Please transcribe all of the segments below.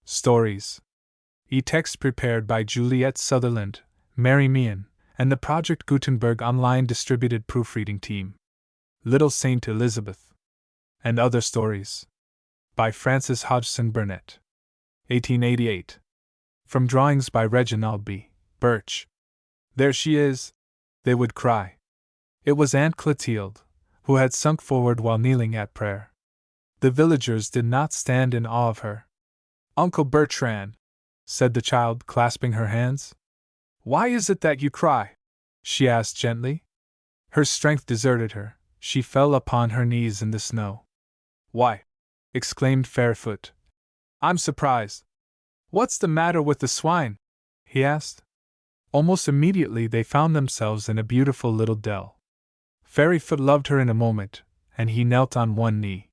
Stories. E-text prepared by Juliet Sutherland, Mary Meehan, and the Project Gutenberg online distributed proofreading team. Little Saint Elizabeth. And Other Stories. By Frances Hodgson Burnett. 1888. From drawings by Reginald B. Birch. There she is, they would cry. It was Aunt Clotilde, who had sunk forward while kneeling at prayer. The villagers did not stand in awe of her. Uncle Bertrand, said the child, clasping her hands. Why is it that you cry? She asked gently. Her strength deserted her, she fell upon her knees in the snow. Why? Exclaimed Fairfoot. I'm surprised. What's the matter with the swine? He asked. Almost immediately they found themselves in a beautiful little dell. Fairyfoot loved her in a moment, and he knelt on one knee.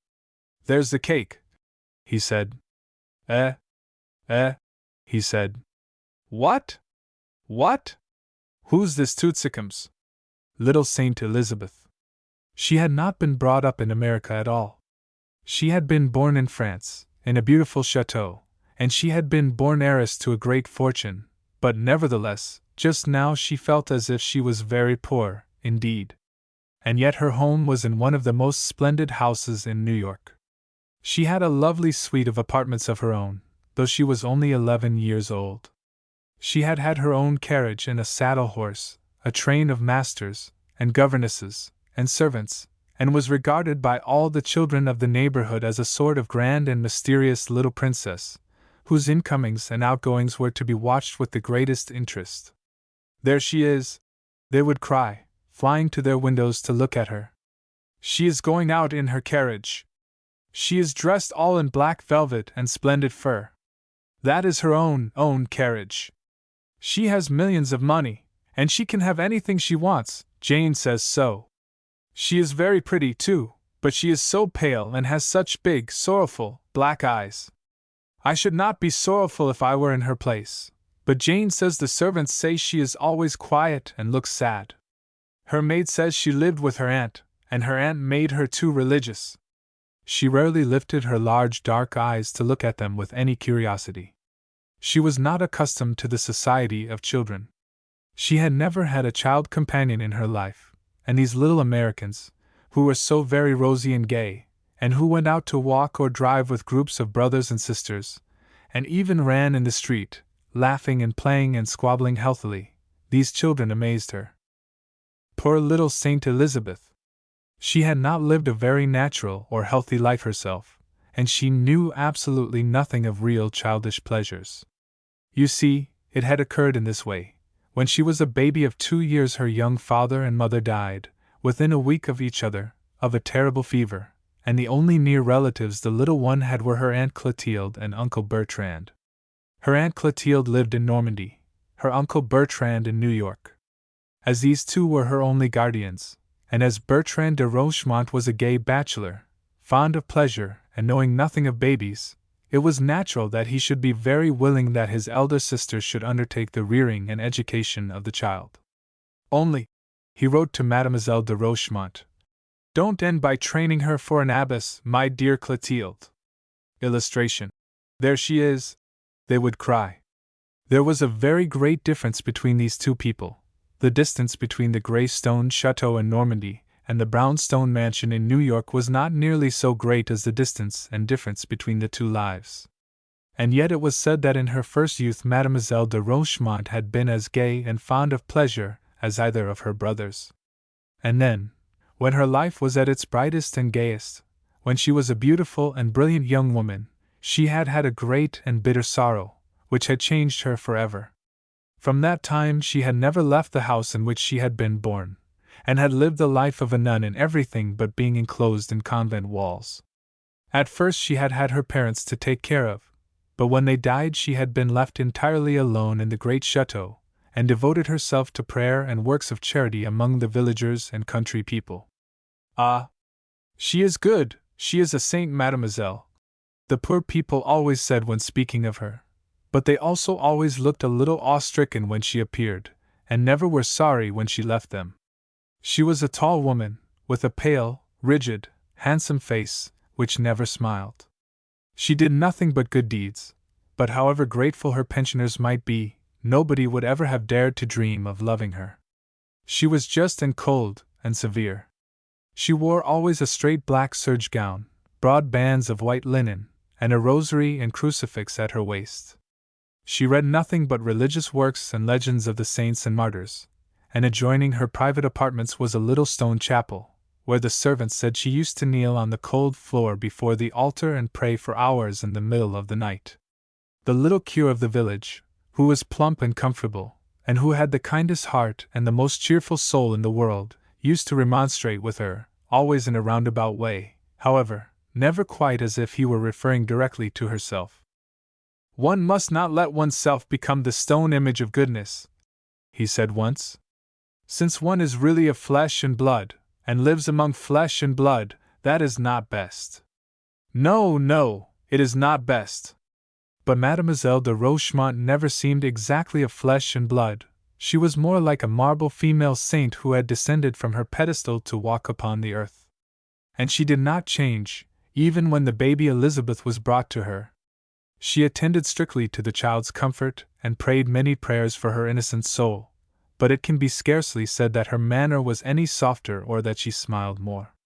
There's the cake, he said. He said. What? What? Who's this Tootsicums? Little Saint Elizabeth. She had not been brought up in America at all. She had been born in France, in a beautiful chateau, and she had been born heiress to a great fortune, but nevertheless, just now she felt as if she was very poor, indeed. And yet her home was in one of the most splendid houses in New York. She had a lovely suite of apartments of her own, though she was only 11 years old. She had had her own carriage and a saddle horse, a train of masters, and governesses, and servants, and was regarded by all the children of the neighborhood as a sort of grand and mysterious little princess, whose incomings and outgoings were to be watched with the greatest interest. There she is, they would cry, flying to their windows to look at her. She is going out in her carriage. She is dressed all in black velvet and splendid fur. That is her own carriage. She has millions of money, and she can have anything she wants, Jane says so. She is very pretty, too, but she is so pale and has such big, sorrowful, black eyes. I should not be sorrowful if I were in her place, but Jane says the servants say she is always quiet and looks sad. Her maid says she lived with her aunt, and her aunt made her too religious. She rarely lifted her large dark eyes to look at them with any curiosity. She was not accustomed to the society of children. She had never had a child companion in her life, and these little Americans, who were so very rosy and gay, and who went out to walk or drive with groups of brothers and sisters, and even ran in the street, laughing and playing and squabbling healthily, these children amazed her. Poor little Saint Elizabeth! She had not lived a very natural or healthy life herself, and she knew absolutely nothing of real childish pleasures. You see, it had occurred in this way. When she was a baby of 2 years, her young father and mother died, within a week of each other, of a terrible fever, and the only near relatives the little one had were her Aunt Clotilde and Uncle Bertrand. Her Aunt Clotilde lived in Normandy, her Uncle Bertrand in New York. As these two were her only guardians, and as Bertrand de Rochemont was a gay bachelor, fond of pleasure and knowing nothing of babies, it was natural that he should be very willing that his elder sister should undertake the rearing and education of the child. Only, he wrote to Mademoiselle de Rochemont, don't end by training her for an abbess, my dear Clotilde. Illustration. There she is, they would cry. There was a very great difference between these two people. The distance between the gray stone chateau in Normandy and the brownstone mansion in New York was not nearly so great as the distance and difference between the two lives. And yet it was said that in her first youth Mademoiselle de Rochemont had been as gay and fond of pleasure as either of her brothers. And then, when her life was at its brightest and gayest, when she was a beautiful and brilliant young woman, she had had a great and bitter sorrow, which had changed her forever. From that time she had never left the house in which she had been born, and had lived the life of a nun in everything but being enclosed in convent walls. At first she had had her parents to take care of, but when they died she had been left entirely alone in the great chateau, and devoted herself to prayer and works of charity among the villagers and country people. Ah! She is good, she is a saint, mademoiselle, the poor people always said when speaking of her, but they also always looked a little awe-stricken when she appeared, and never were sorry when she left them. She was a tall woman, with a pale, rigid, handsome face, which never smiled. She did nothing but good deeds, but however grateful her pensioners might be, nobody would ever have dared to dream of loving her. She was just and cold and severe. She wore always a straight black serge gown, broad bands of white linen, and a rosary and crucifix at her waist. She read nothing but religious works and legends of the saints and martyrs, and adjoining her private apartments was a little stone chapel, where the servants said she used to kneel on the cold floor before the altar and pray for hours in the middle of the night. The little cure of the village, who was plump and comfortable, and who had the kindest heart and the most cheerful soul in the world, used to remonstrate with her, always in a roundabout way, however, never quite as if he were referring directly to herself. "One must not let oneself become the stone image of goodness," he said once. "Since one is really of flesh and blood, and lives among flesh and blood, that is not best. No, no, it is not best." But Mademoiselle de Rochemont never seemed exactly of flesh and blood. She was more like a marble female saint who had descended from her pedestal to walk upon the earth. And she did not change, even when the baby Elizabeth was brought to her. She attended strictly to the child's comfort and prayed many prayers for her innocent soul, but it can be scarcely said that her manner was any softer or that she smiled more.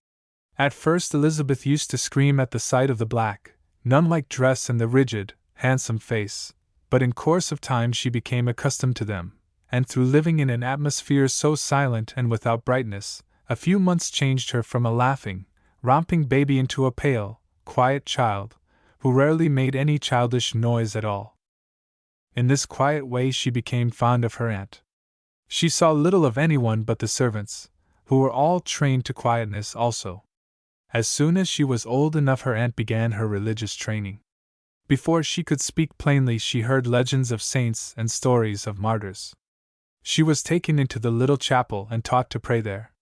At first Elizabeth used to scream at the sight of the black, nun-like dress and the rigid, handsome face, but in course of time she became accustomed to them, and through living in an atmosphere so silent and without brightness, a few months changed her from a laughing, romping baby into a pale, quiet child, who rarely made any childish noise at all. In this quiet way she became fond of her aunt. She saw little of anyone but the servants, who were all trained to quietness also. As soon as she was old enough her aunt began her religious training. Before she could speak plainly she heard legends of saints and stories of martyrs. She was taken into the little chapel and taught to pray there.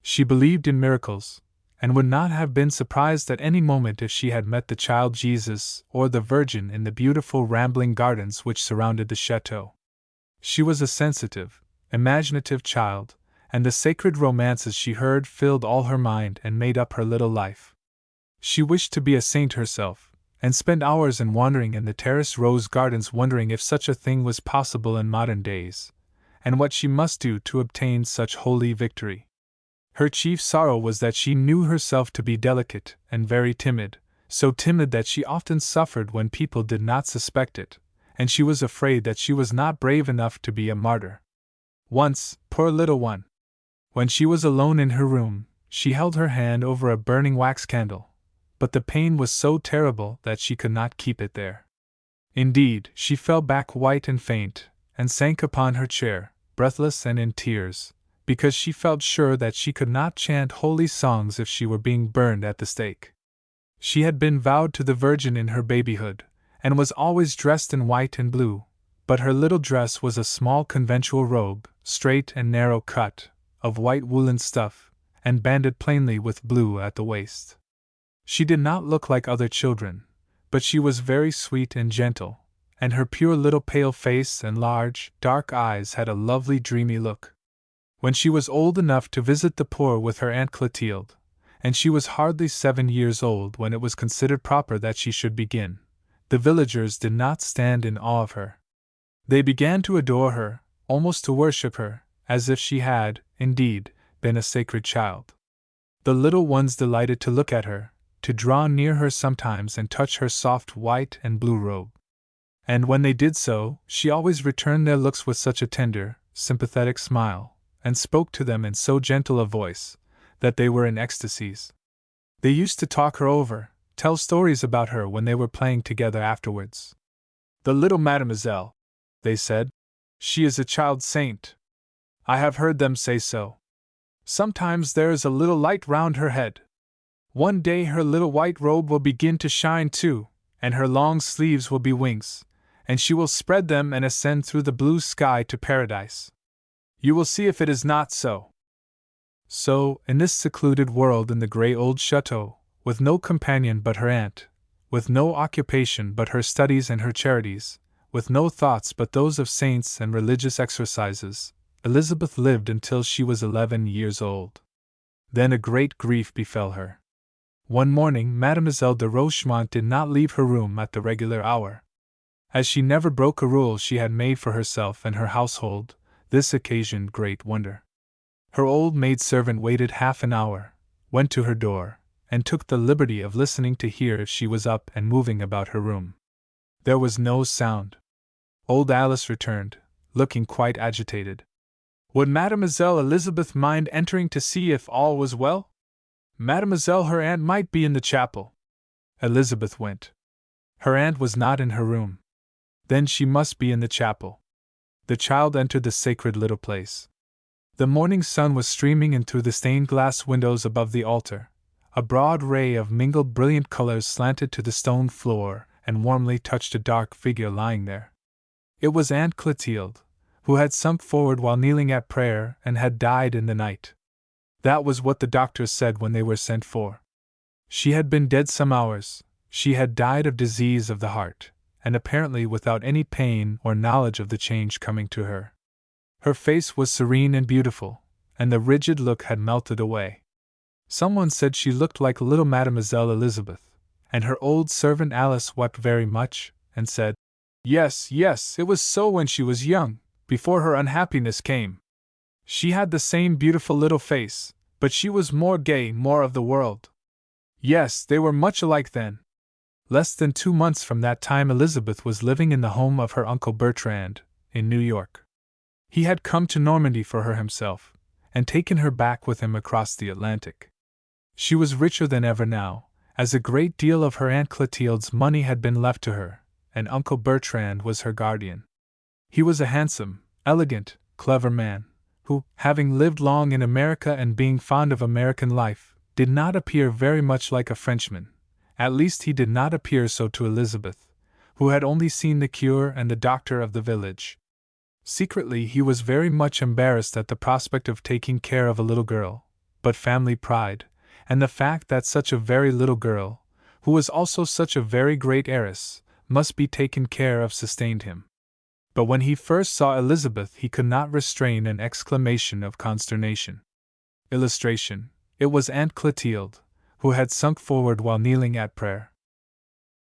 She believed in miracles, and would not have been surprised at any moment if she had met the child Jesus or the Virgin in the beautiful rambling gardens which surrounded the chateau. She was a sensitive, imaginative child, and the sacred romances she heard filled all her mind and made up her little life. She wished to be a saint herself, and spent hours in wandering in the terraced rose gardens wondering if such a thing was possible in modern days, and what she must do to obtain such holy victory. Her chief sorrow was that she knew herself to be delicate and very timid, so timid that she often suffered when people did not suspect it, and she was afraid that she was not brave enough to be a martyr. Once, poor little one, when she was alone in her room, she held her hand over a burning wax candle, but the pain was so terrible that she could not keep it there. Indeed, she fell back white and faint, and sank upon her chair, breathless and in tears, because she felt sure that she could not chant holy songs if she were being burned at the stake. She had been vowed to the Virgin in her babyhood, and was always dressed in white and blue, but her little dress was a small conventual robe, straight and narrow cut, of white woolen stuff, and banded plainly with blue at the waist. She did not look like other children, but she was very sweet and gentle, and her pure little pale face and large, dark eyes had a lovely dreamy look. When she was old enough to visit the poor with her Aunt Clotilde, and she was hardly 7 years old when it was considered proper that she should begin, the villagers did not stand in awe of her. They began to adore her, almost to worship her, as if she had, indeed, been a sacred child. The little ones delighted to look at her, to draw near her sometimes and touch her soft white and blue robe. And when they did so, she always returned their looks with such a tender, sympathetic smile, and spoke to them in so gentle a voice, that they were in ecstasies. They used to talk her over, tell stories about her when they were playing together afterwards. "The little mademoiselle," they said, "she is a child saint. I have heard them say so. Sometimes there is a little light round her head. One day her little white robe will begin to shine too, and her long sleeves will be wings, and she will spread them and ascend through the blue sky to paradise. You will see if it is not so." So, in this secluded world in the grey old chateau, with no companion but her aunt, with no occupation but her studies and her charities, with no thoughts but those of saints and religious exercises, Elizabeth lived until she was 11 years old. Then a great grief befell her. One morning Mademoiselle de Rochemont did not leave her room at the regular hour. As she never broke a rule she had made for herself and her household, this occasioned great wonder. Her old maid-servant waited half an hour, went to her door, and took the liberty of listening to hear if she was up and moving about her room. There was no sound. Old Alice returned, looking quite agitated. Would Mademoiselle Elizabeth mind entering to see if all was well? Mademoiselle her aunt might be in the chapel. Elizabeth went. Her aunt was not in her room. Then she must be in the chapel. The child entered the sacred little place. The morning sun was streaming in through the stained-glass windows above the altar. A broad ray of mingled brilliant colors slanted to the stone floor and warmly touched a dark figure lying there. It was Aunt Clotilde, who had sunk forward while kneeling at prayer and had died in the night. That was what the doctors said when they were sent for. She had been dead some hours. She had died of disease of the heart, and apparently without any pain or knowledge of the change coming to her. Her face was serene and beautiful, and the rigid look had melted away. Someone said she looked like little Mademoiselle Elizabeth, and her old servant Alice wept very much, and said, Yes, it was so when she was young, before her unhappiness came. She had the same beautiful little face, but she was more gay, more of the world. Yes, they were much alike then. Less than 2 months from that time Elizabeth was living in the home of her Uncle Bertrand, in New York. He had come to Normandy for her himself, and taken her back with him across the Atlantic. She was richer than ever now, as a great deal of her Aunt Clotilde's money had been left to her, and Uncle Bertrand was her guardian. He was a handsome, elegant, clever man, who, having lived long in America and being fond of American life, did not appear very much like a Frenchman. At least he did not appear so to Elizabeth, who had only seen the cure and the doctor of the village. Secretly he was very much embarrassed at the prospect of taking care of a little girl, but family pride, and the fact that such a very little girl, who was also such a very great heiress, must be taken care of sustained him. But when he first saw Elizabeth he could not restrain an exclamation of consternation. Illustration: it was Aunt Clotilde, who had sunk forward while kneeling at prayer.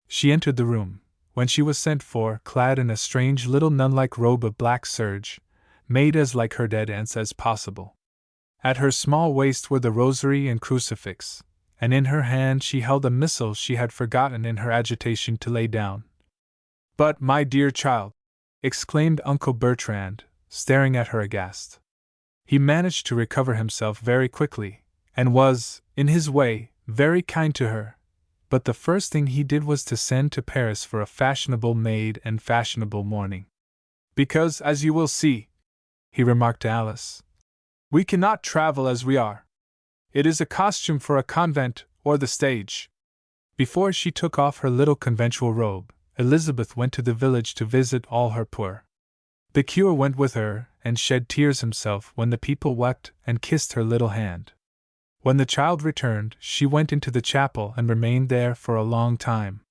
She entered the room, when she was sent for, clad in a strange little nun-like robe of black serge, made as like her dead aunt's as possible. At her small waist were the rosary and crucifix, and in her hand she held a missal she had forgotten in her agitation to lay down. But, my dear child, exclaimed Uncle Bertrand, staring at her aghast. He managed to recover himself very quickly, and was, in his way, very kind to her, but the first thing he did was to send to Paris for a fashionable maid and fashionable mourning. Because, as you will see, he remarked to Alice, we cannot travel as we are. It is a costume for a convent or the stage. Before she took off her little conventual robe, Elizabeth went to the village to visit all her poor. The cure went with her and shed tears himself when the people wept and kissed her little hand. When the child returned, she went into the chapel and remained there for a long time.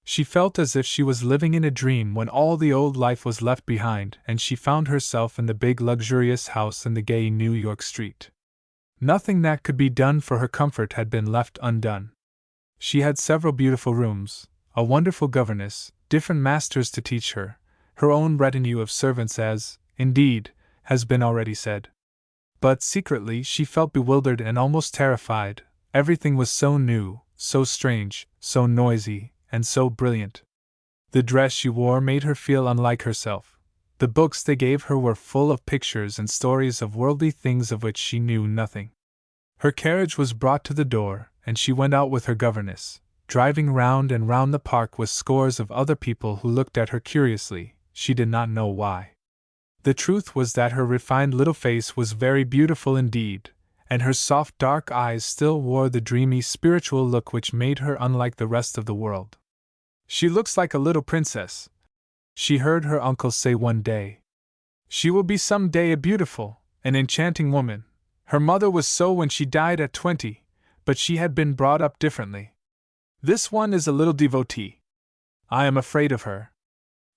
She felt as if she was living in a dream when all the old life was left behind and she found herself in the big luxurious house in the gay New York street. Nothing that could be done for her comfort had been left undone. She had several beautiful rooms, a wonderful governess, different masters to teach her, her own retinue of servants as, indeed, has been already said. But secretly she felt bewildered and almost terrified. Everything was so new, so strange, so noisy, and so brilliant. The dress she wore made her feel unlike herself. The books they gave her were full of pictures and stories of worldly things of which she knew nothing. Her carriage was brought to the door, and she went out with her governess, driving round and round the park with scores of other people who looked at her curiously, she did not know why. The truth was that her refined little face was very beautiful indeed, and her soft dark eyes still wore the dreamy spiritual look which made her unlike the rest of the world. She looks like a little princess, she heard her uncle say one day. She will be some day a beautiful, an enchanting woman. Her mother was so when she died at 20, but she had been brought up differently. This one is a little devotee. I am afraid of her.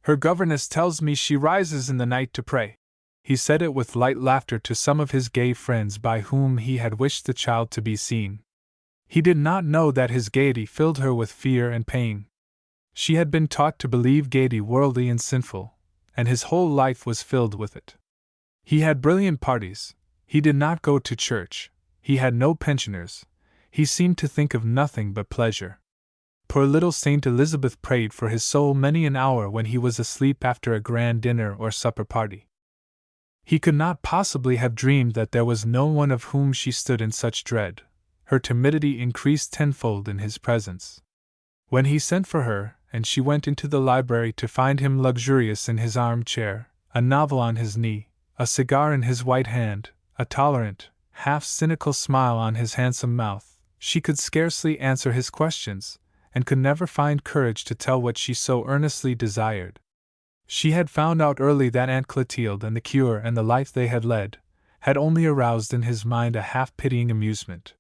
Her governess tells me she rises in the night to pray. He said it with light laughter to some of his gay friends by whom he had wished the child to be seen. He did not know that his gaiety filled her with fear and pain. She had been taught to believe gaiety worldly and sinful, and his whole life was filled with it. He had brilliant parties, he did not go to church, he had no pensioners, he seemed to think of nothing but pleasure. Poor little Saint Elizabeth prayed for his soul many an hour when he was asleep after a grand dinner or supper party. He could not possibly have dreamed that there was no one of whom she stood in such dread. Her timidity increased tenfold in his presence. When he sent for her, and she went into the library to find him luxurious in his armchair, a novel on his knee, a cigar in his white hand, a tolerant, half-cynical smile on his handsome mouth, she could scarcely answer his questions, and could never find courage to tell what she so earnestly desired. She had found out early that Aunt Clotilde and the cure and the life they had led had only aroused in his mind a half-pitying amusement.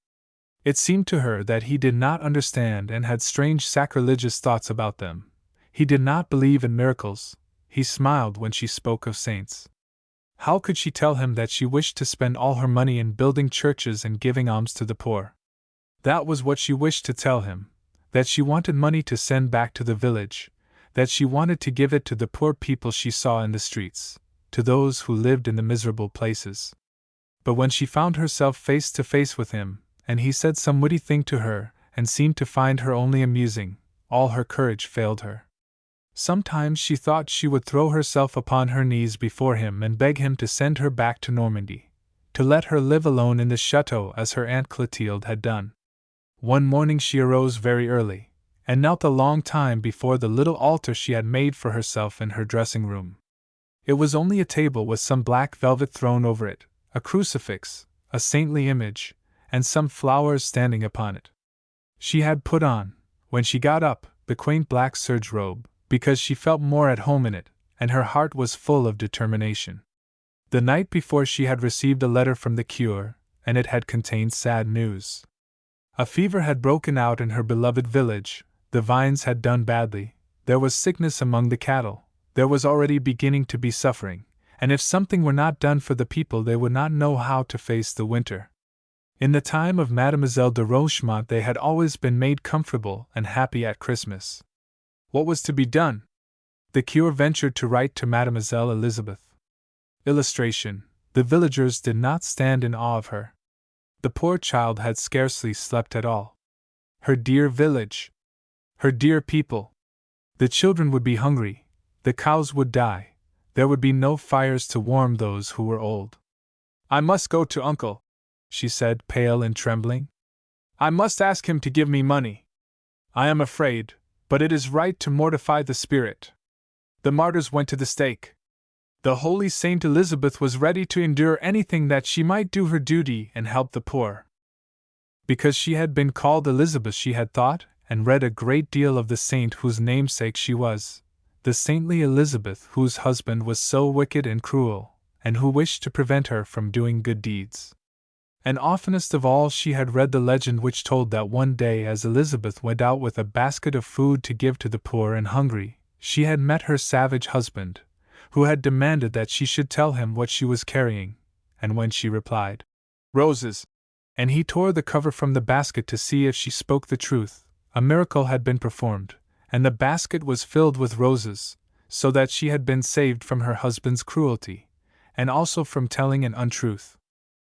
It seemed to her that he did not understand and had strange sacrilegious thoughts about them. He did not believe in miracles. He smiled when she spoke of saints. How could she tell him that she wished to spend all her money in building churches and giving alms to the poor? That was what she wished to tell him, that she wanted money to send back to the village, that she wanted to give it to the poor people she saw in the streets, to those who lived in the miserable places. But when she found herself face to face with him, and he said some witty thing to her, and seemed to find her only amusing, all her courage failed her. Sometimes she thought she would throw herself upon her knees before him and beg him to send her back to Normandy, to let her live alone in the chateau as her Aunt Clotilde had done. One morning she arose very early, and knelt a long time before the little altar she had made for herself in her dressing-room. It was only a table with some black velvet thrown over it, a crucifix, a saintly image, and some flowers standing upon it. She had put on, when she got up, the quaint black serge robe, because she felt more at home in it, and her heart was full of determination. The night before she had received a letter from the cure, and it had contained sad news. A fever had broken out in her beloved village, the vines had done badly, there was sickness among the cattle, there was already beginning to be suffering, and if something were not done for the people they would not know how to face the winter. In the time of Mademoiselle de Rochemont they had always been made comfortable and happy at Christmas. What was to be done? The cure ventured to write to Mademoiselle Elizabeth. Illustration: the villagers did not stand in awe of her. The poor child had scarcely slept at all. Her dear village! Her dear people! The children would be hungry, the cows would die, there would be no fires to warm those who were old. "I must go to Uncle," she said, pale and trembling. "I must ask him to give me money. I am afraid, but it is right to mortify the spirit. The martyrs went to the stake. The holy Saint Elizabeth was ready to endure anything that she might do her duty and help the poor." Because she had been called Elizabeth she had thought and read a great deal of the saint whose namesake she was, the saintly Elizabeth whose husband was so wicked and cruel, and who wished to prevent her from doing good deeds. And oftenest of all she had read the legend which told that one day as Elizabeth went out with a basket of food to give to the poor and hungry, she had met her savage husband, who had demanded that she should tell him what she was carrying, and when she replied, "Roses," and he tore the cover from the basket to see if she spoke the truth, a miracle had been performed, and the basket was filled with roses, so that she had been saved from her husband's cruelty, and also from telling an untruth.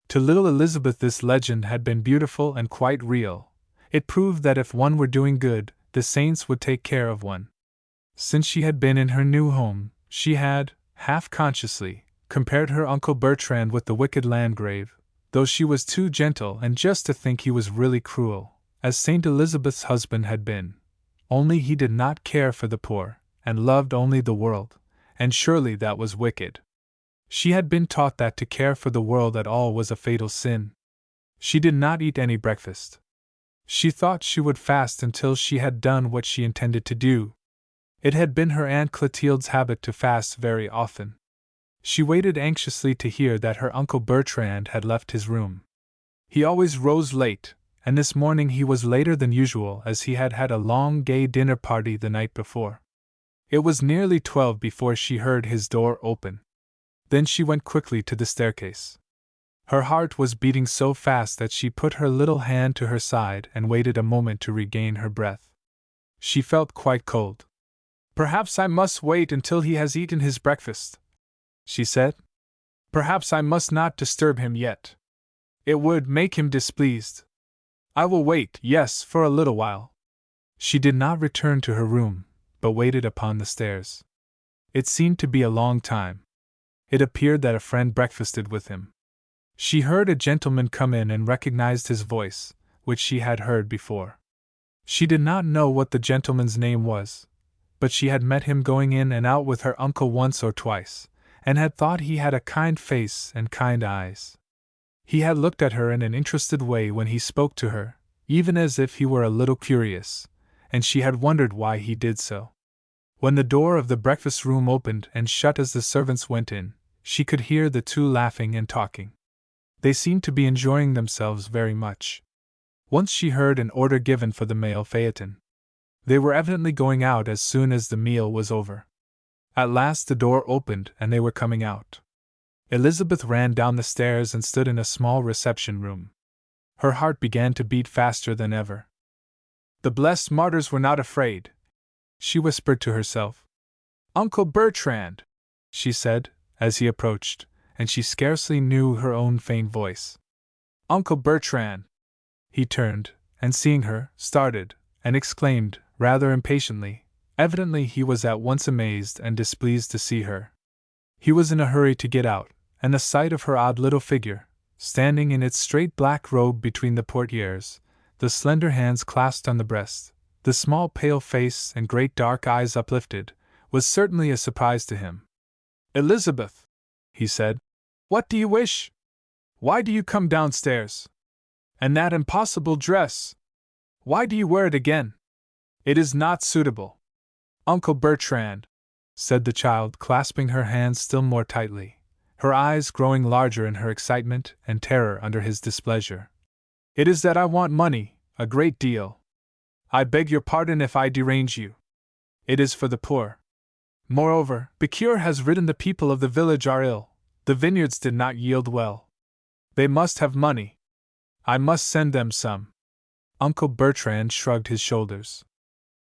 To little Elizabeth this legend had been beautiful and quite real. It proved that if one were doing good, the saints would take care of one. Since she had been in her new home, she had, half-consciously, compared her Uncle Bertrand with the wicked Landgrave, though she was too gentle and just to think he was really cruel, as Saint Elizabeth's husband had been. Only he did not care for the poor, and loved only the world, and surely that was wicked. She had been taught that to care for the world at all was a fatal sin. She did not eat any breakfast. She thought she would fast until she had done what she intended to do. It had been her Aunt Clotilde's habit to fast very often. She waited anxiously to hear that her Uncle Bertrand had left his room. He always rose late, and this morning he was later than usual as he had had a long gay dinner party the night before. It was nearly 12 before she heard his door open. Then she went quickly to the staircase. Her heart was beating so fast that she put her little hand to her side and waited a moment to regain her breath. She felt quite cold. "Perhaps I must wait until he has eaten his breakfast," she said. "Perhaps I must not disturb him yet. It would make him displeased. I will wait, yes, for a little while." She did not return to her room, but waited upon the stairs. It seemed to be a long time. It appeared that a friend breakfasted with him. She heard a gentleman come in and recognized his voice, which she had heard before. She did not know what the gentleman's name was, but she had met him going in and out with her uncle once or twice, and had thought he had a kind face and kind eyes. He had looked at her in an interested way when he spoke to her, even as if he were a little curious, and she had wondered why he did so. When the door of the breakfast room opened and shut as the servants went in, she could hear the two laughing and talking. They seemed to be enjoying themselves very much. Once she heard an order given for the mail phaeton. They were evidently going out as soon as the meal was over. At last the door opened and they were coming out. Elizabeth ran down the stairs and stood in a small reception room. Her heart began to beat faster than ever. The blessed martyrs were not afraid, she whispered to herself. "Uncle Bertrand," she said, as he approached, and she scarcely knew her own faint voice. "Uncle Bertrand." He turned, and seeing her, started, and exclaimed, rather impatiently. Evidently he was at once amazed and displeased to see her. He was in a hurry to get out, and the sight of her odd little figure, standing in its straight black robe between the portieres, the slender hands clasped on the breast, the small pale face and great dark eyes uplifted, was certainly a surprise to him. "Elizabeth," he said, "what do you wish? Why do you come downstairs? And that impossible dress! Why do you wear it again? It is not suitable." "Uncle Bertrand," said the child, clasping her hands still more tightly, her eyes growing larger in her excitement and terror under his displeasure. "It is that I want money, a great deal. I beg your pardon if I derange you. It is for the poor. Moreover, the cure has written the people of the village are ill, the vineyards did not yield well. They must have money. I must send them some." Uncle Bertrand shrugged his shoulders.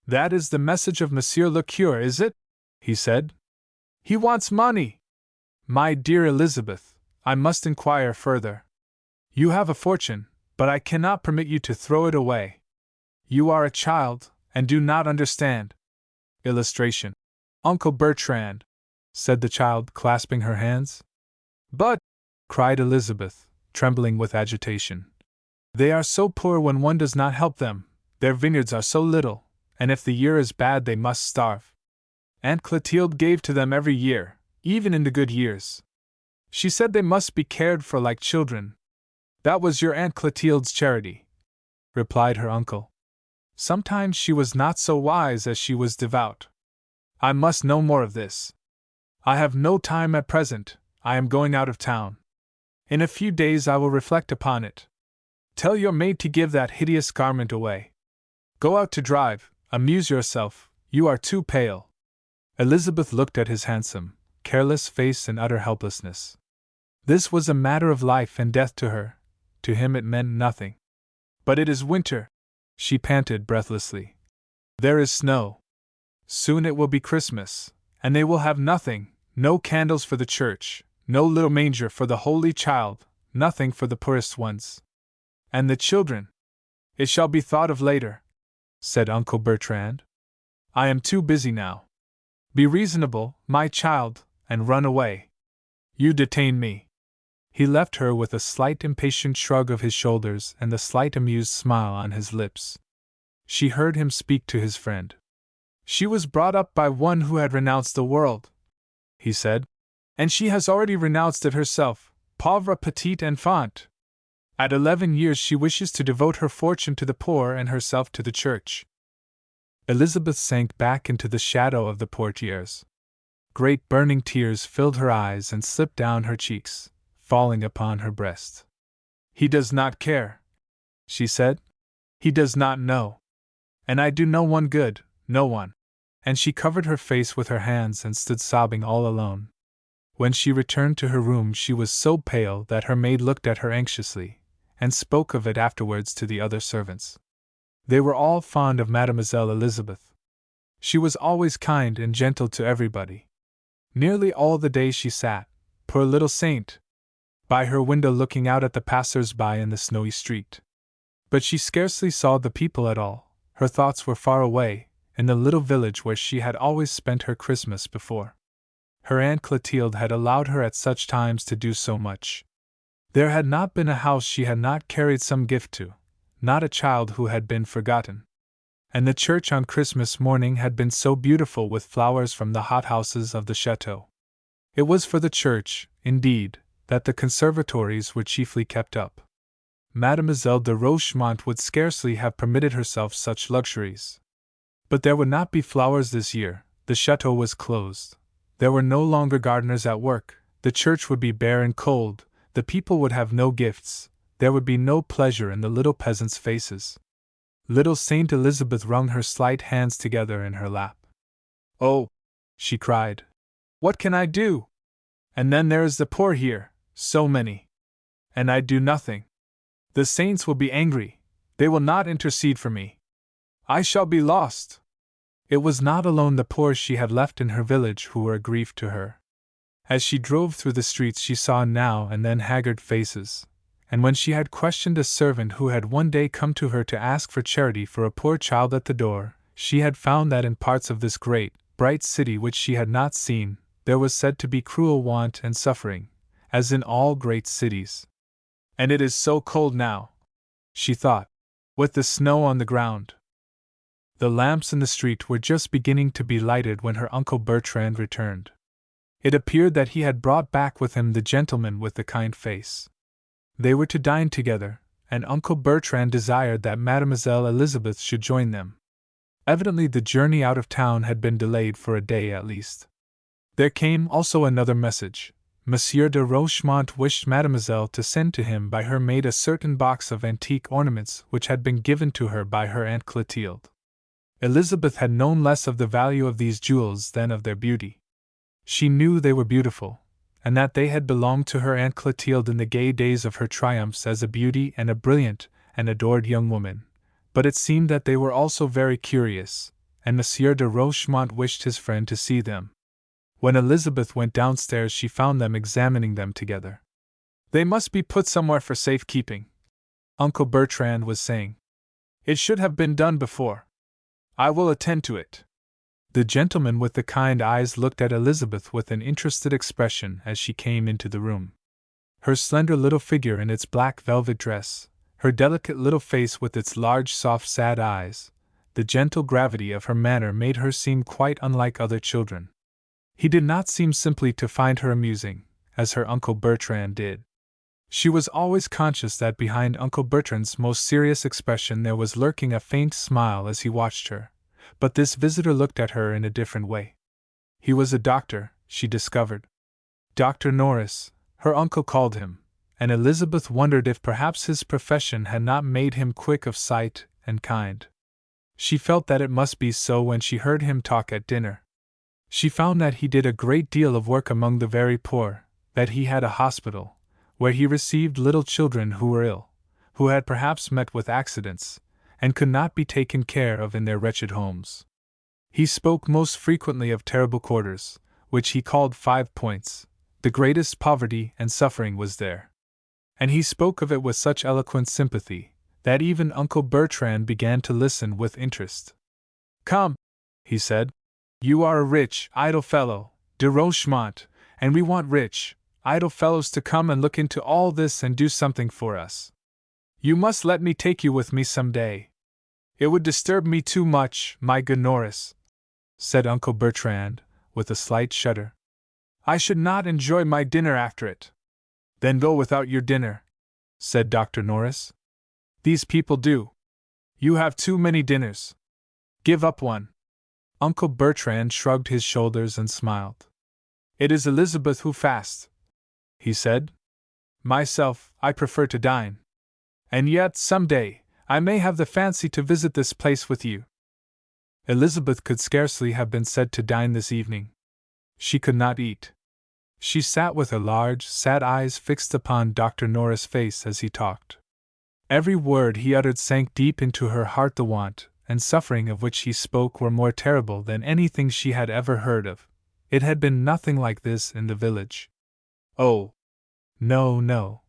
"That is the message of Monsieur le Curé, is it?" he said. "He wants money! My dear Elizabeth, I must inquire further. You have a fortune, but I cannot permit you to throw it away. You are a child, and do not understand." Illustration. "Uncle Bertrand," said the child, clasping her hands. "But," cried Elizabeth, trembling with agitation, "they are so poor when one does not help them, their vineyards are so little, and if the year is bad they must starve. Aunt Clotilde gave to them every year, even in the good years. She said they must be cared for like children." "That was your Aunt Clotilde's charity," replied her uncle. "Sometimes she was not so wise as she was devout. I must know more of this. I have no time at present, I am going out of town. In a few days I will reflect upon it. Tell your maid to give that hideous garment away. Go out to drive, amuse yourself, you are too pale." Elizabeth looked at his handsome, careless face in utter helplessness. This was a matter of life and death to her, to him it meant nothing. "But it is winter," she panted breathlessly. "There is snow. Soon it will be Christmas, and they will have nothing, no candles for the church, no little manger for the Holy Child, nothing for the poorest ones. And the children? It shall be thought of later," said Uncle Bertrand. "I am too busy now. Be reasonable, my child, and run away. You detain me." He left her with a slight impatient shrug of his shoulders and the slight amused smile on his lips. She heard him speak to his friend. "She was brought up by one who had renounced the world," he said, "and she has already renounced it herself, pauvre petite enfant. At 11 years she wishes to devote her fortune to the poor and herself to the church." Elizabeth sank back into the shadow of the portieres. Great burning tears filled her eyes and slipped down her cheeks, falling upon her breast. "He does not care," she said. "He does not know. And I do no one good, no one." And she covered her face with her hands and stood sobbing all alone. When she returned to her room she was so pale that her maid looked at her anxiously, and spoke of it afterwards to the other servants. They were all fond of Mademoiselle Elizabeth. She was always kind and gentle to everybody. Nearly all the day she sat, poor little saint, by her window looking out at the passers-by in the snowy street. But she scarcely saw the people at all. Her thoughts were far away, in the little village where she had always spent her Christmas before. Her Aunt Clotilde had allowed her at such times to do so much. There had not been a house she had not carried some gift to, not a child who had been forgotten. And the church on Christmas morning had been so beautiful with flowers from the hothouses of the chateau. It was for the church, indeed, that the conservatories were chiefly kept up. Mademoiselle de Rochemont would scarcely have permitted herself such luxuries. But there would not be flowers this year, the chateau was closed. There were no longer gardeners at work, the church would be bare and cold, the people would have no gifts, there would be no pleasure in the little peasants' faces. Little Saint Elizabeth wrung her slight hands together in her lap. "Oh," she cried, "what can I do? And then there is the poor here, so many. And I do nothing. The saints will be angry, they will not intercede for me. I shall be lost." It was not alone the poor she had left in her village who were a grief to her. As she drove through the streets she saw now and then haggard faces, and when she had questioned a servant who had one day come to her to ask for charity for a poor child at the door, she had found that in parts of this great, bright city which she had not seen, there was said to be cruel want and suffering, as in all great cities. "And it is so cold now," she thought, "with the snow on the ground." The lamps in the street were just beginning to be lighted when her Uncle Bertrand returned. It appeared that he had brought back with him the gentleman with the kind face. They were to dine together, and Uncle Bertrand desired that Mademoiselle Elizabeth should join them. Evidently the journey out of town had been delayed for a day at least. There came also another message. Monsieur de Rochemont wished Mademoiselle to send to him by her maid a certain box of antique ornaments which had been given to her by her Aunt Clotilde. Elizabeth had known less of the value of these jewels than of their beauty. She knew they were beautiful, and that they had belonged to her Aunt Clotilde in the gay days of her triumphs as a beauty and a brilliant and adored young woman, but it seemed that they were also very curious, and Monsieur de Rochemont wished his friend to see them. When Elizabeth went downstairs she found them examining them together. "They must be put somewhere for safe keeping," Uncle Bertrand was saying. "It should have been done before. I will attend to it." The gentleman with the kind eyes looked at Elizabeth with an interested expression as she came into the room. Her slender little figure in its black velvet dress, her delicate little face with its large soft sad eyes, the gentle gravity of her manner made her seem quite unlike other children. He did not seem simply to find her amusing, as her Uncle Bertrand did. She was always conscious that behind Uncle Bertrand's most serious expression there was lurking a faint smile as he watched her, but this visitor looked at her in a different way. He was a doctor, she discovered. Dr. Norris, her uncle called him, and Elizabeth wondered if perhaps his profession had not made him quick of sight and kind. She felt that it must be so when she heard him talk at dinner. She found that he did a great deal of work among the very poor, that he had a hospital, where he received little children who were ill, who had perhaps met with accidents, and could not be taken care of in their wretched homes. He spoke most frequently of terrible quarters, which he called 5 Points. The greatest poverty and suffering was there. And he spoke of it with such eloquent sympathy, that even Uncle Bertrand began to listen with interest. "Come," he said, "you are a rich, idle fellow, de Rochemont, and we want rich, idle fellows to come and look into all this and do something for us. You must let me take you with me some day." "It would disturb me too much, my good Norris," said Uncle Bertrand, with a slight shudder. "I should not enjoy my dinner after it." "Then go without your dinner," said Dr. Norris. "These people do. You have too many dinners. Give up one." Uncle Bertrand shrugged his shoulders and smiled. "It is Elizabeth who fasts," he said. "Myself, I prefer to dine. And yet, some day, I may have the fancy to visit this place with you." Elizabeth could scarcely have been said to dine this evening. She could not eat. She sat with her large, sad eyes fixed upon Dr. Norris' face as he talked. Every word he uttered sank deep into her heart. The want and suffering of which he spoke were more terrible than anything she had ever heard of. It had been nothing like this in the village. Oh! No, no.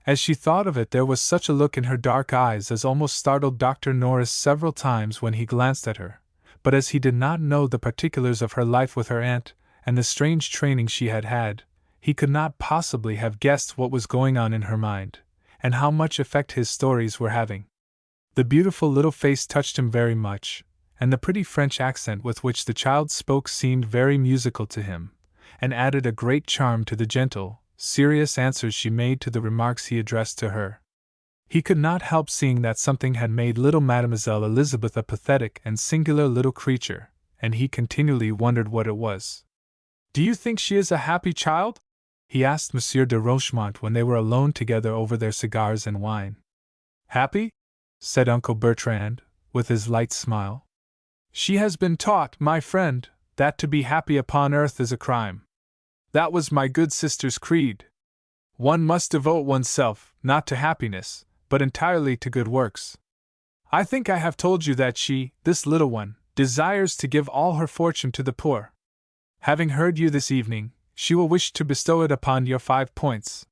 As she thought of it, there was such a look in her dark eyes as almost startled Dr. Norris several times when he glanced at her, but as he did not know the particulars of her life with her aunt, and the strange training she had had, he could not possibly have guessed what was going on in her mind, and how much effect his stories were having. The beautiful little face touched him very much, and the pretty French accent with which the child spoke seemed very musical to him, and added a great charm to the gentle, serious answers she made to the remarks he addressed to her. He could not help seeing that something had made little Mademoiselle Elizabeth a pathetic and singular little creature, and he continually wondered what it was. "Do you think she is a happy child?" he asked Monsieur de Rochemont when they were alone together over their cigars and wine. "Happy?" said Uncle Bertrand, with his light smile. "She has been taught, my friend, that to be happy upon earth is a crime. That was my good sister's creed. One must devote oneself, not to happiness, but entirely to good works. I think I have told you that she, this little one, desires to give all her fortune to the poor. Having heard you this evening, she will wish to bestow it upon your 5 points."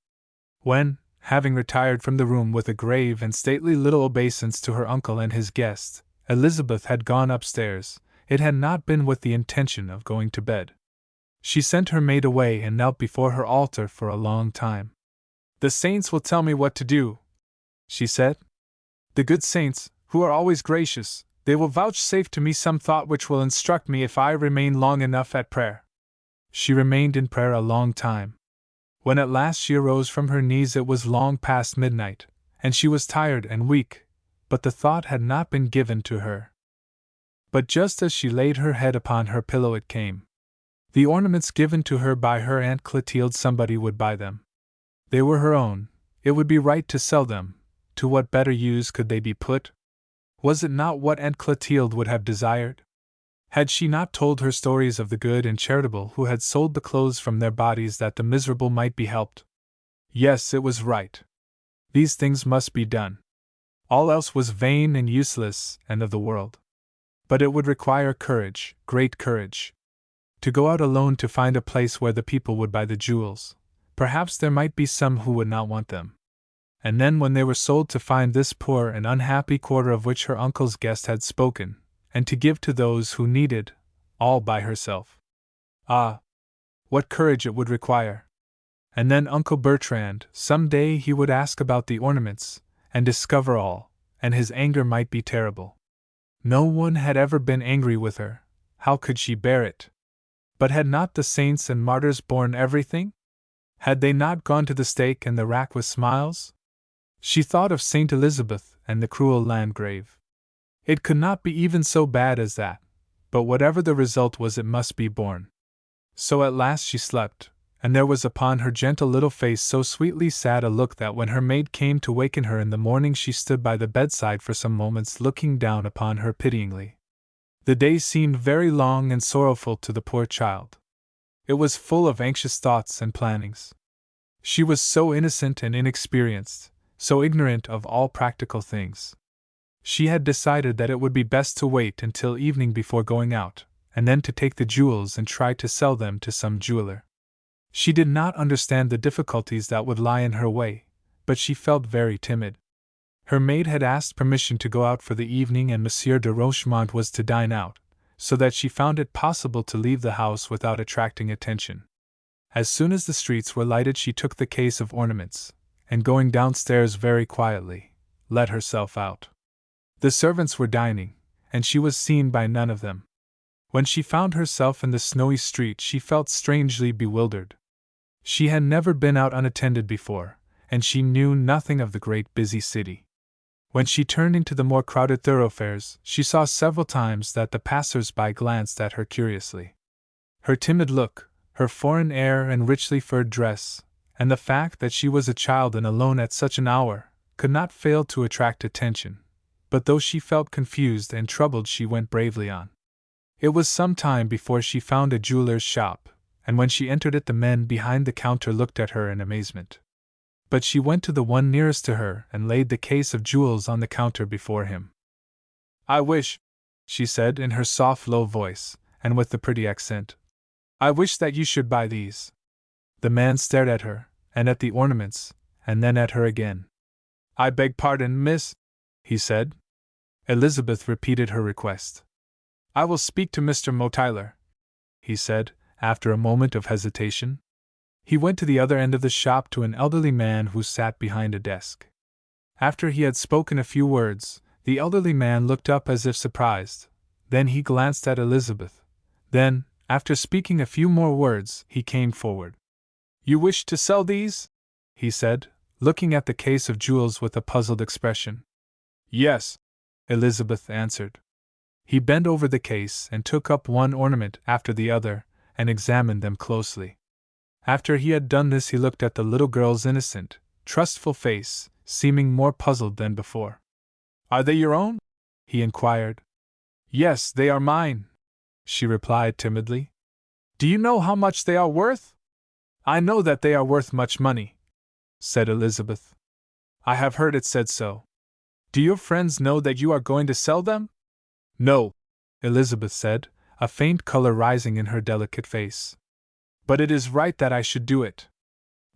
When, having retired from the room with a grave and stately little obeisance to her uncle and his guest, Elizabeth had gone upstairs, it had not been with the intention of going to bed. She sent her maid away and knelt before her altar for a long time. "The saints will tell me what to do," she said. "The good saints, who are always gracious, they will vouchsafe to me some thought which will instruct me if I remain long enough at prayer." She remained in prayer a long time. When at last she arose from her knees, it was long past midnight, and she was tired and weak, but the thought had not been given to her. But just as she laid her head upon her pillow, it came. The ornaments given to her by her Aunt Clotilde, somebody would buy them. They were her own, it would be right to sell them. To what better use could they be put? Was it not what Aunt Clotilde would have desired? Had she not told her stories of the good and charitable who had sold the clothes from their bodies that the miserable might be helped? Yes, it was right. These things must be done. All else was vain and useless and of the world. But it would require courage, great courage. To go out alone to find a place where the people would buy the jewels. Perhaps there might be some who would not want them. And then when they were sold, to find this poor and unhappy quarter of which her uncle's guest had spoken, and to give to those who needed, all by herself. Ah! What courage it would require! And then Uncle Bertrand, some day he would ask about the ornaments, and discover all, and his anger might be terrible. No one had ever been angry with her, how could she bear it? But had not the saints and martyrs borne everything? Had they not gone to the stake and the rack with smiles? She thought of Saint Elizabeth and the cruel Landgrave. It could not be even so bad as that, but whatever the result was, it must be borne. So at last she slept, and there was upon her gentle little face so sweetly sad a look that when her maid came to waken her in the morning, she stood by the bedside for some moments looking down upon her pityingly. The day seemed very long and sorrowful to the poor child. It was full of anxious thoughts and plannings. She was so innocent and inexperienced, so ignorant of all practical things. She had decided that it would be best to wait until evening before going out, and then to take the jewels and try to sell them to some jeweler. She did not understand the difficulties that would lie in her way, but she felt very timid. Her maid had asked permission to go out for the evening, and Monsieur de Rochemont was to dine out, so that she found it possible to leave the house without attracting attention. As soon as the streets were lighted, she took the case of ornaments, and going downstairs very quietly, let herself out. The servants were dining, and she was seen by none of them. When she found herself in the snowy street, she felt strangely bewildered. She had never been out unattended before, and she knew nothing of the great busy city. When she turned into the more crowded thoroughfares, she saw several times that the passers-by glanced at her curiously. Her timid look, her foreign air and richly furred dress, and the fact that she was a child and alone at such an hour, could not fail to attract attention. But though she felt confused and troubled, she went bravely on. It was some time before she found a jeweler's shop, and when she entered it, the men behind the counter looked at her in amazement. But she went to the one nearest to her and laid the case of jewels on the counter before him. "I wish," she said in her soft, low voice, and with the pretty accent, "I wish that you should buy these." The man stared at her, and at the ornaments, and then at her again. "I beg pardon, miss," he said. Elizabeth repeated her request. "I will speak to Mr. Motyler," he said, after a moment of hesitation. He went to the other end of the shop to an elderly man who sat behind a desk. After he had spoken a few words, the elderly man looked up as if surprised. Then he glanced at Elizabeth. Then, after speaking a few more words, he came forward. "You wish to sell these?" he said, looking at the case of jewels with a puzzled expression. "Yes," Elizabeth answered. He bent over the case and took up one ornament after the other and examined them closely. After he had done this, he looked at the little girl's innocent, trustful face, seeming more puzzled than before. "Are they your own?" he inquired. "Yes, they are mine," she replied timidly. "Do you know how much they are worth?" "I know that they are worth much money," said Elizabeth. "I have heard it said so. Do your friends know that you are going to sell them?" "No," Elizabeth said, a faint color rising in her delicate face. "But it is right that I should do it."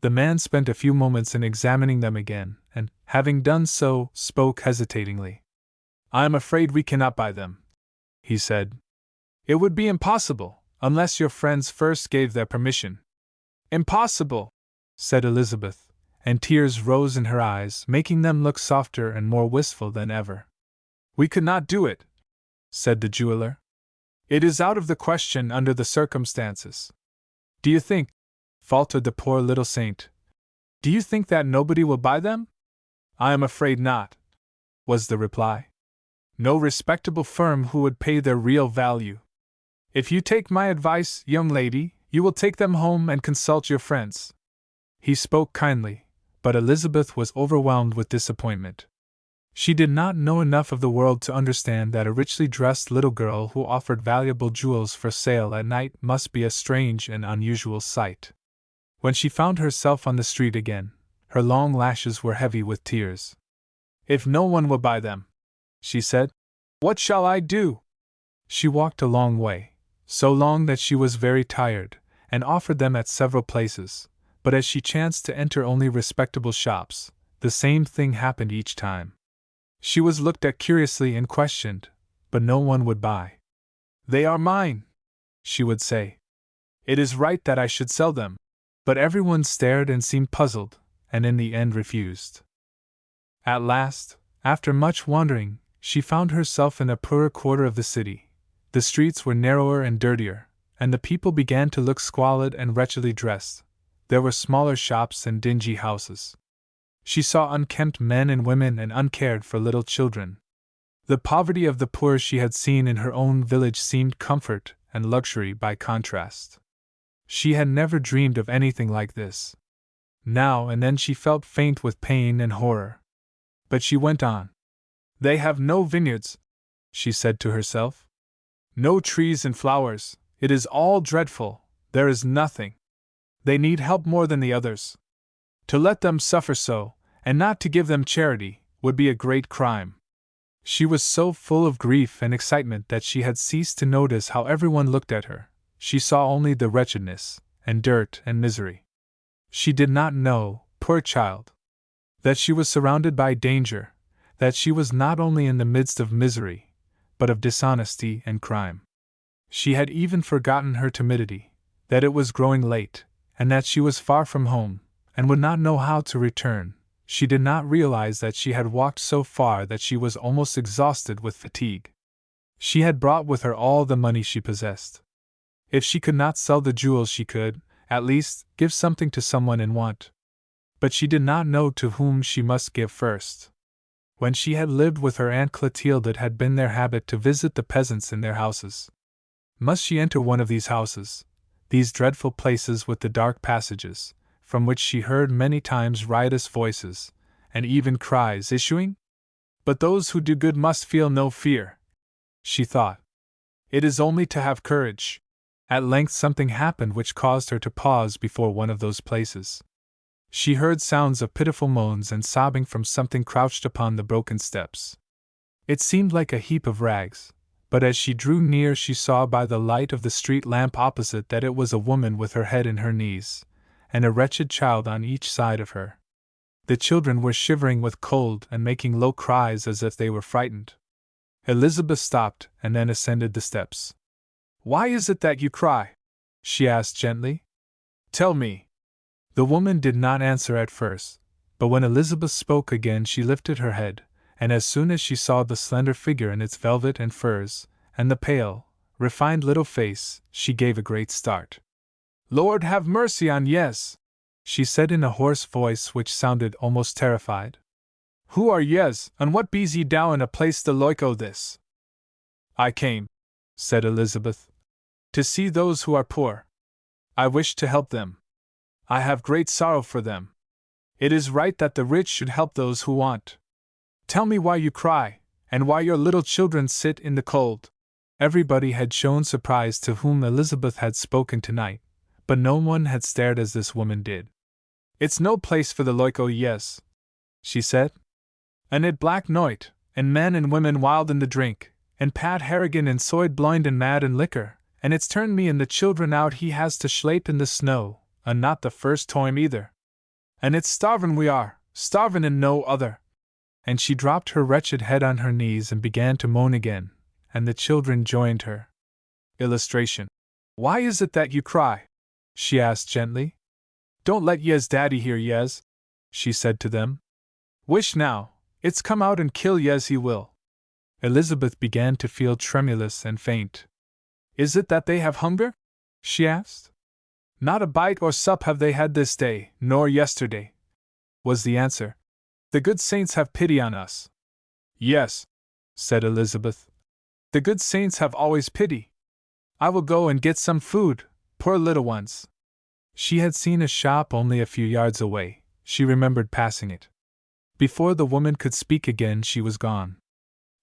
The man spent a few moments in examining them again, and, having done so, spoke hesitatingly. "I am afraid we cannot buy them," he said. "It would be impossible, unless your friends first gave their permission." "Impossible!" said Elizabeth, and tears rose in her eyes, making them look softer and more wistful than ever. "We could not do it," said the jeweler. "It is out of the question under the circumstances." "Do you think," faltered the poor little saint, "do you think that nobody will buy them?" "I am afraid not," was the reply. "No respectable firm who would pay their real value. If you take my advice, young lady, you will take them home and consult your friends." He spoke kindly, but Elizabeth was overwhelmed with disappointment. She did not know enough of the world to understand that a richly dressed little girl who offered valuable jewels for sale at night must be a strange and unusual sight. When she found herself on the street again, her long lashes were heavy with tears. "If no one will buy them," she said, "what shall I do?" She walked a long way, so long that she was very tired, and offered them at several places, but as she chanced to enter only respectable shops, the same thing happened each time. She was looked at curiously and questioned, but no one would buy. "They are mine," she would say. "It is right that I should sell them." But everyone stared and seemed puzzled, and in the end refused. At last, after much wandering, she found herself in a poorer quarter of the city. The streets were narrower and dirtier, and the people began to look squalid and wretchedly dressed. There were smaller shops and dingy houses. She saw unkempt men and women and uncared for little children. The poverty of the poor she had seen in her own village seemed comfort and luxury by contrast. She had never dreamed of anything like this. Now and then she felt faint with pain and horror. But she went on. "They have no vineyards," she said to herself. "No trees and flowers, it is all dreadful, there is nothing. They need help more than the others. To let them suffer so, and not to give them charity, would be a great crime." She was so full of grief and excitement that she had ceased to notice how everyone looked at her. She saw only the wretchedness, and dirt and misery. She did not know, poor child, that she was surrounded by danger, that she was not only in the midst of misery, but of dishonesty and crime. She had even forgotten her timidity, that it was growing late, and that she was far from home, and would not know how to return. She did not realize that she had walked so far that she was almost exhausted with fatigue. She had brought with her all the money she possessed. If she could not sell the jewels, she could, at least, give something to someone in want. But she did not know to whom she must give first. When she had lived with her Aunt Clotilde, it had been their habit to visit the peasants in their houses. Must she enter one of these houses, these dreadful places with the dark passages, from which she heard many times riotous voices, and even cries issuing? But those who do good must feel no fear, she thought. It is only to have courage. At length something happened which caused her to pause before one of those places. She heard sounds of pitiful moans and sobbing from something crouched upon the broken steps. It seemed like a heap of rags, but as she drew near she saw by the light of the street lamp opposite that it was a woman with her head in her knees, and a wretched child on each side of her. The children were shivering with cold and making low cries as if they were frightened. Elizabeth stopped and then ascended the steps. "Why is it that you cry?" she asked gently. "Tell me." The woman did not answer at first, but when Elizabeth spoke again she lifted her head, and as soon as she saw the slender figure in its velvet and furs, and the pale, refined little face, she gave a great start. "Lord have mercy on yez!" she said in a hoarse voice which sounded almost terrified. "Who are yez, and what bees ye down a place the loike o' this?" "I came," said Elizabeth, "to see those who are poor. I wish to help them. I have great sorrow for them. It is right that the rich should help those who want. Tell me why you cry, and why your little children sit in the cold." Everybody had shown surprise to whom Elizabeth had spoken tonight, but no one had stared as this woman did. "It's no place for the loike o' yez," she said. "And it black noit, and men and women wild in the drink, and Pat Harrigan and soid blind and mad in liquor, and it's turned me and the children out he has to schlape in the snow, and not the first toime either. And it's starvin' we are, starvin' and no other." And she dropped her wretched head on her knees and began to moan again, and the children joined her. Illustration. "Why is it that you cry?" she asked gently. "Don't let yez daddy hear yez," she said to them. "Wish now, it's come out and kill yez he will." Elizabeth began to feel tremulous and faint. "Is it that they have hunger?" she asked. "Not a bite or sup have they had this day, nor yesterday," was the answer. "The good saints have pity on us." "Yes," said Elizabeth. "The good saints have always pity. I will go and get some food, poor little ones." She had seen a shop only a few yards away. She remembered passing it. Before the woman could speak again, she was gone.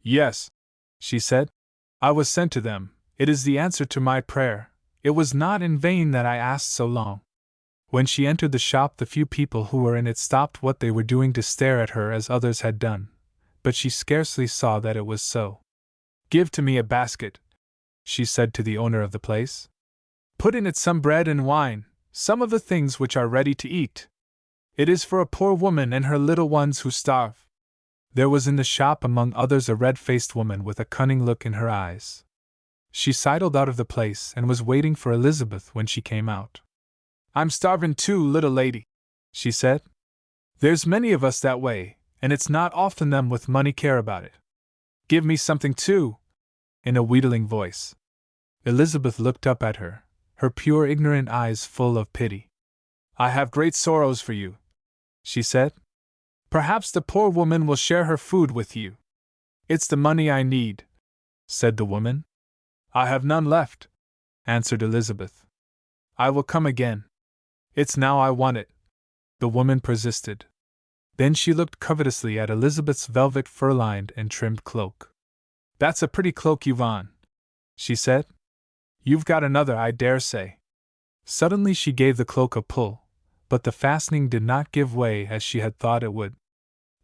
"Yes," she said. "I was sent to them. It is the answer to my prayer. It was not in vain that I asked so long." When she entered the shop, the few people who were in it stopped what they were doing to stare at her as others had done, but she scarcely saw that it was so. "Give to me a basket," she said to the owner of the place. "Put in it some bread and wine, some of the things which are ready to eat. It is for a poor woman and her little ones who starve." There was in the shop among others a red-faced woman with a cunning look in her eyes. She sidled out of the place and was waiting for Elizabeth when she came out. "I'm starvin' too, little lady," she said. "There's many of us that way, and it's not often them with money care about it. Give me something too," in a wheedling voice. Elizabeth looked up at her, her pure ignorant eyes full of pity. "I have great sorrows for you," she said. "Perhaps the poor woman will share her food with you." "It's the money I need," said the woman. "I have none left," answered Elizabeth. "I will come again. It's now I want it," the woman persisted. Then she looked covetously at Elizabeth's velvet fur-lined and trimmed cloak. "That's a pretty cloak you've on," she said. "You've got another, I dare say." Suddenly she gave the cloak a pull, but the fastening did not give way as she had thought it would.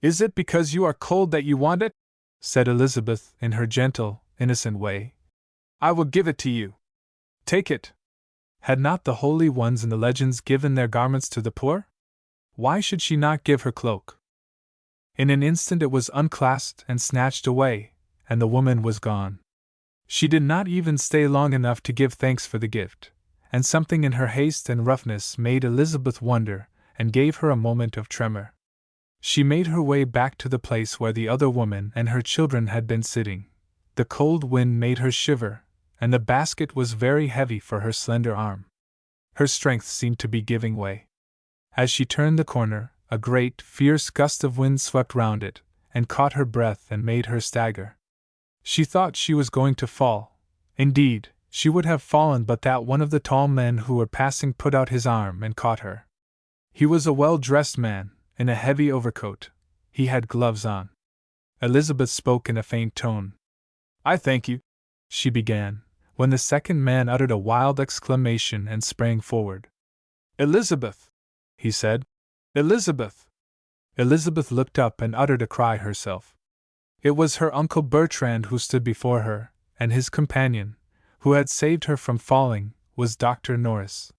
"Is it because you are cold that you want it?" said Elizabeth in her gentle, innocent way. "I will give it to you. Take it." Had not the holy ones in the legends given their garments to the poor? Why should she not give her cloak? In an instant it was unclasped and snatched away, and the woman was gone. She did not even stay long enough to give thanks for the gift, and something in her haste and roughness made Elizabeth wonder, and gave her a moment of tremor. She made her way back to the place where the other woman and her children had been sitting. The cold wind made her shiver, and the basket was very heavy for her slender arm. Her strength seemed to be giving way. As she turned the corner, a great, fierce gust of wind swept round it, and caught her breath and made her stagger. She thought she was going to fall. Indeed, she would have fallen but that one of the tall men who were passing put out his arm and caught her. He was a well-dressed man, in a heavy overcoat. He had gloves on. Elizabeth spoke in a faint tone. "I thank you," she began, when the second man uttered a wild exclamation and sprang forward. "Elizabeth!" he said. Elizabeth! Elizabeth looked up and uttered a cry herself. It was her Uncle Bertrand who stood before her, and his companion, who had saved her from falling, was Dr. Norris.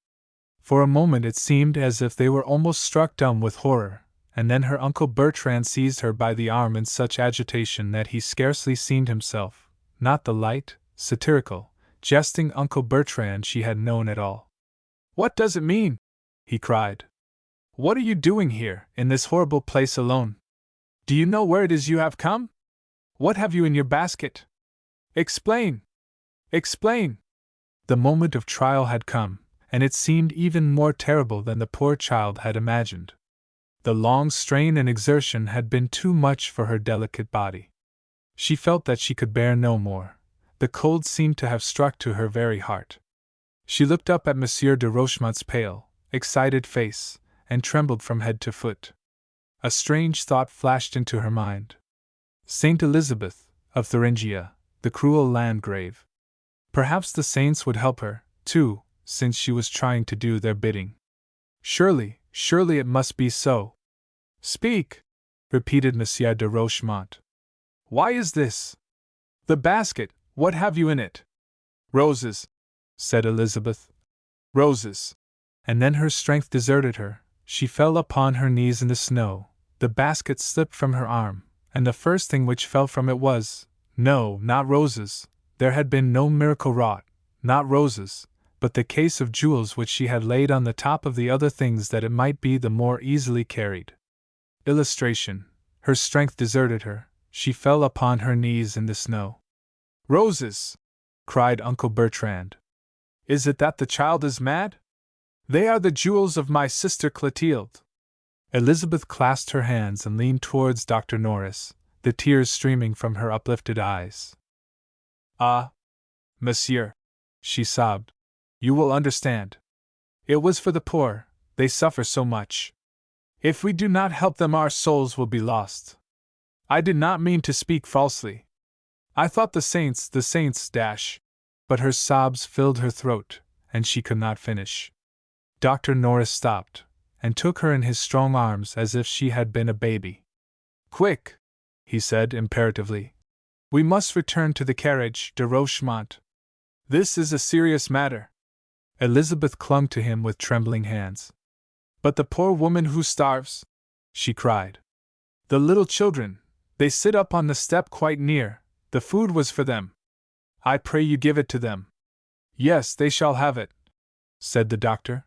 For a moment it seemed as if they were almost struck dumb with horror, and then her Uncle Bertrand seized her by the arm in such agitation that he scarcely seemed himself, not the light, satirical, jesting Uncle Bertrand she had known at all. "What does it mean?" he cried. "What are you doing here, in this horrible place alone? Do you know where it is you have come? What have you in your basket? Explain! Explain!" The moment of trial had come, and it seemed even more terrible than the poor child had imagined. The long strain and exertion had been too much for her delicate body. She felt that she could bear no more. The cold seemed to have struck to her very heart. She looked up at Monsieur de Rochemont's pale, excited face, and trembled from head to foot. A strange thought flashed into her mind. Saint Elizabeth, of Thuringia, the cruel Landgrave. Perhaps the saints would help her, too, since she was trying to do their bidding. Surely, surely it must be so. "Speak!" repeated Monsieur de Rochemont. "Why is this? The basket, what have you in it?" "Roses," said Elizabeth. "Roses." And then her strength deserted her, she fell upon her knees in the snow, the basket slipped from her arm, and the first thing which fell from it was, no, not roses, there had been no miracle wrought, not roses, but the case of jewels which she had laid on the top of the other things that it might be the more easily carried. Illustration: her strength deserted her, she fell upon her knees in the snow. "Roses!" cried Uncle Bertrand. "Is it that the child is mad? They are the jewels of my sister Clotilde." Elizabeth clasped her hands and leaned towards Dr. Norris, the tears streaming from her uplifted eyes. "Ah, monsieur," she sobbed, "you will understand. It was for the poor, they suffer so much. If we do not help them, our souls will be lost. I did not mean to speak falsely. I thought the saints, dash." But her sobs filled her throat, and she could not finish. Dr. Norris stopped, and took her in his strong arms as if she had been a baby. "Quick!" he said imperatively. "We must return to the carriage, de Rochemont. This is a serious matter." Elizabeth clung to him with trembling hands. "But the poor woman who starves?" she cried. "The little children, they sit up on the step quite near, the food was for them. I pray you give it to them." "Yes, they shall have it," said the doctor.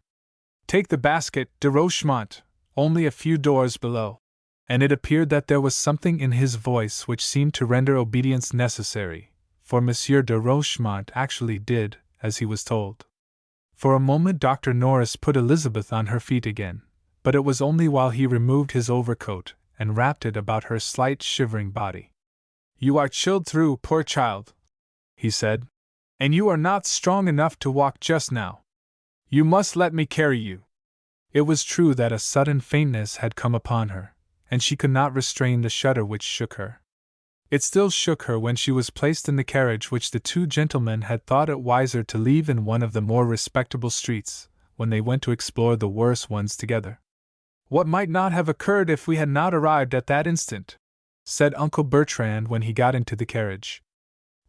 "Take the basket, de Rochemont, only a few doors below." And it appeared that there was something in his voice which seemed to render obedience necessary, for Monsieur de Rochemont actually did as he was told. For a moment Dr. Norris put Elizabeth on her feet again, but it was only while he removed his overcoat and wrapped it about her slight shivering body. "You are chilled through, poor child," he said, "and you are not strong enough to walk just now. You must let me carry you." It was true that a sudden faintness had come upon her, and she could not restrain the shudder which shook her. It still shook her when she was placed in the carriage which the two gentlemen had thought it wiser to leave in one of the more respectable streets, when they went to explore the worse ones together. "What might not have occurred if we had not arrived at that instant?" said Uncle Bertrand when he got into the carriage.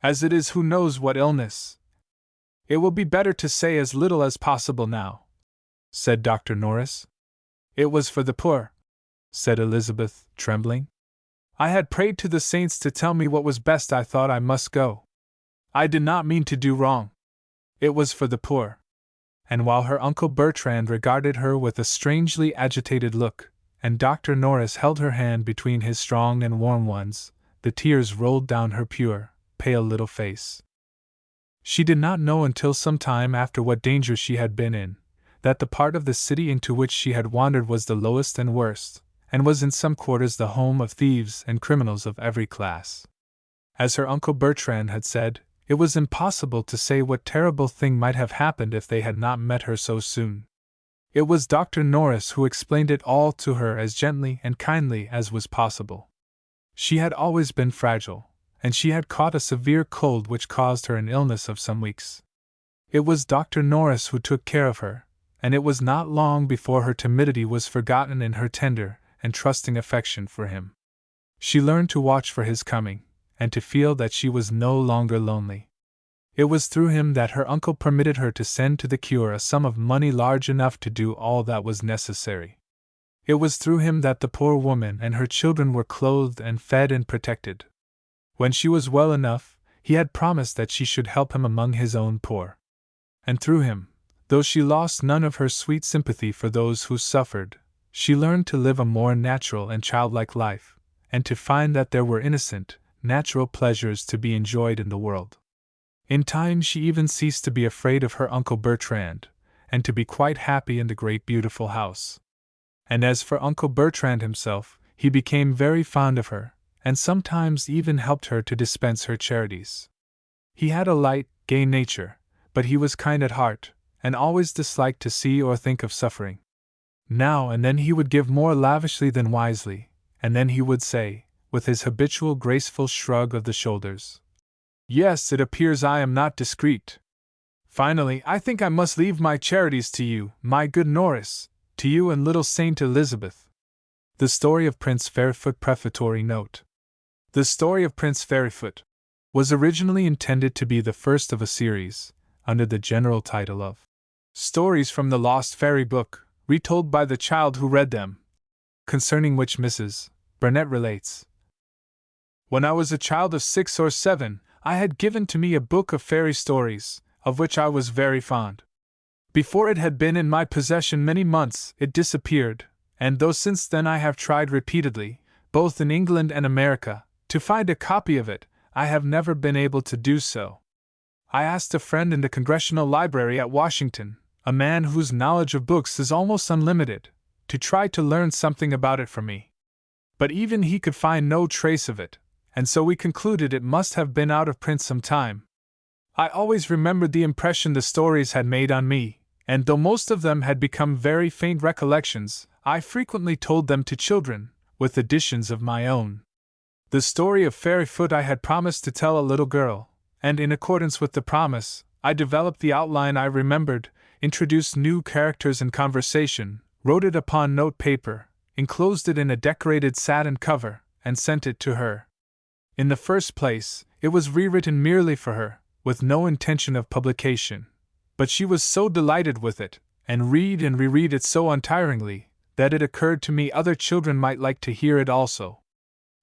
"As it is, who knows what illness? It will be better to say as little as possible now," said Dr. Norris. "It was for the poor," said Elizabeth, trembling. "I had prayed to the saints to tell me what was best. I thought I must go. I did not mean to do wrong. It was for the poor." And while her Uncle Bertrand regarded her with a strangely agitated look, and Dr. Norris held her hand between his strong and warm ones, the tears rolled down her pure, pale little face. She did not know until some time after what danger she had been in, that the part of the city into which she had wandered was the lowest and worst, and was in some quarters the home of thieves and criminals of every class. As her Uncle Bertrand had said, it was impossible to say what terrible thing might have happened if they had not met her so soon. It was Dr. Norris who explained it all to her as gently and kindly as was possible. She had always been fragile, and she had caught a severe cold which caused her an illness of some weeks. It was Dr. Norris who took care of her, and it was not long before her timidity was forgotten in her tender and trusting affection for him. She learned to watch for his coming, and to feel that she was no longer lonely. It was through him that her uncle permitted her to send to the cure a sum of money large enough to do all that was necessary. It was through him that the poor woman and her children were clothed and fed and protected. When she was well enough, he had promised that she should help him among his own poor. And through him, though she lost none of her sweet sympathy for those who suffered, she learned to live a more natural and childlike life, and to find that there were innocent, natural pleasures to be enjoyed in the world. In time she even ceased to be afraid of her Uncle Bertrand, and to be quite happy in the great beautiful house. And as for Uncle Bertrand himself, he became very fond of her, and sometimes even helped her to dispense her charities. He had a light, gay nature, but he was kind at heart, and always disliked to see or think of suffering. Now and then he would give more lavishly than wisely, and then he would say, with his habitual graceful shrug of the shoulders, "Yes, it appears I am not discreet. Finally, I think I must leave my charities to you, my good Norris, to you and little Saint Elizabeth." The Story of Prince Fairyfoot. Prefatory Note. The Story of Prince Fairyfoot was originally intended to be the first of a series, under the general title of Stories from the Lost Fairy Book, retold by the child who read them, concerning which Mrs. Burnett relates, "When I was a child of 6 or 7, I had given to me a book of fairy stories, of which I was very fond. Before it had been in my possession many months, it disappeared, and though since then I have tried repeatedly, both in England and America, to find a copy of it, I have never been able to do so. I asked a friend in the Congressional Library at Washington, a man whose knowledge of books is almost unlimited, to try to learn something about it for me. But even he could find no trace of it, and so we concluded it must have been out of print some time. I always remembered the impression the stories had made on me, and though most of them had become very faint recollections, I frequently told them to children, with additions of my own. The story of Fairyfoot I had promised to tell a little girl, and in accordance with the promise, I developed the outline I remembered, introduced new characters and conversation, wrote it upon note paper, enclosed it in a decorated satin cover, and sent it to her. In the first place, it was rewritten merely for her, with no intention of publication, but she was so delighted with it, and reread it so untiringly, that it occurred to me other children might like to hear it also.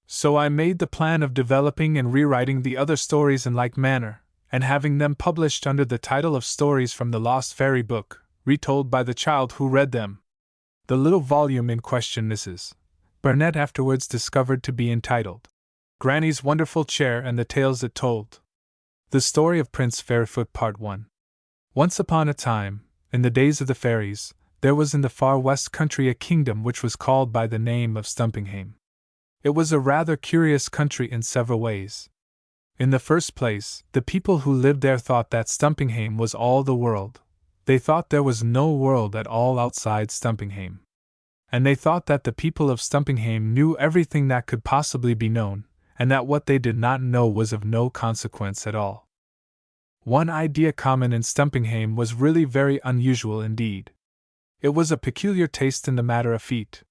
So I made the plan of developing and rewriting the other stories in like manner, and having them published under the title of Stories from the Lost Fairy Book, retold by the child who read them. The little volume in question Mrs. Burnett afterwards discovered to be entitled Granny's Wonderful Chair and the Tales It Told. The Story of Prince Fairyfoot. Part 1. Once upon a time, in the days of the fairies, there was in the far west country a kingdom which was called by the name of Stumpinghame. It was a rather curious country in several ways. In the first place, the people who lived there thought that Stumpinghame was all the world. They thought there was no world at all outside Stumpinghame. And they thought that the people of Stumpinghame knew everything that could possibly be known, and that what they did not know was of no consequence at all. One idea common in Stumpinghame was really very unusual indeed. It was a peculiar taste in the matter of feet.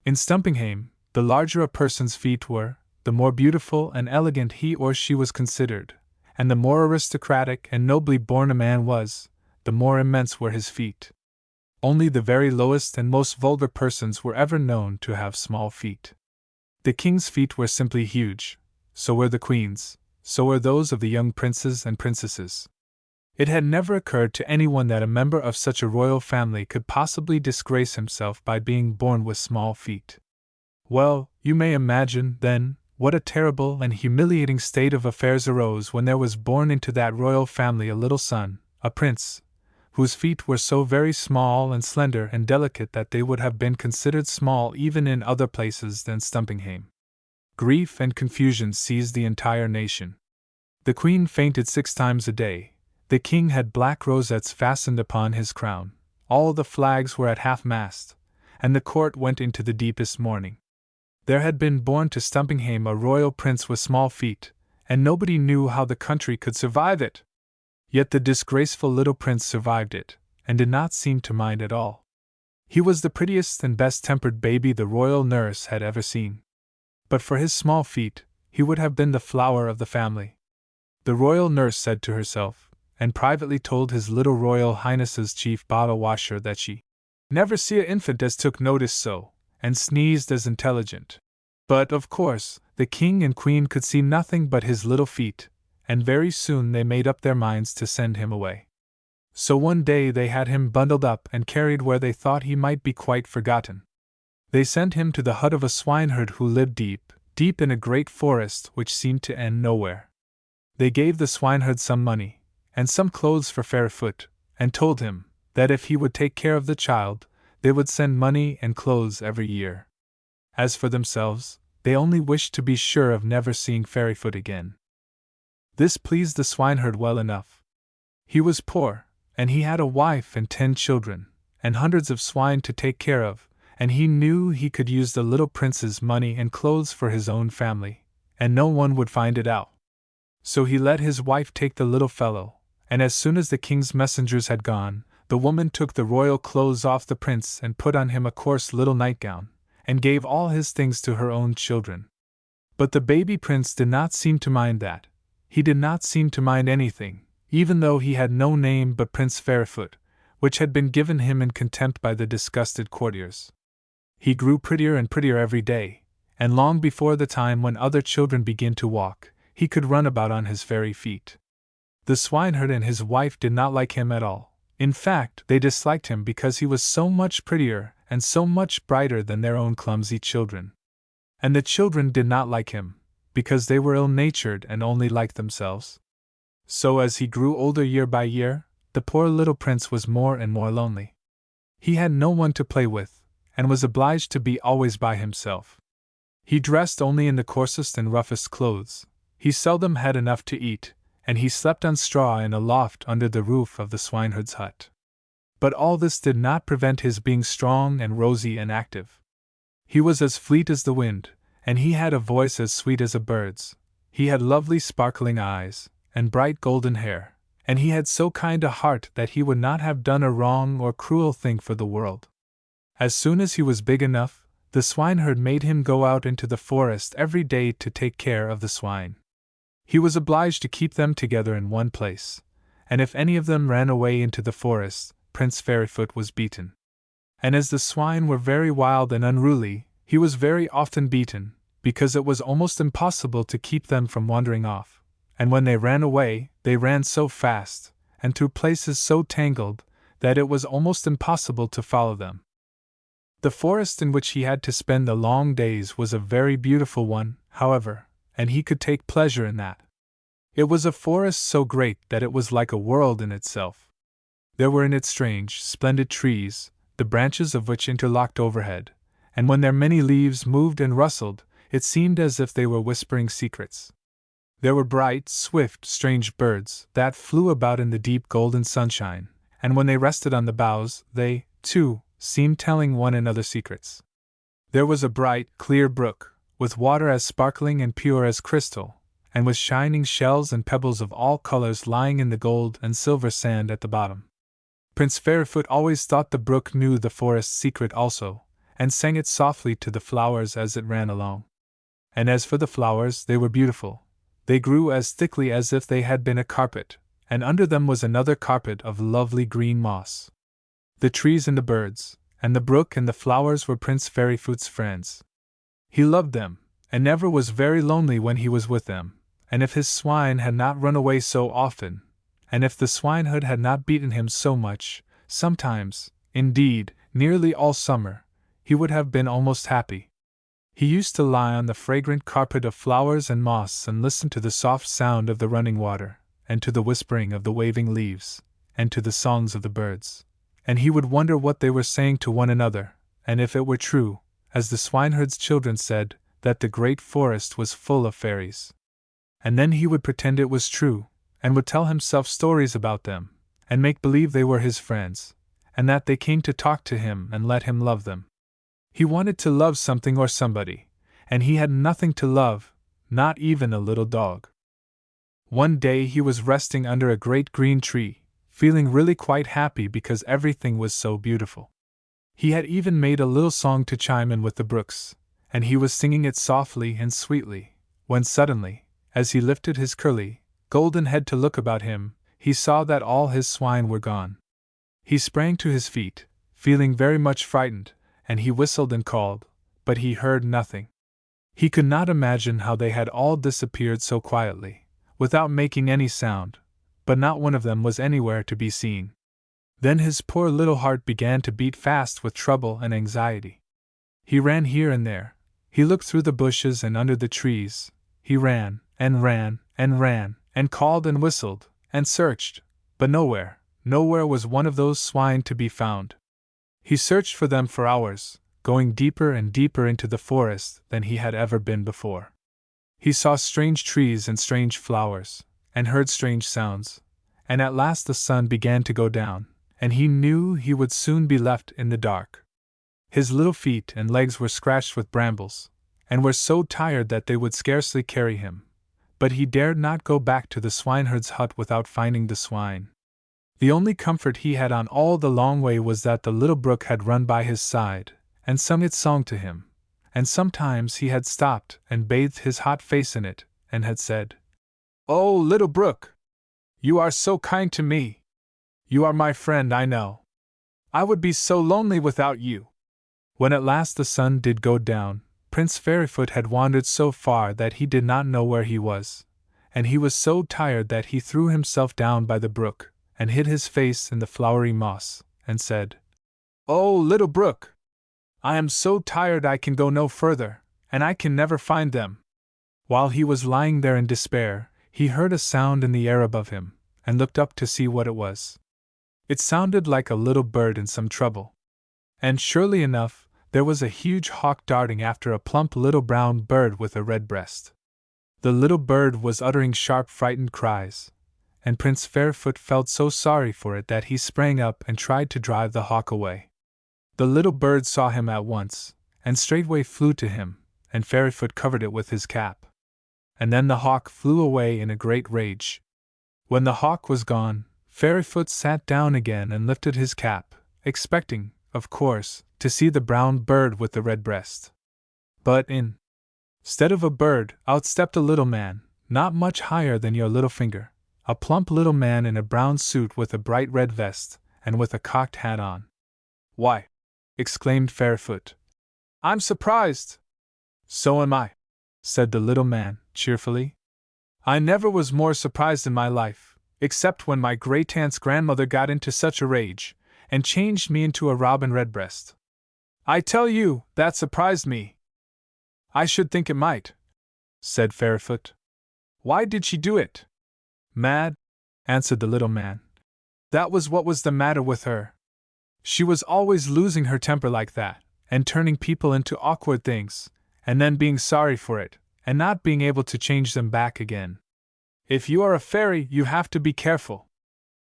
In Stumpinghame, the larger a person's feet were, the more beautiful and elegant he or she was considered, and the more aristocratic and nobly born a man was, the more immense were his feet. Only the very lowest and most vulgar persons were ever known to have small feet. The king's feet were simply huge, so were the queen's, so were those of the young princes and princesses. It had never occurred to anyone that a member of such a royal family could possibly disgrace himself by being born with small feet. Well, you may imagine, then, what a terrible and humiliating state of affairs arose when there was born into that royal family a little son, a prince, whose feet were so very small and slender and delicate that they would have been considered small even in other places than Stumpinghame. Grief and confusion seized the entire nation. The queen fainted 6 times a day, the king had black rosettes fastened upon his crown, all the flags were at half-mast, and the court went into the deepest mourning. There had been born to Stumpinghame a royal prince with small feet, and nobody knew how the country could survive it. Yet the disgraceful little prince survived it, and did not seem to mind at all. He was the prettiest and best-tempered baby the royal nurse had ever seen. But for his small feet, he would have been the flower of the family. The royal nurse said to herself, and privately told his little Royal Highness's chief bottle washer that she never see a infant as took notice so, and sneezed as intelligent. But, of course, the king and queen could see nothing but his little feet, and very soon they made up their minds to send him away. So one day they had him bundled up and carried where they thought he might be quite forgotten. They sent him to the hut of a swineherd who lived deep in a great forest which seemed to end nowhere. They gave the swineherd some money, and some clothes for Fairyfoot, and told him that if he would take care of the child, they would send money and clothes every year. As for themselves, they only wished to be sure of never seeing Fairyfoot again. This pleased the swineherd well enough. He was poor, and he had a wife and 10 children, and hundreds of swine to take care of, and he knew he could use the little prince's money and clothes for his own family, and no one would find it out. So he let his wife take the little fellow, and as soon as the king's messengers had gone, the woman took the royal clothes off the prince and put on him a coarse little nightgown, and gave all his things to her own children. But the baby prince did not seem to mind that. He did not seem to mind anything, even though he had no name but Prince Fairyfoot, which had been given him in contempt by the disgusted courtiers. He grew prettier and prettier every day, and long before the time when other children begin to walk, he could run about on his fairy feet. The swineherd and his wife did not like him at all. In fact, they disliked him because he was so much prettier and so much brighter than their own clumsy children. And the children did not like him, because they were ill-natured and only liked themselves. So as he grew older year by year, the poor little prince was more and more lonely. He had no one to play with, and was obliged to be always by himself. He dressed only in the coarsest and roughest clothes. He seldom had enough to eat, and he slept on straw in a loft under the roof of the swineherd's hut. But all this did not prevent his being strong and rosy and active. He was as fleet as the wind, and he had a voice as sweet as a bird's. He had lovely sparkling eyes, and bright golden hair, and he had so kind a heart that he would not have done a wrong or cruel thing for the world. As soon as he was big enough, the swineherd made him go out into the forest every day to take care of the swine. He was obliged to keep them together in one place, and if any of them ran away into the forest, Prince Fairyfoot was beaten. And as the swine were very wild and unruly, he was very often beaten, because it was almost impossible to keep them from wandering off, and when they ran away, they ran so fast, and through places so tangled, that it was almost impossible to follow them. The forest in which he had to spend the long days was a very beautiful one, however, and he could take pleasure in that. It was a forest so great that it was like a world in itself. There were in it strange, splendid trees, the branches of which interlocked overhead, and when their many leaves moved and rustled, it seemed as if they were whispering secrets. There were bright, swift, strange birds that flew about in the deep golden sunshine, and when they rested on the boughs, they, too, seemed telling one another secrets. There was a bright, clear brook, with water as sparkling and pure as crystal, and with shining shells and pebbles of all colors lying in the gold and silver sand at the bottom. Prince Fairyfoot always thought the brook knew the forest's secret also, and sang it softly to the flowers as it ran along. And as for the flowers, they were beautiful. They grew as thickly as if they had been a carpet, and under them was another carpet of lovely green moss. The trees and the birds, and the brook and the flowers were Prince Fairyfoot's friends. He loved them, and never was very lonely when he was with them, and if his swine had not run away so often, and if the swineherd had not beaten him so much, sometimes, indeed, nearly all summer, he would have been almost happy. He used to lie on the fragrant carpet of flowers and moss and listen to the soft sound of the running water, and to the whispering of the waving leaves, and to the songs of the birds, and he would wonder what they were saying to one another, and if it were true, as the swineherd's children said, that the great forest was full of fairies. And then he would pretend it was true, and would tell himself stories about them, and make believe they were his friends, and that they came to talk to him and let him love them. He wanted to love something or somebody, and he had nothing to love, not even a little dog. One day he was resting under a great green tree, feeling really quite happy because everything was so beautiful. He had even made a little song to chime in with the brooks, and he was singing it softly and sweetly, when suddenly, as he lifted his curly, golden head to look about him, he saw that all his swine were gone. He sprang to his feet, feeling very much frightened, and he whistled and called, but he heard nothing. He could not imagine how they had all disappeared so quietly, without making any sound, but not one of them was anywhere to be seen. Then his poor little heart began to beat fast with trouble and anxiety. He ran here and there, he looked through the bushes and under the trees, he ran, and ran, and ran, and called and whistled, and searched, but nowhere was one of those swine to be found. He searched for them for hours, going deeper and deeper into the forest than he had ever been before. He saw strange trees and strange flowers, and heard strange sounds, and at last the sun began to go down, and he knew he would soon be left in the dark. His little feet and legs were scratched with brambles, and were so tired that they would scarcely carry him, but he dared not go back to the swineherd's hut without finding the swine. The only comfort he had on all the long way was that the little brook had run by his side, and sung its song to him, and sometimes he had stopped and bathed his hot face in it, and had said, "Oh, little brook! You are so kind to me! You are my friend, I know. I would be so lonely without you." When at last the sun did go down, Prince Fairyfoot had wandered so far that he did not know where he was, and he was so tired that he threw himself down by the brook, and hid his face in the flowery moss, and said, "Oh, little brook! I am so tired I can go no further, and I can never find them." While he was lying there in despair, he heard a sound in the air above him, and looked up to see what it was. It sounded like a little bird in some trouble. And surely enough, there was a huge hawk darting after a plump little brown bird with a red breast. The little bird was uttering sharp, frightened cries, and Prince Fairyfoot felt so sorry for it that he sprang up and tried to drive the hawk away. The little bird saw him at once, and straightway flew to him, and Fairyfoot covered it with his cap. And then the hawk flew away in a great rage. When the hawk was gone, Fairyfoot sat down again and lifted his cap, expecting, of course, to see the brown bird with the red breast. But instead of a bird, out stepped a little man, not much higher than your little finger, a plump little man in a brown suit with a bright red vest, and with a cocked hat on. "Why," exclaimed Fairyfoot, "I'm surprised!" "So am I," said the little man, cheerfully. "I never was more surprised in my life, except when my great-aunt's grandmother got into such a rage, and changed me into a robin redbreast. I tell you, that surprised me." "I should think it might," said Fairyfoot. "Why did she do it?" "Mad," answered the little man. "That was what was the matter with her. She was always losing her temper like that, and turning people into awkward things, and then being sorry for it, and not being able to change them back again. If you are a fairy, you have to be careful.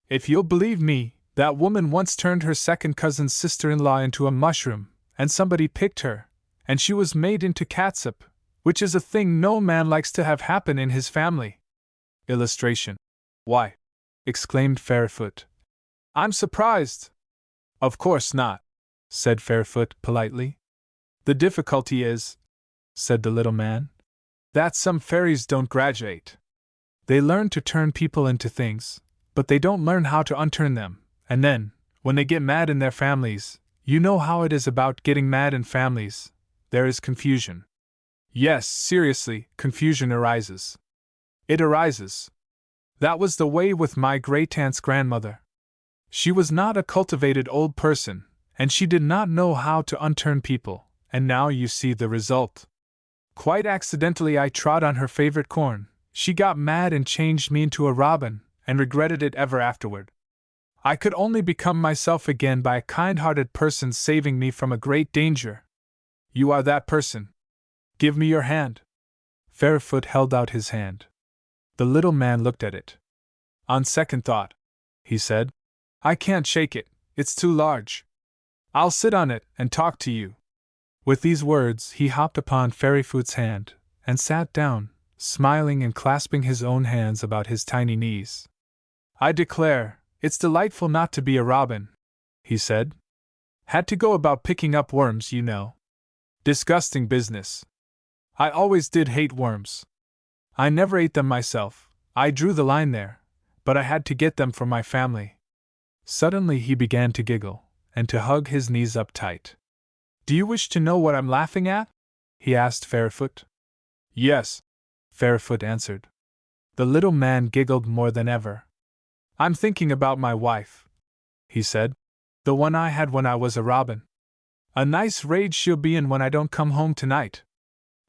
If you'll believe me, that woman once turned her second cousin's sister-in-law into a mushroom, and somebody picked her, and she was made into catsup, which is a thing no man likes to have happen in his family." Illustration. "Why," exclaimed Fairyfoot, "I'm surprised." "Of course not," said Fairyfoot politely. "The difficulty is," said the little man, "that some fairies don't graduate. They learn to turn people into things, but they don't learn how to unturn them, and then, when they get mad in their families, you know how it is about getting mad in families, there is confusion. Yes, seriously, confusion arises. It arises. That was the way with my great-aunt's grandmother. She was not a cultivated old person, and she did not know how to unturn people, and now you see the result. Quite accidentally I trod on her favorite corn, she got mad and changed me into a robin, and regretted it ever afterward. I could only become myself again by a kind-hearted person saving me from a great danger. You are that person. Give me your hand." Fairyfoot held out his hand. The little man looked at it. "On second thought," he said, "I can't shake it, it's too large. I'll sit on it and talk to you." With these words he hopped upon Fairyfoot's hand, and sat down, smiling and clasping his own hands about his tiny knees. "I declare," It's delightful not to be a robin, he said. Had to go about picking up worms, you know. Disgusting business. I always did hate worms. I never ate them myself, I drew the line there, but I had to get them for my family. Suddenly he began to giggle, and to hug his knees up tight. Do you wish to know what I'm laughing at? He asked Fairyfoot. Yes, Fairyfoot answered. The little man giggled more than ever. I'm thinking about my wife, he said. The one I had when I was a robin. A nice rage she'll be in when I don't come home tonight.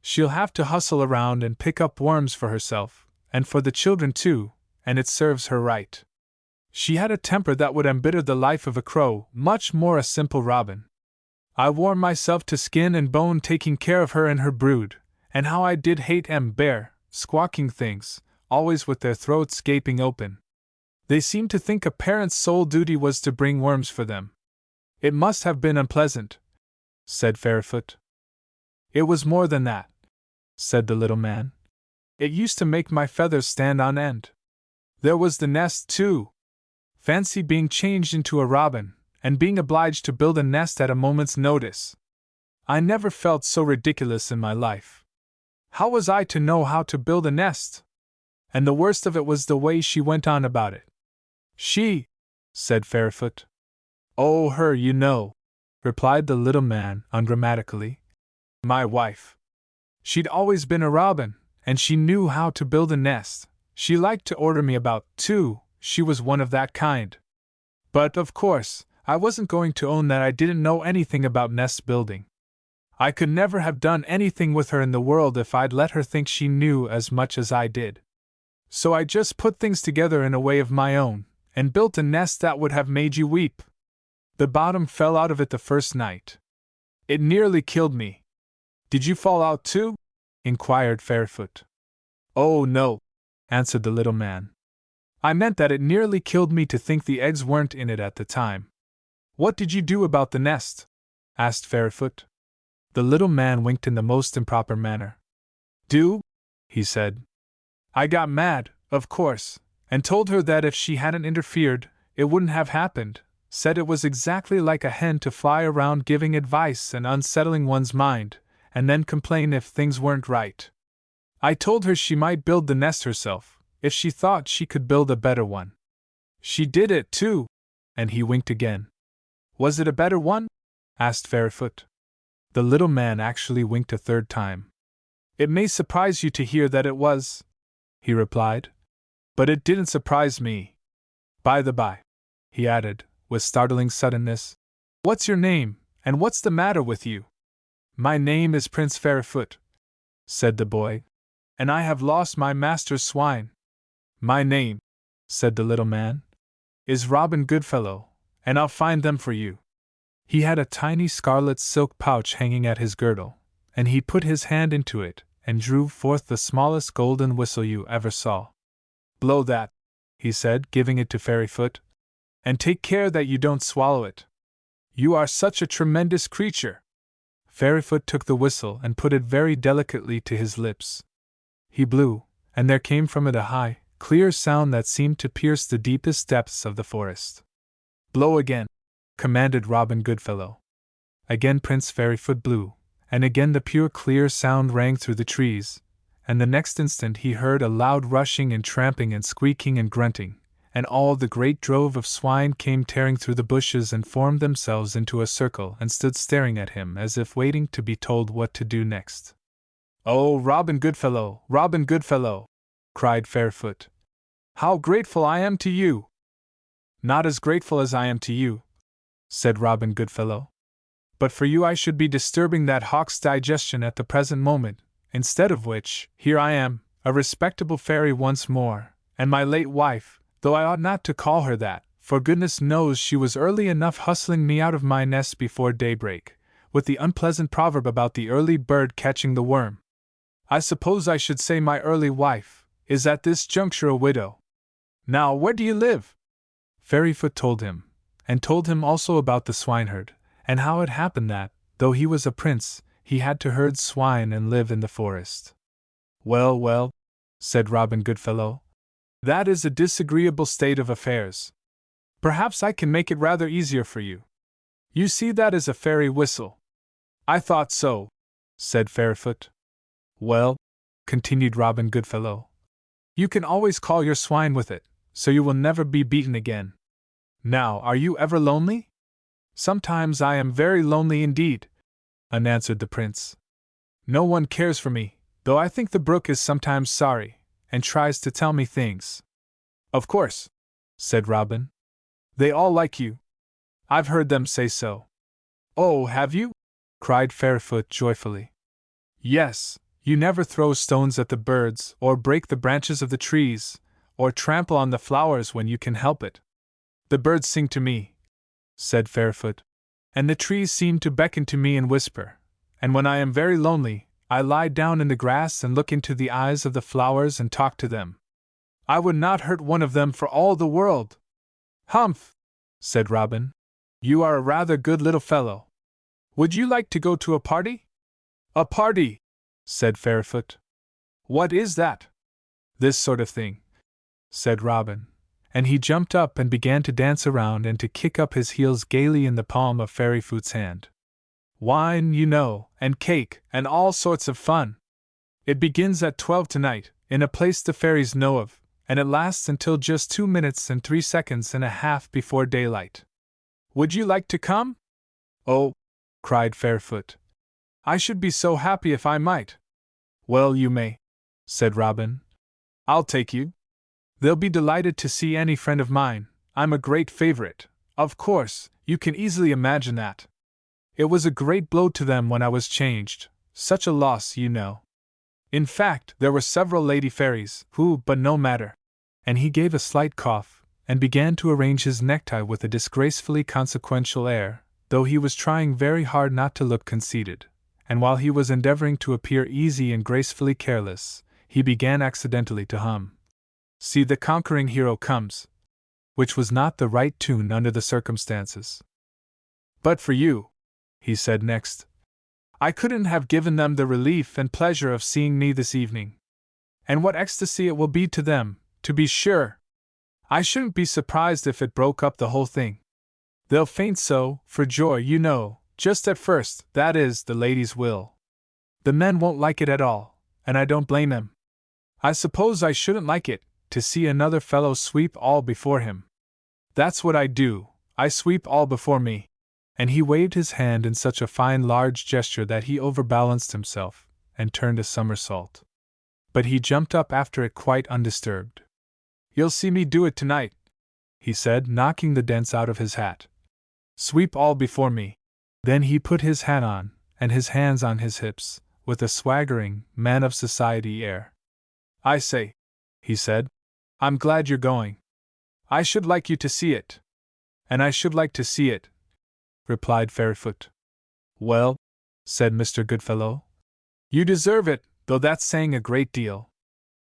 She'll have to hustle around and pick up worms for herself, and for the children too, and it serves her right. She had a temper that would embitter the life of a crow, much more a simple robin. I wore myself to skin and bone taking care of her and her brood, and how I did hate bare, squawking things, always with their throats gaping open. They seemed to think a parent's sole duty was to bring worms for them. It must have been unpleasant, said Fairyfoot. It was more than that, said the little man. It used to make my feathers stand on end. There was the nest, too. Fancy being changed into a robin, and being obliged to build a nest at a moment's notice. I never felt so ridiculous in my life. How was I to know how to build a nest? And the worst of it was the way she went on about it. She, said Fairyfoot. Oh, her, you know, replied the little man ungrammatically. My wife. She'd always been a robin, and she knew how to build a nest. She liked to order me about, too, she was one of that kind. But, of course, I wasn't going to own that I didn't know anything about nest building. I could never have done anything with her in the world if I'd let her think she knew as much as I did. So I just put things together in a way of my own, and built a nest that would have made you weep. The bottom fell out of it the first night. It nearly killed me. Did you fall out too? Inquired Fairyfoot. Oh no, answered the little man. I meant that it nearly killed me to think the eggs weren't in it at the time. What did you do about the nest? Asked Fairyfoot. The little man winked in the most improper manner. Do? He said. I got mad, of course, and told her that if she hadn't interfered, it wouldn't have happened, said it was exactly like a hen to fly around giving advice and unsettling one's mind, and then complain if things weren't right. I told her she might build the nest herself, if she thought she could build a better one. She did it, too, and he winked again. Was it a better one? Asked Fairyfoot. The little man actually winked a third time. It may surprise you to hear that it was, he replied. But it didn't surprise me. By the by, he added, with startling suddenness, what's your name, and what's the matter with you? My name is Prince Fairyfoot, said the boy, and I have lost my master's swine. My name, said the little man, is Robin Goodfellow, and I'll find them for you. He had a tiny scarlet silk pouch hanging at his girdle, and he put his hand into it and drew forth the smallest golden whistle you ever saw. Blow that, he said, giving it to Fairyfoot, and take care that you don't swallow it. You are such a tremendous creature. Fairyfoot took the whistle and put it very delicately to his lips. He blew, and there came from it a high, clear sound that seemed to pierce the deepest depths of the forest. Blow again, commanded Robin Goodfellow. Again Prince Fairyfoot blew, and again the pure clear sound rang through the trees, and the next instant he heard a loud rushing and tramping and squeaking and grunting, and all the great drove of swine came tearing through the bushes and formed themselves into a circle and stood staring at him as if waiting to be told what to do next. Oh, Robin Goodfellow, Robin Goodfellow, cried Fairyfoot. How grateful I am to you! Not as grateful as I am to you, said Robin Goodfellow. But for you I should be disturbing that hawk's digestion at the present moment, instead of which, here I am, a respectable fairy once more, and my late wife, though I ought not to call her that, for goodness knows she was early enough hustling me out of my nest before daybreak, with the unpleasant proverb about the early bird catching the worm. I suppose I should say my early wife is at this juncture a widow. Now, where do you live? Fairyfoot told him, and told him also about the swineherd, and how it happened that, though he was a prince, he had to herd swine and live in the forest. Well, well, said Robin Goodfellow, that is a disagreeable state of affairs. Perhaps I can make it rather easier for you. You see, that is a fairy whistle. I thought so, said Fairyfoot. Well, continued Robin Goodfellow, you can always call your swine with it, so you will never be beaten again. Now, are you ever lonely? Sometimes I am very lonely indeed, answered the prince. No one cares for me, though I think the brook is sometimes sorry, and tries to tell me things. Of course, said Robin. They all like you. I've heard them say so. Oh, have you? Cried Fairyfoot joyfully. Yes, you never throw stones at the birds, or break the branches of the trees, or trample on the flowers when you can help it. The birds sing to me, said Fairyfoot, and the trees seem to beckon to me and whisper, and when I am very lonely, I lie down in the grass and look into the eyes of the flowers and talk to them. I would not hurt one of them for all the world. Humph, said Robin. You are a rather good little fellow. Would you like to go to a party? A party, said Fairyfoot. What is that? This sort of thing, said Robin, and he jumped up and began to dance around and to kick up his heels gaily in the palm of Fairyfoot's hand. Wine, you know, and cake, and all sorts of fun. It begins at 12 tonight, in a place the fairies know of, and it lasts until just 2 minutes and 3 seconds and a half before daylight. Would you like to come? Oh, cried Fairyfoot, I should be so happy if I might. Well, you may, said Robin. I'll take you. They'll be delighted to see any friend of mine. I'm a great favorite, of course, you can easily imagine that. It was a great blow to them when I was changed, such a loss, you know. In fact, there were several lady fairies who, but no matter. And he gave a slight cough, and began to arrange his necktie with a disgracefully consequential air, though he was trying very hard not to look conceited, and while he was endeavoring to appear easy and gracefully careless, he began accidentally to hum, "See the conquering hero comes," which was not the right tune under the circumstances. But for you, he said next, I couldn't have given them the relief and pleasure of seeing me this evening. And what ecstasy it will be to them, to be sure! I shouldn't be surprised if it broke up the whole thing. They'll faint so, for joy, you know, just at first, that is, the ladies will. The men won't like it at all, and I don't blame them. I suppose I shouldn't like it, to see another fellow sweep all before him. That's what I do, I sweep all before me. And he waved his hand in such a fine large gesture that he overbalanced himself, and turned a somersault. But he jumped up after it quite undisturbed. You'll see me do it tonight, he said, knocking the dents out of his hat. Sweep all before me. Then he put his hat on, and his hands on his hips, with a swaggering, man of society air. I say, he said, I'm glad you're going. I should like you to see it. And I should like to see it, replied Fairyfoot. Well, said Mr. Goodfellow, you deserve it, though that's saying a great deal.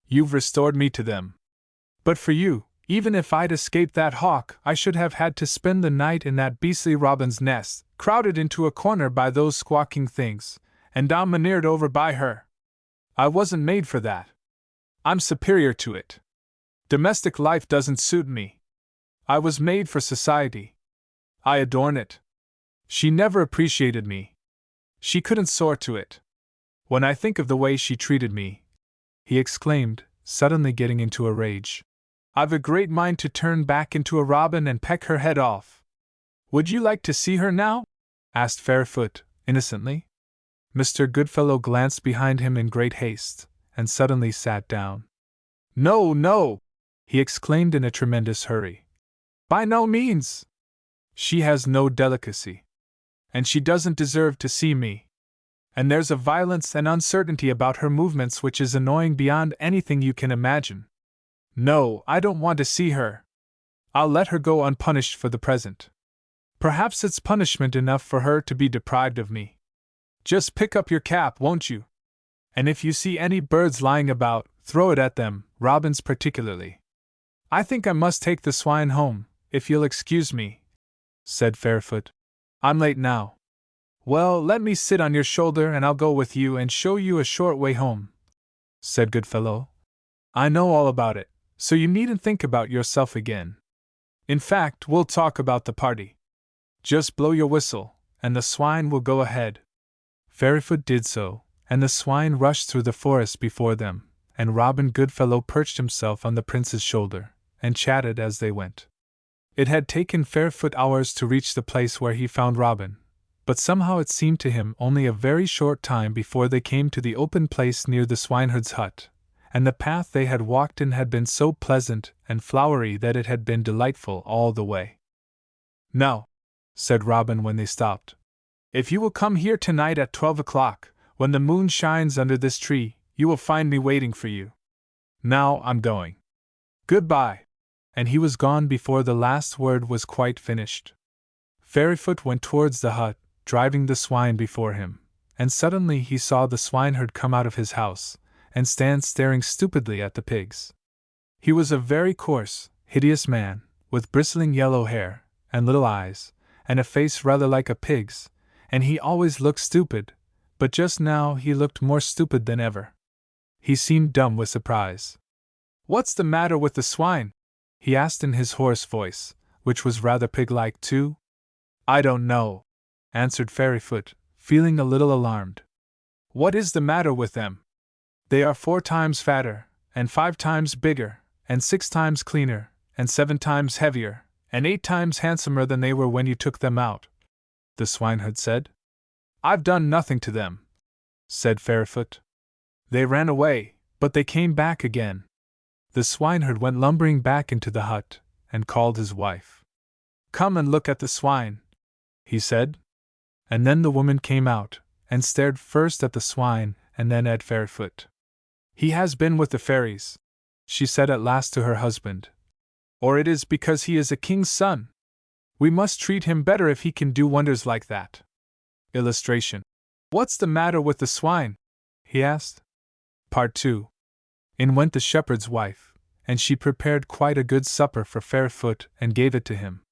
You've restored me to them. But for you, even if I'd escaped that hawk, I should have had to spend the night in that beastly robin's nest, crowded into a corner by those squawking things, and domineered over by her. I wasn't made for that. I'm superior to it. Domestic life doesn't suit me. I was made for society. I adorn it. She never appreciated me. She couldn't soar to it. When I think of the way she treated me, he exclaimed, suddenly getting into a rage, I've a great mind to turn back into a robin and peck her head off. Would you like to see her now? Asked Fairyfoot, innocently. Mr. Goodfellow glanced behind him in great haste, and suddenly sat down. No, no! He exclaimed in a tremendous hurry. By no means! She has no delicacy. And she doesn't deserve to see me. And there's a violence and uncertainty about her movements which is annoying beyond anything you can imagine. No, I don't want to see her. I'll let her go unpunished for the present. Perhaps it's punishment enough for her to be deprived of me. Just pick up your cap, won't you? And if you see any birds lying about, throw it at them, robins particularly. I think I must take the swine home, if you'll excuse me, said Fairyfoot. I'm late now. Well, let me sit on your shoulder and I'll go with you and show you a short way home, said Goodfellow. I know all about it, so you needn't think about yourself again. In fact, we'll talk about the party. Just blow your whistle, and the swine will go ahead. Fairyfoot did so, and the swine rushed through the forest before them, and Robin Goodfellow perched himself on the prince's shoulder, and chatted as they went. It had taken Fairyfoot hours to reach the place where he found Robin, but somehow it seemed to him only a very short time before they came to the open place near the swineherd's hut, and the path they had walked in had been so pleasant and flowery that it had been delightful all the way. "Now," said Robin when they stopped, "if you will come here tonight at 12 o'clock, when the moon shines under this tree, you will find me waiting for you. Now I'm going. Goodbye." And he was gone before the last word was quite finished. Fairyfoot went towards the hut, driving the swine before him, and suddenly he saw the swineherd come out of his house, and stand staring stupidly at the pigs. He was a very coarse, hideous man, with bristling yellow hair, and little eyes, and a face rather like a pig's, and he always looked stupid, but just now he looked more stupid than ever. He seemed dumb with surprise. "What's the matter with the swine?" he asked in his hoarse voice, which was rather pig-like too. "I don't know," answered Fairyfoot, feeling a little alarmed. "What is the matter with them? They are 4 times fatter, and 5 times bigger, and 6 times cleaner, and 7 times heavier, and 8 times handsomer than they were when you took them out," the swineherd said. "I've done nothing to them," said Fairyfoot. "They ran away, but they came back again." The swineherd went lumbering back into the hut, and called his wife. "Come and look at the swine," he said. And then the woman came out, and stared first at the swine and then at Fairyfoot. "He has been with the fairies," she said at last to her husband. "Or it is because he is a king's son. We must treat him better if he can do wonders like that." Illustration. "What's the matter with the swine?" he asked. Part 2. In went the shepherd's wife, and she prepared quite a good supper for Fairyfoot and gave it to him.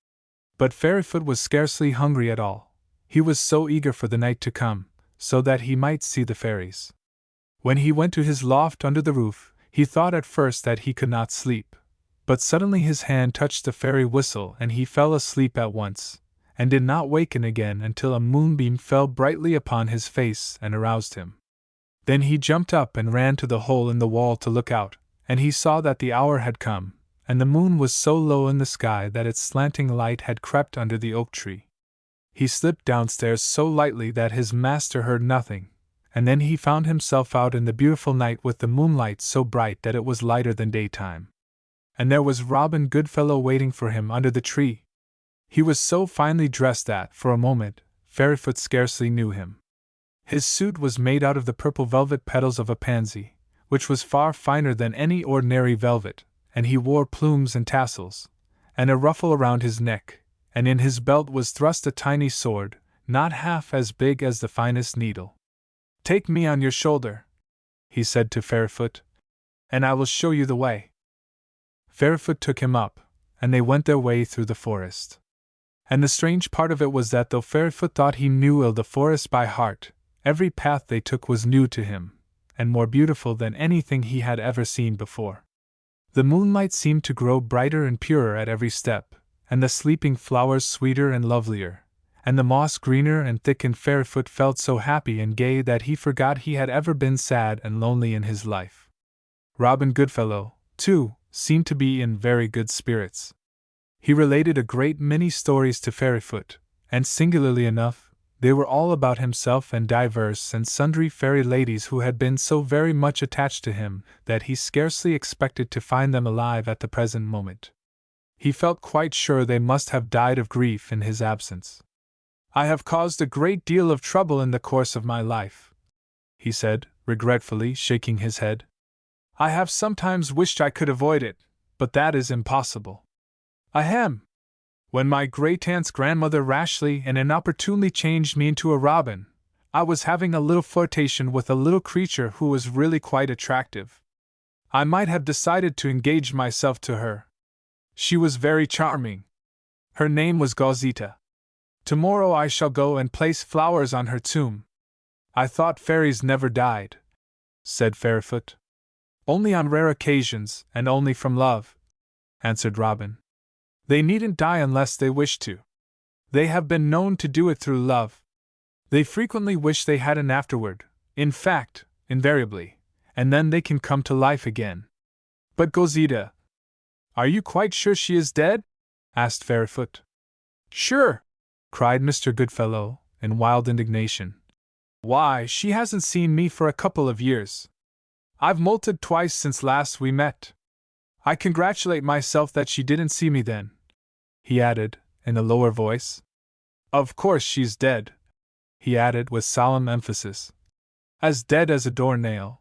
But Fairyfoot was scarcely hungry at all. He was so eager for the night to come, so that he might see the fairies. When he went to his loft under the roof, he thought at first that he could not sleep, but suddenly his hand touched the fairy whistle and he fell asleep at once, and did not waken again until a moonbeam fell brightly upon his face and aroused him. Then he jumped up and ran to the hole in the wall to look out, and he saw that the hour had come, and the moon was so low in the sky that its slanting light had crept under the oak tree. He slipped downstairs so lightly that his master heard nothing, and then he found himself out in the beautiful night with the moonlight so bright that it was lighter than daytime. And there was Robin Goodfellow waiting for him under the tree. He was so finely dressed that, for a moment, Fairyfoot scarcely knew him. His suit was made out of the purple velvet petals of a pansy, which was far finer than any ordinary velvet, and he wore plumes and tassels, and a ruffle around his neck, and in his belt was thrust a tiny sword, not half as big as the finest needle. "Take me on your shoulder," he said to Fairyfoot, "and I will show you the way." Fairyfoot took him up, and they went their way through the forest. And the strange part of it was that though Fairyfoot thought he knew the forest by heart, every path they took was new to him, and more beautiful than anything he had ever seen before. The moonlight seemed to grow brighter and purer at every step, and the sleeping flowers sweeter and lovelier, and the moss greener and thick, and Fairyfoot felt so happy and gay that he forgot he had ever been sad and lonely in his life. Robin Goodfellow, too, seemed to be in very good spirits. He related a great many stories to Fairyfoot, and singularly enough, they were all about himself and divers and sundry fairy ladies who had been so very much attached to him that he scarcely expected to find them alive at the present moment. He felt quite sure they must have died of grief in his absence. "I have caused a great deal of trouble in the course of my life," he said, regretfully shaking his head. "I have sometimes wished I could avoid it, but that is impossible. Ahem! When my great-aunt's grandmother rashly and inopportunely changed me into a robin, I was having a little flirtation with a little creature who was really quite attractive. I might have decided to engage myself to her. She was very charming. Her name was Gauzita. Tomorrow I shall go and place flowers on her tomb." "I thought fairies never died," said Fairyfoot. "Only on rare occasions, and only from love," answered Robin. They needn't die unless they wish to. They have been known to do it through love. They frequently wish they hadn't afterward, in fact, invariably, and then they can come to life again. But Gozita, are you quite sure she is dead? Asked Fairyfoot. Sure, cried Mr. Goodfellow, in wild indignation. Why, she hasn't seen me for a couple of years. I've molted twice since last we met. I congratulate myself that she didn't see me then, he added, in a lower voice. Of course she's dead, he added with solemn emphasis. As dead as a doornail.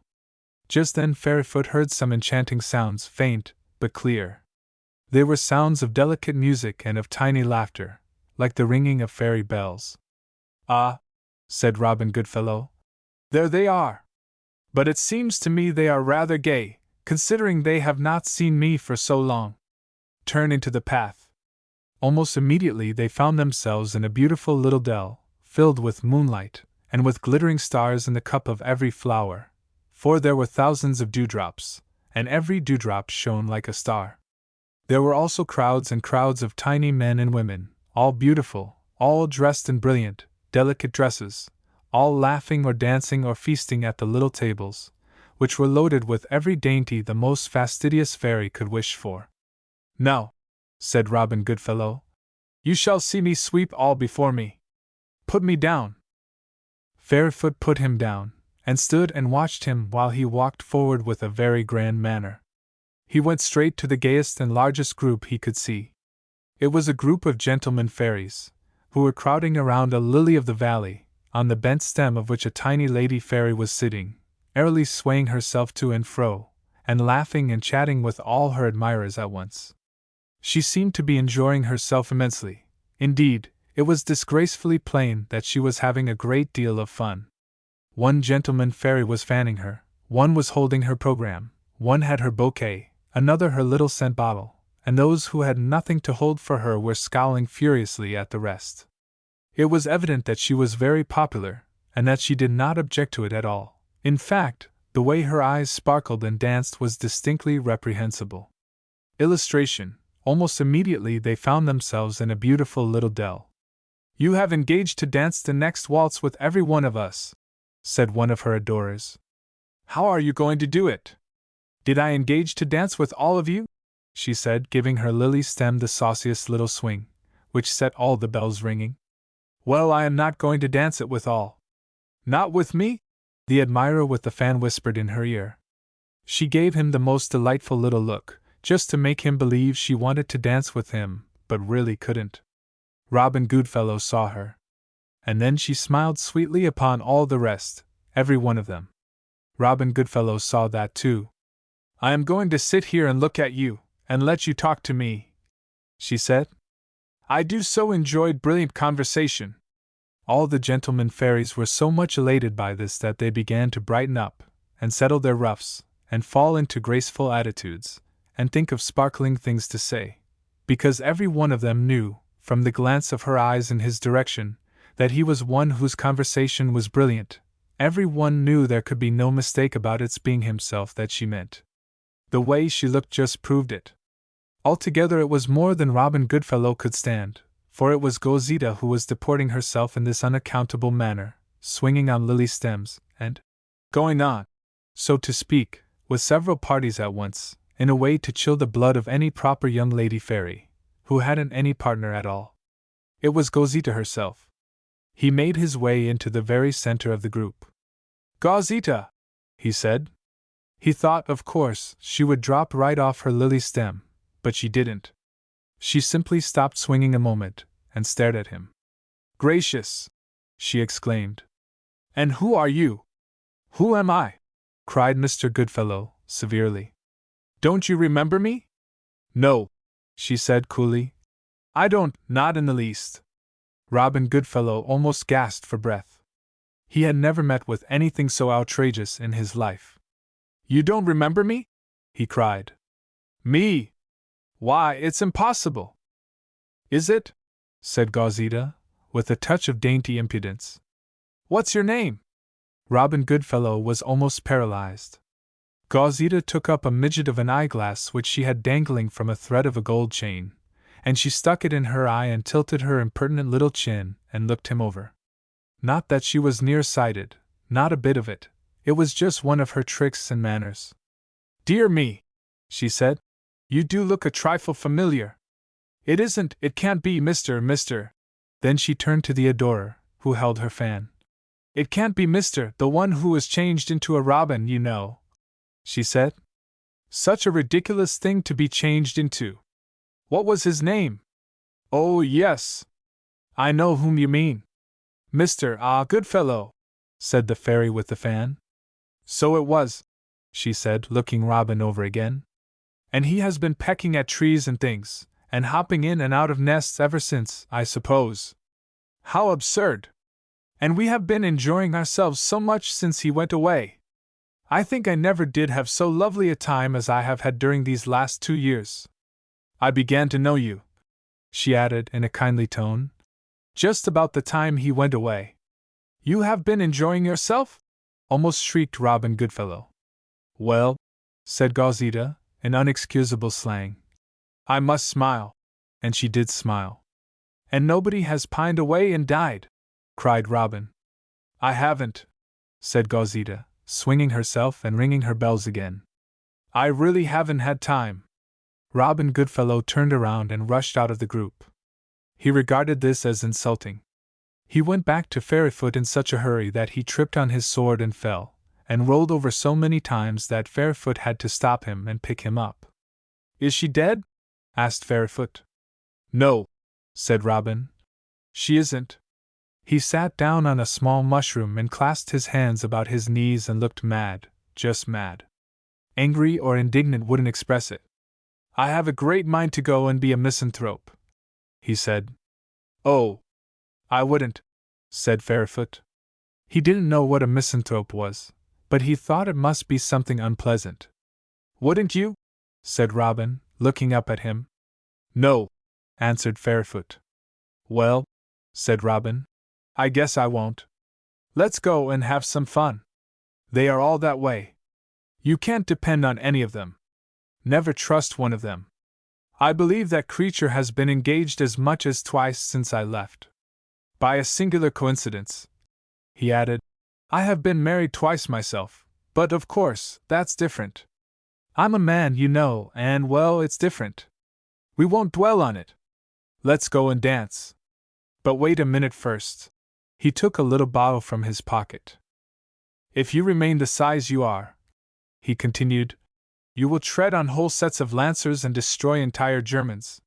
Just then Fairyfoot heard some enchanting sounds, faint, but clear. They were sounds of delicate music and of tiny laughter, like the ringing of fairy bells. Ah, said Robin Goodfellow, there they are. But it seems to me they are rather gay, considering they have not seen me for so long. Turn into the path. Almost immediately they found themselves in a beautiful little dell, filled with moonlight, and with glittering stars in the cup of every flower, for there were thousands of dewdrops, and every dewdrop shone like a star. There were also crowds and crowds of tiny men and women, all beautiful, all dressed in brilliant, delicate dresses, all laughing or dancing or feasting at the little tables, which were loaded with every dainty the most fastidious fairy could wish for. Now, said Robin Goodfellow, you shall see me sweep all before me. Put me down. Fairyfoot put him down, and stood and watched him while he walked forward with a very grand manner. He went straight to the gayest and largest group he could see. It was a group of gentlemen fairies, who were crowding around a lily of the valley, on the bent stem of which a tiny lady fairy was sitting, airily swaying herself to and fro, and laughing and chatting with all her admirers at once. She seemed to be enjoying herself immensely. Indeed, it was disgracefully plain that she was having a great deal of fun. One gentleman fairy was fanning her, one was holding her program, one had her bouquet, another her little scent bottle, and those who had nothing to hold for her were scowling furiously at the rest. It was evident that she was very popular, and that she did not object to it at all. In fact, the way her eyes sparkled and danced was distinctly reprehensible. Illustration: almost immediately they found themselves in a beautiful little dell. You have engaged to dance the next waltz with every one of us, said one of her adorers. How are you going to do it? Did I engage to dance with all of you? She said, giving her lily stem the sauciest little swing, which set all the bells ringing. Well, I am not going to dance it with all. Not with me? The admirer with the fan whispered in her ear. She gave him the most delightful little look, just to make him believe she wanted to dance with him, but really couldn't. Robin Goodfellow saw her. And then she smiled sweetly upon all the rest, every one of them. Robin Goodfellow saw that too. I am going to sit here and look at you, and let you talk to me, she said. I do so enjoy brilliant conversation. All the gentlemen fairies were so much elated by this that they began to brighten up, and settle their ruffs, and fall into graceful attitudes, and think of sparkling things to say, because every one of them knew, from the glance of her eyes in his direction, that he was one whose conversation was brilliant. Every one knew there could be no mistake about its being himself that she meant. The way she looked just proved it. Altogether it was more than Robin Goodfellow could stand, for it was Gozita who was deporting herself in this unaccountable manner, swinging on lily stems, and going on, so to speak, with several parties at once, in a way to chill the blood of any proper young lady fairy, who hadn't any partner at all. It was Gozita herself. He made his way into the very center of the group. Gozita, he said. He thought, of course, she would drop right off her lily stem, but she didn't. She simply stopped swinging a moment, and stared at him. Gracious! She exclaimed. And who are you? Who am I? Cried Mr. Goodfellow, severely. Don't you remember me? No, she said coolly. I don't, not in the least. Robin Goodfellow almost gasped for breath. He had never met with anything so outrageous in his life. You don't remember me? He cried. Me? Why, it's impossible. Is it? Said Gozita, with a touch of dainty impudence. What's your name? Robin Goodfellow was almost paralyzed. Gozita took up a midget of an eyeglass which she had dangling from a thread of a gold chain, and she stuck it in her eye and tilted her impertinent little chin and looked him over. Not that she was near-sighted, not a bit of it, it was just one of her tricks and manners. "Dear me," she said, "you do look a trifle familiar. It can't be Mr. Then she turned to the adorer, who held her fan. "It can't be the one who was changed into a robin, you know," she said. "Such a ridiculous thing to be changed into. What was his name?" "Oh, yes. I know whom you mean. Goodfellow," said the fairy with the fan. "So it was," she said, looking Robin over again. "And he has been pecking at trees and things, and hopping in and out of nests ever since, I suppose. How absurd! And we have been enjoying ourselves so much since he went away. I think I never did have so lovely a time as I have had during these last 2 years. I began to know you," she added in a kindly tone, "just about the time he went away." "You have been enjoying yourself?" almost shrieked Robin Goodfellow. "Well," said Gauzita, in unexcusable slang, "I must smile." And she did smile. "And nobody has pined away and died?" cried Robin. "I haven't," said Gauzita, swinging herself and ringing her bells again. "I really haven't had time." Robin Goodfellow turned around and rushed out of the group. He regarded this as insulting. He went back to Fairyfoot in such a hurry that he tripped on his sword and fell, and rolled over so many times that Fairyfoot had to stop him and pick him up. "Is she dead?" asked Fairyfoot. "No," said Robin. "She isn't." He sat down on a small mushroom and clasped his hands about his knees and looked mad, just mad. Angry or indignant wouldn't express it. "I have a great mind to go and be a misanthrope," he said. "Oh, I wouldn't," said Fairyfoot. He didn't know what a misanthrope was, but he thought it must be something unpleasant. "Wouldn't you?" said Robin, looking up at him. "No," answered Fairyfoot. "Well," said Robin, "I guess I won't. Let's go and have some fun. They are all that way. You can't depend on any of them. Never trust one of them. I believe that creature has been engaged as much as twice since I left. By a singular coincidence," he added, "I have been married twice myself, but of course, that's different. I'm a man, you know, and well, it's different. We won't dwell on it. Let's go and dance. But wait a minute first." He took a little bottle from his pocket. "If you remain the size you are," he continued, "you will tread on whole sets of lancers and destroy entire Germans.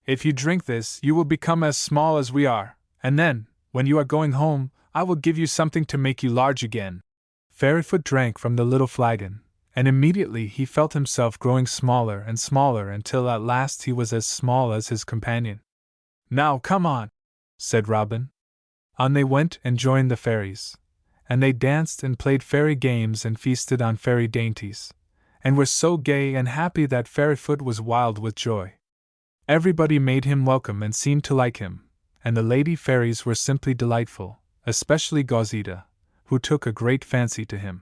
If you drink this, you will become as small as we are, and then, when you are going home, I will give you something to make you large again." Fairyfoot drank from the little flagon, and immediately he felt himself growing smaller and smaller until at last he was as small as his companion. "Now come on," said Robin. On they went and joined the fairies, and they danced and played fairy games and feasted on fairy dainties, and were so gay and happy that Fairyfoot was wild with joy. Everybody made him welcome and seemed to like him, and the lady fairies were simply delightful, especially Gauzita, who took a great fancy to him.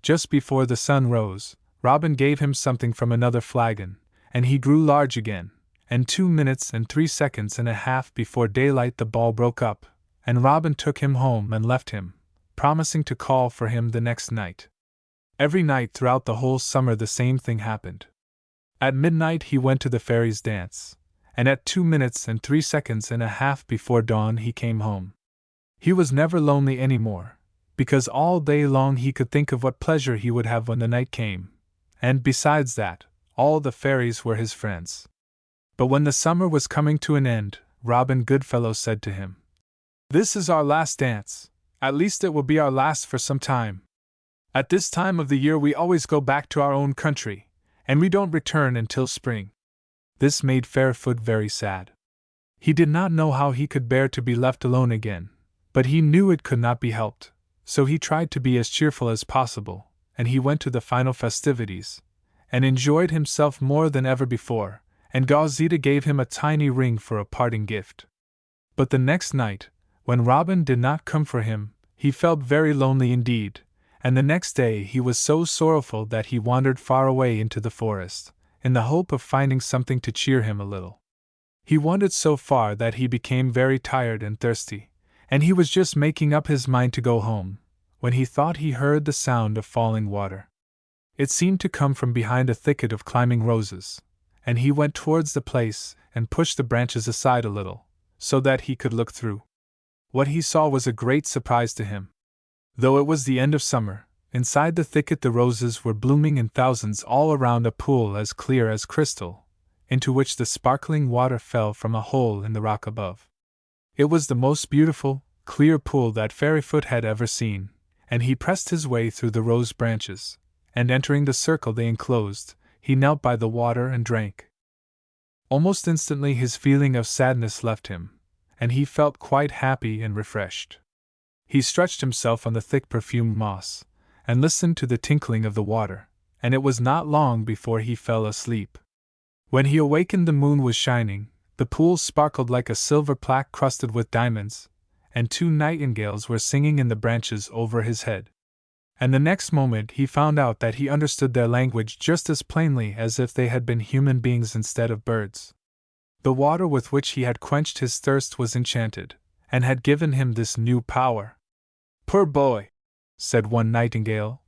Just before the sun rose, Robin gave him something from another flagon, and he grew large again, and 2 minutes and 3 seconds and a half before daylight the ball broke up, and Robin took him home and left him, promising to call for him the next night. Every night throughout the whole summer the same thing happened. At midnight he went to the fairies' dance, and at 2 minutes and 3 seconds and a half before dawn he came home. He was never lonely any more, because all day long he could think of what pleasure he would have when the night came, and besides that, all the fairies were his friends. But when the summer was coming to an end, Robin Goodfellow said to him, "This is our last dance, at least it will be our last for some time. At this time of the year we always go back to our own country, and we don't return until spring." This made Fairyfoot very sad. He did not know how he could bear to be left alone again, but he knew it could not be helped, so he tried to be as cheerful as possible, and he went to the final festivities, and enjoyed himself more than ever before, and Gauzita gave him a tiny ring for a parting gift. But the next night, when Robin did not come for him, he felt very lonely indeed, and the next day he was so sorrowful that he wandered far away into the forest, in the hope of finding something to cheer him a little. He wandered so far that he became very tired and thirsty, and he was just making up his mind to go home, when he thought he heard the sound of falling water. It seemed to come from behind a thicket of climbing roses, and he went towards the place and pushed the branches aside a little, so that he could look through. What he saw was a great surprise to him. Though it was the end of summer, inside the thicket the roses were blooming in thousands all around a pool as clear as crystal, into which the sparkling water fell from a hole in the rock above. It was the most beautiful, clear pool that Fairyfoot had ever seen, and he pressed his way through the rose branches, and entering the circle they enclosed, he knelt by the water and drank. Almost instantly his feeling of sadness left him, and he felt quite happy and refreshed. He stretched himself on the thick perfumed moss, and listened to the tinkling of the water, and it was not long before he fell asleep. When he awakened the moon was shining, the pool sparkled like a silver plaque crusted with diamonds, and 2 nightingales were singing in the branches over his head. And the next moment he found out that he understood their language just as plainly as if they had been human beings instead of birds. The water with which he had quenched his thirst was enchanted, and had given him this new power. "Poor boy," said one nightingale.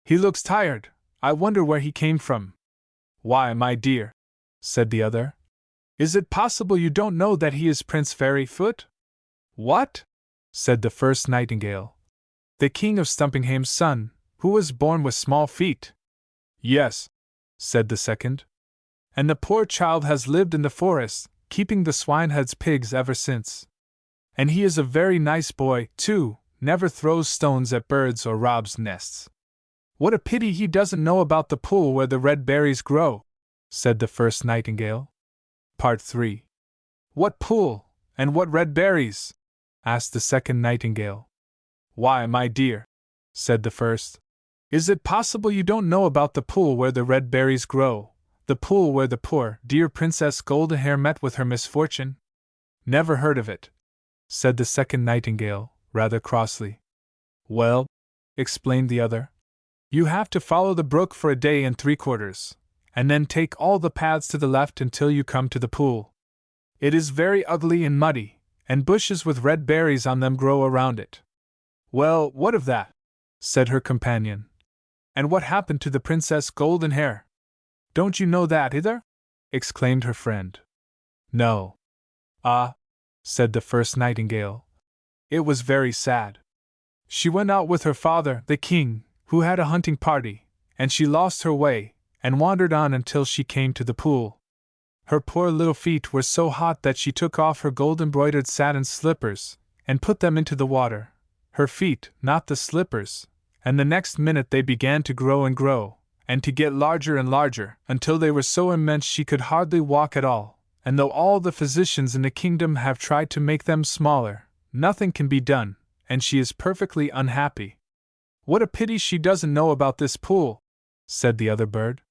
"He looks tired. I wonder where he came from." "Why, my dear," said the other, "is it possible you don't know that he is Prince Fairyfoot?" "What?" said the first nightingale. "The King of Stumpinghame's son, who was born with small feet." "Yes," said the second. "And the poor child has lived in the forest, keeping the swineherd's pigs ever since. And he is a very nice boy, too, never throws stones at birds or robs nests." "What a pity he doesn't know about the pool where the red berries grow," said the first nightingale. Part 3. "What pool, and what red berries?" asked the second nightingale. "Why, my dear," said the first, "is it possible you don't know about the pool where the red berries grow, the pool where the poor, dear Princess Goldenhair met with her misfortune?" "Never heard of it," said the second nightingale, rather crossly. "Well," explained the other, "you have to follow the brook for a day and 3/4, and then take all the paths to the left until you come to the pool. It is very ugly and muddy, and bushes with red berries on them grow around it." "Well, what of that?" said her companion. "And what happened to the Princess Goldenhair?" "Don't you know that either?" exclaimed her friend. "No." "Ah," said the first nightingale, "it was very sad. She went out with her father, the king, who had a hunting party, and she lost her way, and wandered on until she came to the pool. Her poor little feet were so hot that she took off her gold-embroidered satin slippers, and put them into the water, her feet, not the slippers, and the next minute they began to grow and grow, and to get larger and larger, until they were so immense she could hardly walk at all, and though all the physicians in the kingdom have tried to make them smaller, nothing can be done, and she is perfectly unhappy." "What a pity she doesn't know about this pool," said the other bird.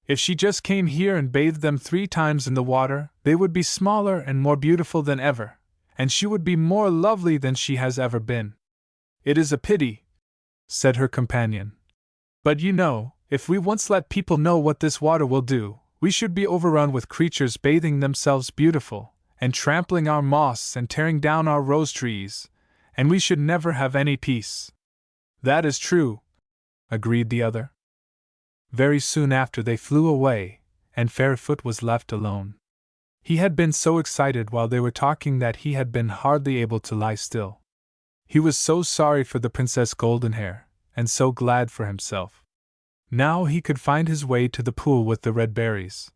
"If she just came here and bathed them 3 times in the water, they would be smaller and more beautiful than ever, and she would be more lovely than she has ever been." "It is a pity," said her companion. "But you know, if we once let people know what this water will do, we should be overrun with creatures bathing themselves beautiful, and trampling our moss and tearing down our rose trees, and we should never have any peace." "That is true," agreed the other. Very soon after they flew away, and Fairyfoot was left alone. He had been so excited while they were talking that he had been hardly able to lie still. He was so sorry for the Princess Goldenhair, and so glad for himself. Now he could find his way to the pool with the red berries,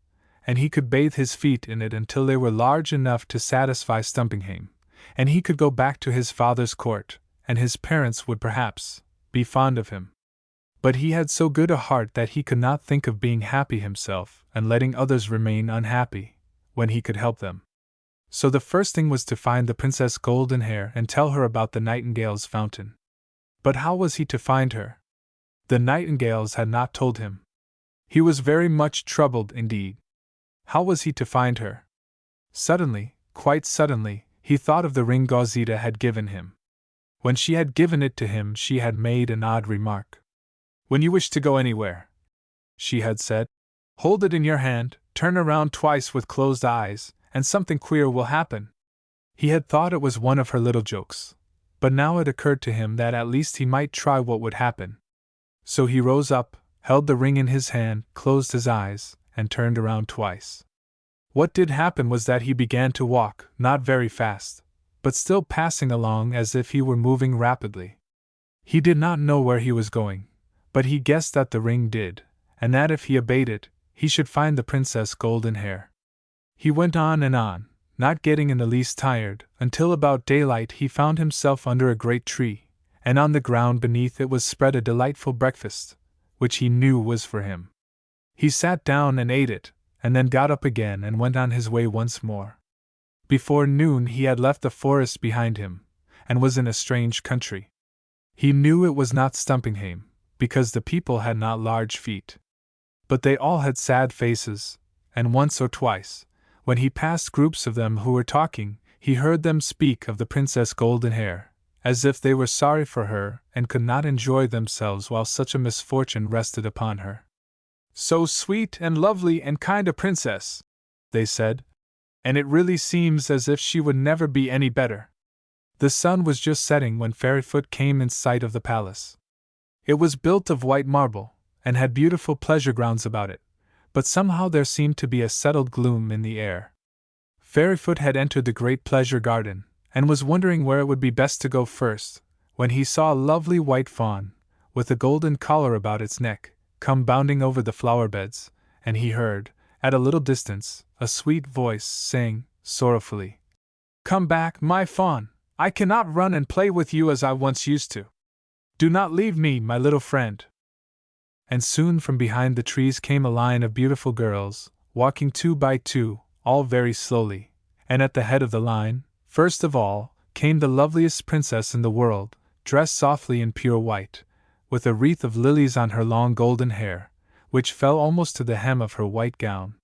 and he could bathe his feet in it until they were large enough to satisfy Stumpinghame, and he could go back to his father's court, and his parents would perhaps be fond of him. But he had so good a heart that he could not think of being happy himself and letting others remain unhappy, when he could help them. So the first thing was to find the Princess Goldenhair and tell her about the nightingale's fountain. But how was he to find her? The nightingales had not told him. He was very much troubled indeed. How was he to find her? Suddenly, quite suddenly, he thought of the ring Gauzita had given him. When she had given it to him, she had made an odd remark. "When you wish to go anywhere," she had said, "hold it in your hand, turn around twice with closed eyes, and something queer will happen." He had thought it was one of her little jokes, but now it occurred to him that at least he might try what would happen. So he rose up, held the ring in his hand, closed his eyes, and turned around twice. What did happen was that he began to walk, not very fast, but still passing along as if he were moving rapidly. He did not know where he was going, but he guessed that the ring did, and that if he obeyed it, he should find the Princess Golden Hair. He went on and on, not getting in the least tired, until about daylight he found himself under a great tree, and on the ground beneath it was spread a delightful breakfast, which he knew was for him. He sat down and ate it, and then got up again and went on his way once more. Before noon he had left the forest behind him, and was in a strange country. He knew it was not Stumpinghame, because the people had not large feet. But they all had sad faces, and once or twice, when he passed groups of them who were talking, he heard them speak of the Princess Golden Hair, as if they were sorry for her and could not enjoy themselves while such a misfortune rested upon her. "So sweet and lovely and kind a princess," they said, "and it really seems as if she would never be any better." The sun was just setting when Fairyfoot came in sight of the palace. It was built of white marble, and had beautiful pleasure grounds about it, but somehow there seemed to be a settled gloom in the air. Fairyfoot had entered the great pleasure garden, and was wondering where it would be best to go first, when he saw a lovely white fawn, with a golden collar about its neck, come bounding over the flower beds, and he heard, at a little distance, a sweet voice saying, sorrowfully, "Come back, my fawn, I cannot run and play with you as I once used to. Do not leave me, my little friend." And soon from behind the trees came a line of beautiful girls, walking 2 by 2, all very slowly, and at the head of the line, first of all, came the loveliest princess in the world, dressed softly in pure white, with a wreath of lilies on her long golden hair, which fell almost to the hem of her white gown.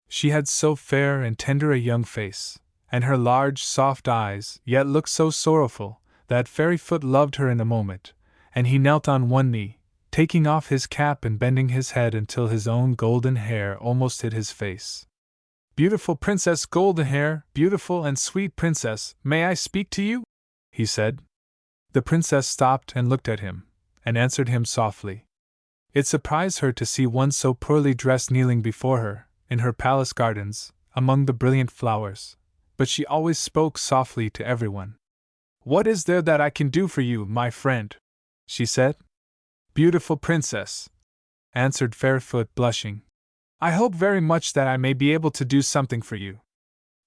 She had so fair and tender a young face, and her large soft eyes yet looked so sorrowful, that Fairyfoot loved her in a moment, and he knelt on one knee, taking off his cap and bending his head until his own golden hair almost hid his face. "Beautiful Princess Goldenhair, beautiful and sweet princess, may I speak to you?" he said. The princess stopped and looked at him, and answered him softly. It surprised her to see one so poorly dressed kneeling before her, in her palace gardens, among the brilliant flowers, but she always spoke softly to everyone. "What is there that I can do for you, my friend?" she said. "Beautiful princess," answered Fairyfoot, blushing, "I hope very much that I may be able to do something for you."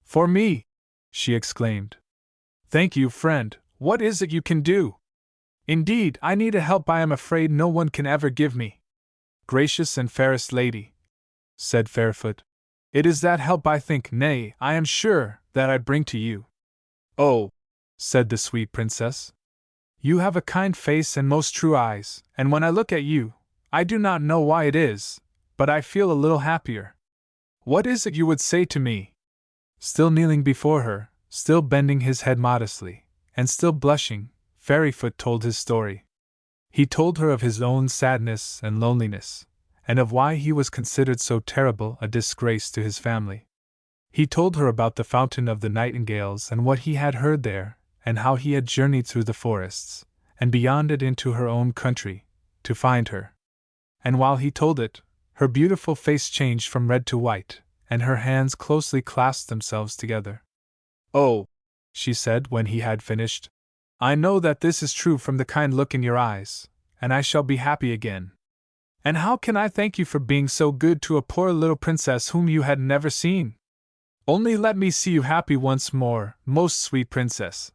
"For me?" she exclaimed. "Thank you, friend, what is it you can do? Indeed, I need a help I am afraid no one can ever give me." "Gracious and fairest lady," said Fairyfoot, "it is that help I think, nay, I am sure, that I bring to you." "Oh," said the sweet princess, "you have a kind face and most true eyes, and when I look at you, I do not know why it is, but I feel a little happier. What is it you would say to me?" Still kneeling before her, still bending his head modestly, and still blushing, Fairyfoot told his story. He told her of his own sadness and loneliness, and of why he was considered so terrible a disgrace to his family. He told her about the Fountain of the Nightingales and what he had heard there, and how he had journeyed through the forests, and beyond it into her own country, to find her. And while he told it, her beautiful face changed from red to white, and her hands closely clasped themselves together. "Oh," she said when he had finished, "I know that this is true from the kind look in your eyes, and I shall be happy again. And how can I thank you for being so good to a poor little princess whom you had never seen? Only let me see you happy once more, most sweet princess,"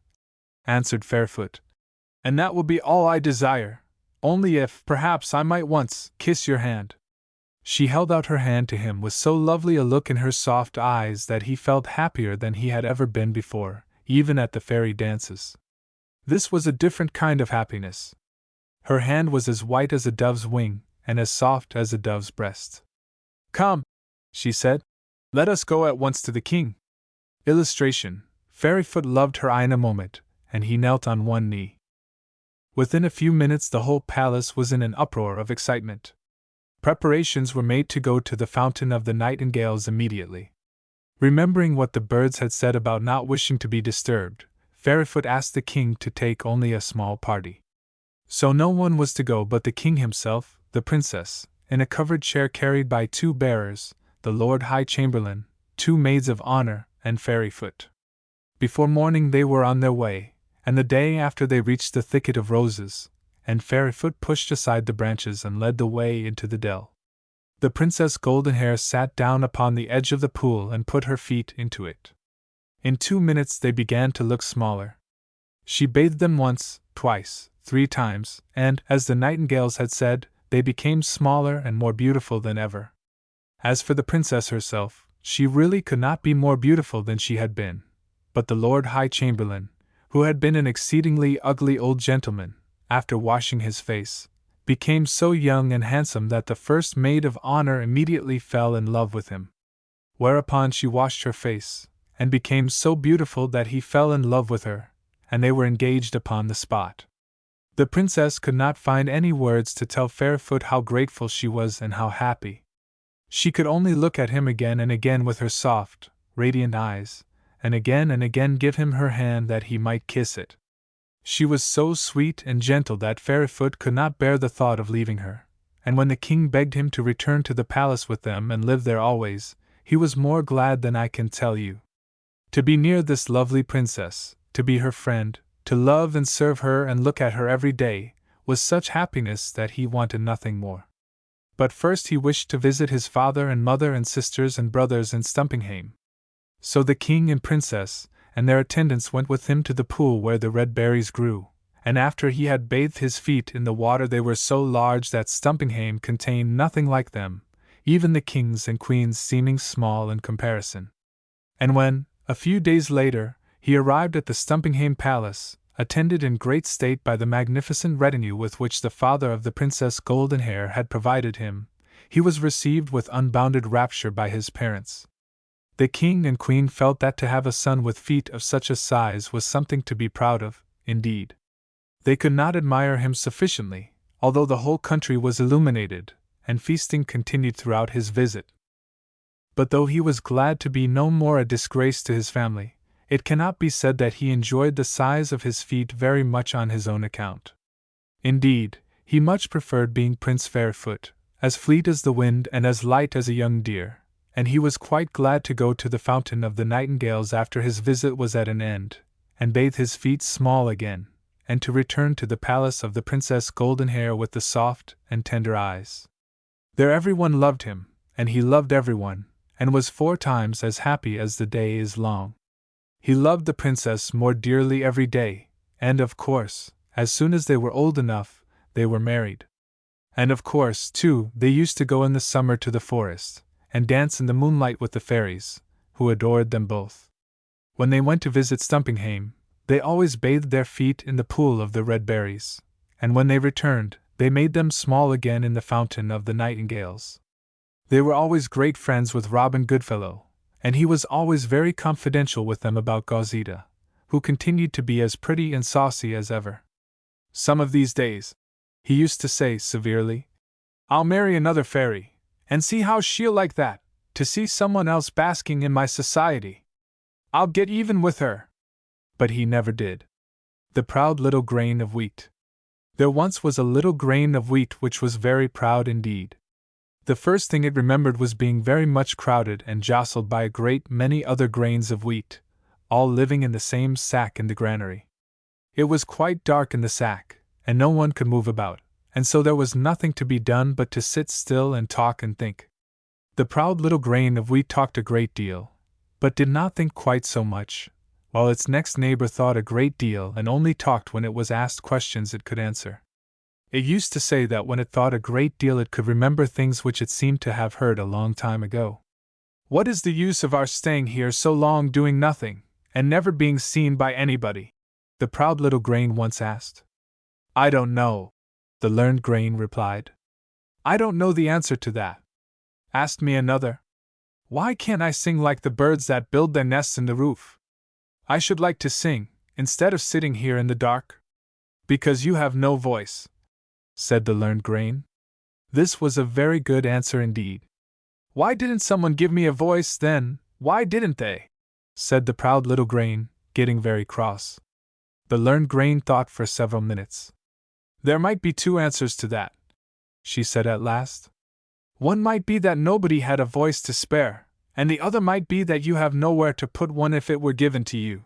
answered Fairyfoot, "and that will be all I desire, only if, perhaps, I might once kiss your hand." She held out her hand to him with so lovely a look in her soft eyes that he felt happier than he had ever been before, even at the fairy dances. This was a different kind of happiness. Her hand was as white as a dove's wing, and as soft as a dove's breast. "Come," she said, "let us go at once to the king." Illustration: Fairyfoot loved her eye in a moment, and he knelt on one knee. Within a few minutes the whole palace was in an uproar of excitement. Preparations were made to go to the Fountain of the Nightingales immediately. Remembering what the birds had said about not wishing to be disturbed, Fairyfoot asked the king to take only a small party. So no one was to go but the king himself, the princess, in a covered chair carried by 2 bearers, the Lord High Chamberlain, 2 maids of honor, and Fairyfoot. Before morning they were on their way, and the day after they reached the thicket of roses, and Fairyfoot pushed aside the branches and led the way into the dell. The Princess Goldenhair sat down upon the edge of the pool and put her feet into it. In 2 minutes they began to look smaller. She bathed them once, twice, 3 times, and, as the nightingales had said, they became smaller and more beautiful than ever. As for the princess herself, she really could not be more beautiful than she had been. But the Lord High Chamberlain, who had been an exceedingly ugly old gentleman, after washing his face, became so young and handsome that the first maid of honor immediately fell in love with him. Whereupon she washed her face, and became so beautiful that he fell in love with her, and they were engaged upon the spot. The princess could not find any words to tell Fairyfoot how grateful she was and how happy. She could only look at him again and again with her soft, radiant eyes, and again give him her hand that he might kiss it. She was so sweet and gentle that Fairyfoot could not bear the thought of leaving her, and when the king begged him to return to the palace with them and live there always, he was more glad than I can tell you. To be near this lovely princess, to be her friend, to love and serve her and look at her every day, was such happiness that he wanted nothing more. But first he wished to visit his father and mother and sisters and brothers in Stumpinghame. So the king and princess and their attendants went with him to the pool where the red berries grew, and after he had bathed his feet in the water they were so large that Stumpinghame contained nothing like them, even the kings and queens seeming small in comparison. And when, a few days later, he arrived at the Stumpinghame Palace, attended in great state by the magnificent retinue with which the father of the Princess Goldenhair had provided him, he was received with unbounded rapture by his parents. The king and queen felt that to have a son with feet of such a size was something to be proud of, indeed. They could not admire him sufficiently, although the whole country was illuminated, and feasting continued throughout his visit. But though he was glad to be no more a disgrace to his family, it cannot be said that he enjoyed the size of his feet very much on his own account. Indeed, he much preferred being Prince Fairyfoot, as fleet as the wind and as light as a young deer, and he was quite glad to go to the fountain of the nightingales after his visit was at an end, and bathe his feet small again, and to return to the palace of the Princess Goldenhair with the soft and tender eyes. There everyone loved him, and he loved everyone, and was 4 times as happy as the day is long. He loved the princess more dearly every day, and of course, as soon as they were old enough, they were married. And of course, too, they used to go in the summer to the forest, and dance in the moonlight with the fairies, who adored them both. When they went to visit Stumpinghame, they always bathed their feet in the pool of the red berries, and when they returned, they made them small again in the fountain of the nightingales. They were always great friends with Robin Goodfellow, and he was always very confidential with them about Gauzita, who continued to be as pretty and saucy as ever. Some of these days, he used to say severely, "I'll marry another fairy, and see how she'll like that, to see someone else basking in my society. I'll get even with her." But he never did. The proud little grain of wheat. There once was a little grain of wheat which was very proud indeed. The first thing it remembered was being very much crowded and jostled by a great many other grains of wheat, all living in the same sack in the granary. It was quite dark in the sack, and no one could move about, and so there was nothing to be done but to sit still and talk and think. The proud little grain of wheat talked a great deal, but did not think quite so much, while its next neighbor thought a great deal and only talked when it was asked questions it could answer. It used to say that when it thought a great deal it could remember things which it seemed to have heard a long time ago. "What is the use of our staying here so long doing nothing, and never being seen by anybody?" the proud little grain once asked. "I don't know," the learned grain replied. "I don't know the answer to that." Asked me another. "Why can't I sing like the birds that build their nests in the roof? I should like to sing, instead of sitting here in the dark." "Because you have no voice," said the learned grain. This was a very good answer indeed. "Why didn't someone give me a voice, then, Why didn't they? Said the proud little grain, getting very cross. The learned grain thought for several minutes. There might be two answers to that, she said at last. One might be that nobody had a voice to spare, and the other might be that you have nowhere to put one if it were given to you.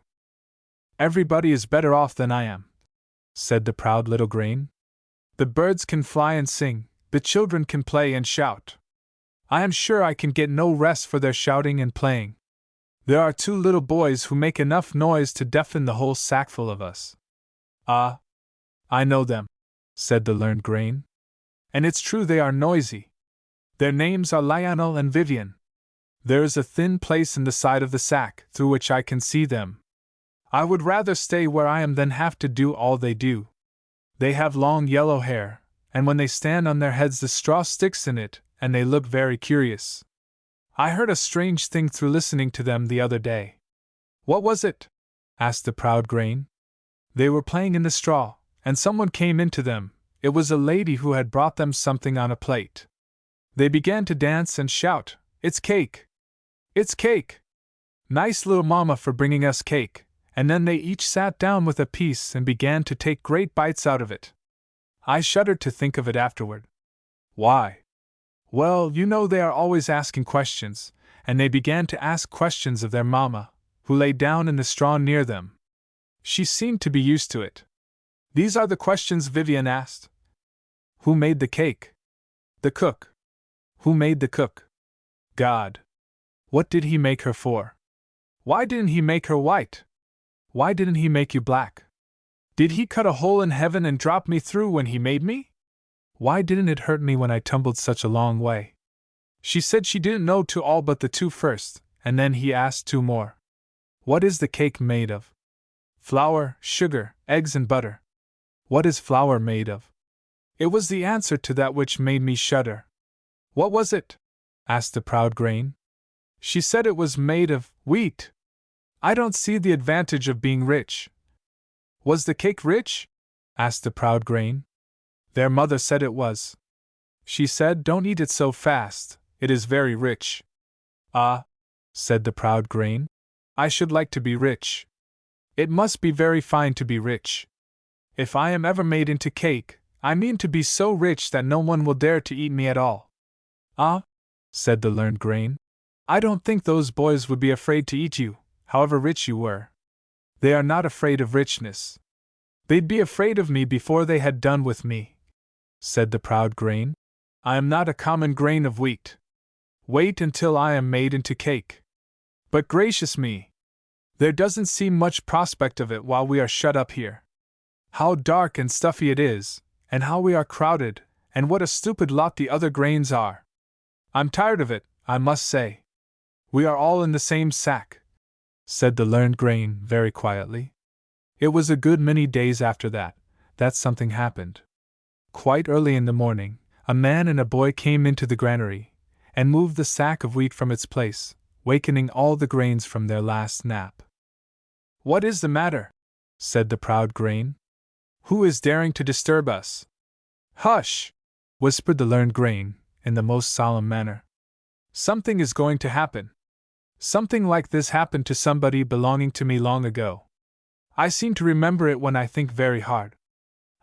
Everybody is better off than I am, said the proud little grain. The birds can fly and sing, the children can play and shout. I am sure I can get no rest for their shouting and playing. There are two little boys who make enough noise to deafen the whole sackful of us. Ah, I know them, said the learned grain. And it's true they are noisy. Their names are Lionel and Vivian. There is a thin place in the side of the sack through which I can see them. I would rather stay where I am than have to do all they do. They have long yellow hair, and when they stand on their heads the straw sticks in it, and they look very curious. I heard a strange thing through listening to them the other day. What was it? Asked the proud grain. They were playing in the straw, and someone came into them. It was a lady who had brought them something on a plate. They began to dance and shout, "It's cake! It's cake! Nice little mama for bringing us cake!" And then they each sat down with a piece and began to take great bites out of it. I shuddered to think of it afterward. Why? Well, you know they are always asking questions, and they began to ask questions of their mamma, who lay down in the straw near them. She seemed to be used to it. These are the questions Vivian asked. Who made the cake? The cook. Who made the cook? God. What did he make her for? Why didn't he make her white? Why didn't he make you black? Did he cut a hole in heaven and drop me through when he made me? Why didn't it hurt me when I tumbled such a long way? She said she didn't know to all but the two first, and then he asked two more. What is the cake made of? Flour, sugar, eggs and butter. What is flour made of? It was the answer to that which made me shudder. What was it? Asked the proud grain. She said it was made of wheat. I don't see the advantage of being rich. Was the cake rich? Asked the proud grain. Their mother said it was. She said, don't eat it so fast, it is very rich. Ah, said the proud grain, I should like to be rich. It must be very fine to be rich. If I am ever made into cake, I mean to be so rich that no one will dare to eat me at all. Ah, said the learned grain, I don't think those boys would be afraid to eat you, however rich you were. They are not afraid of richness. They'd be afraid of me before they had done with me, said the proud grain. I am not a common grain of wheat. Wait until I am made into cake. But gracious me! There doesn't seem much prospect of it while we are shut up here. How dark and stuffy it is, and how we are crowded, and what a stupid lot the other grains are. I'm tired of it, I must say. We are all in the same sack, said the learned grain very quietly. It was a good many days after that something happened. Quite early in the morning, a man and a boy came into the granary, and moved the sack of wheat from its place, wakening all the grains from their last nap. What is the matter? Said the proud grain. Who is daring to disturb us? Hush! Whispered the learned grain, in the most solemn manner. Something is going to happen. Something like this happened to somebody belonging to me long ago. I seem to remember it when I think very hard.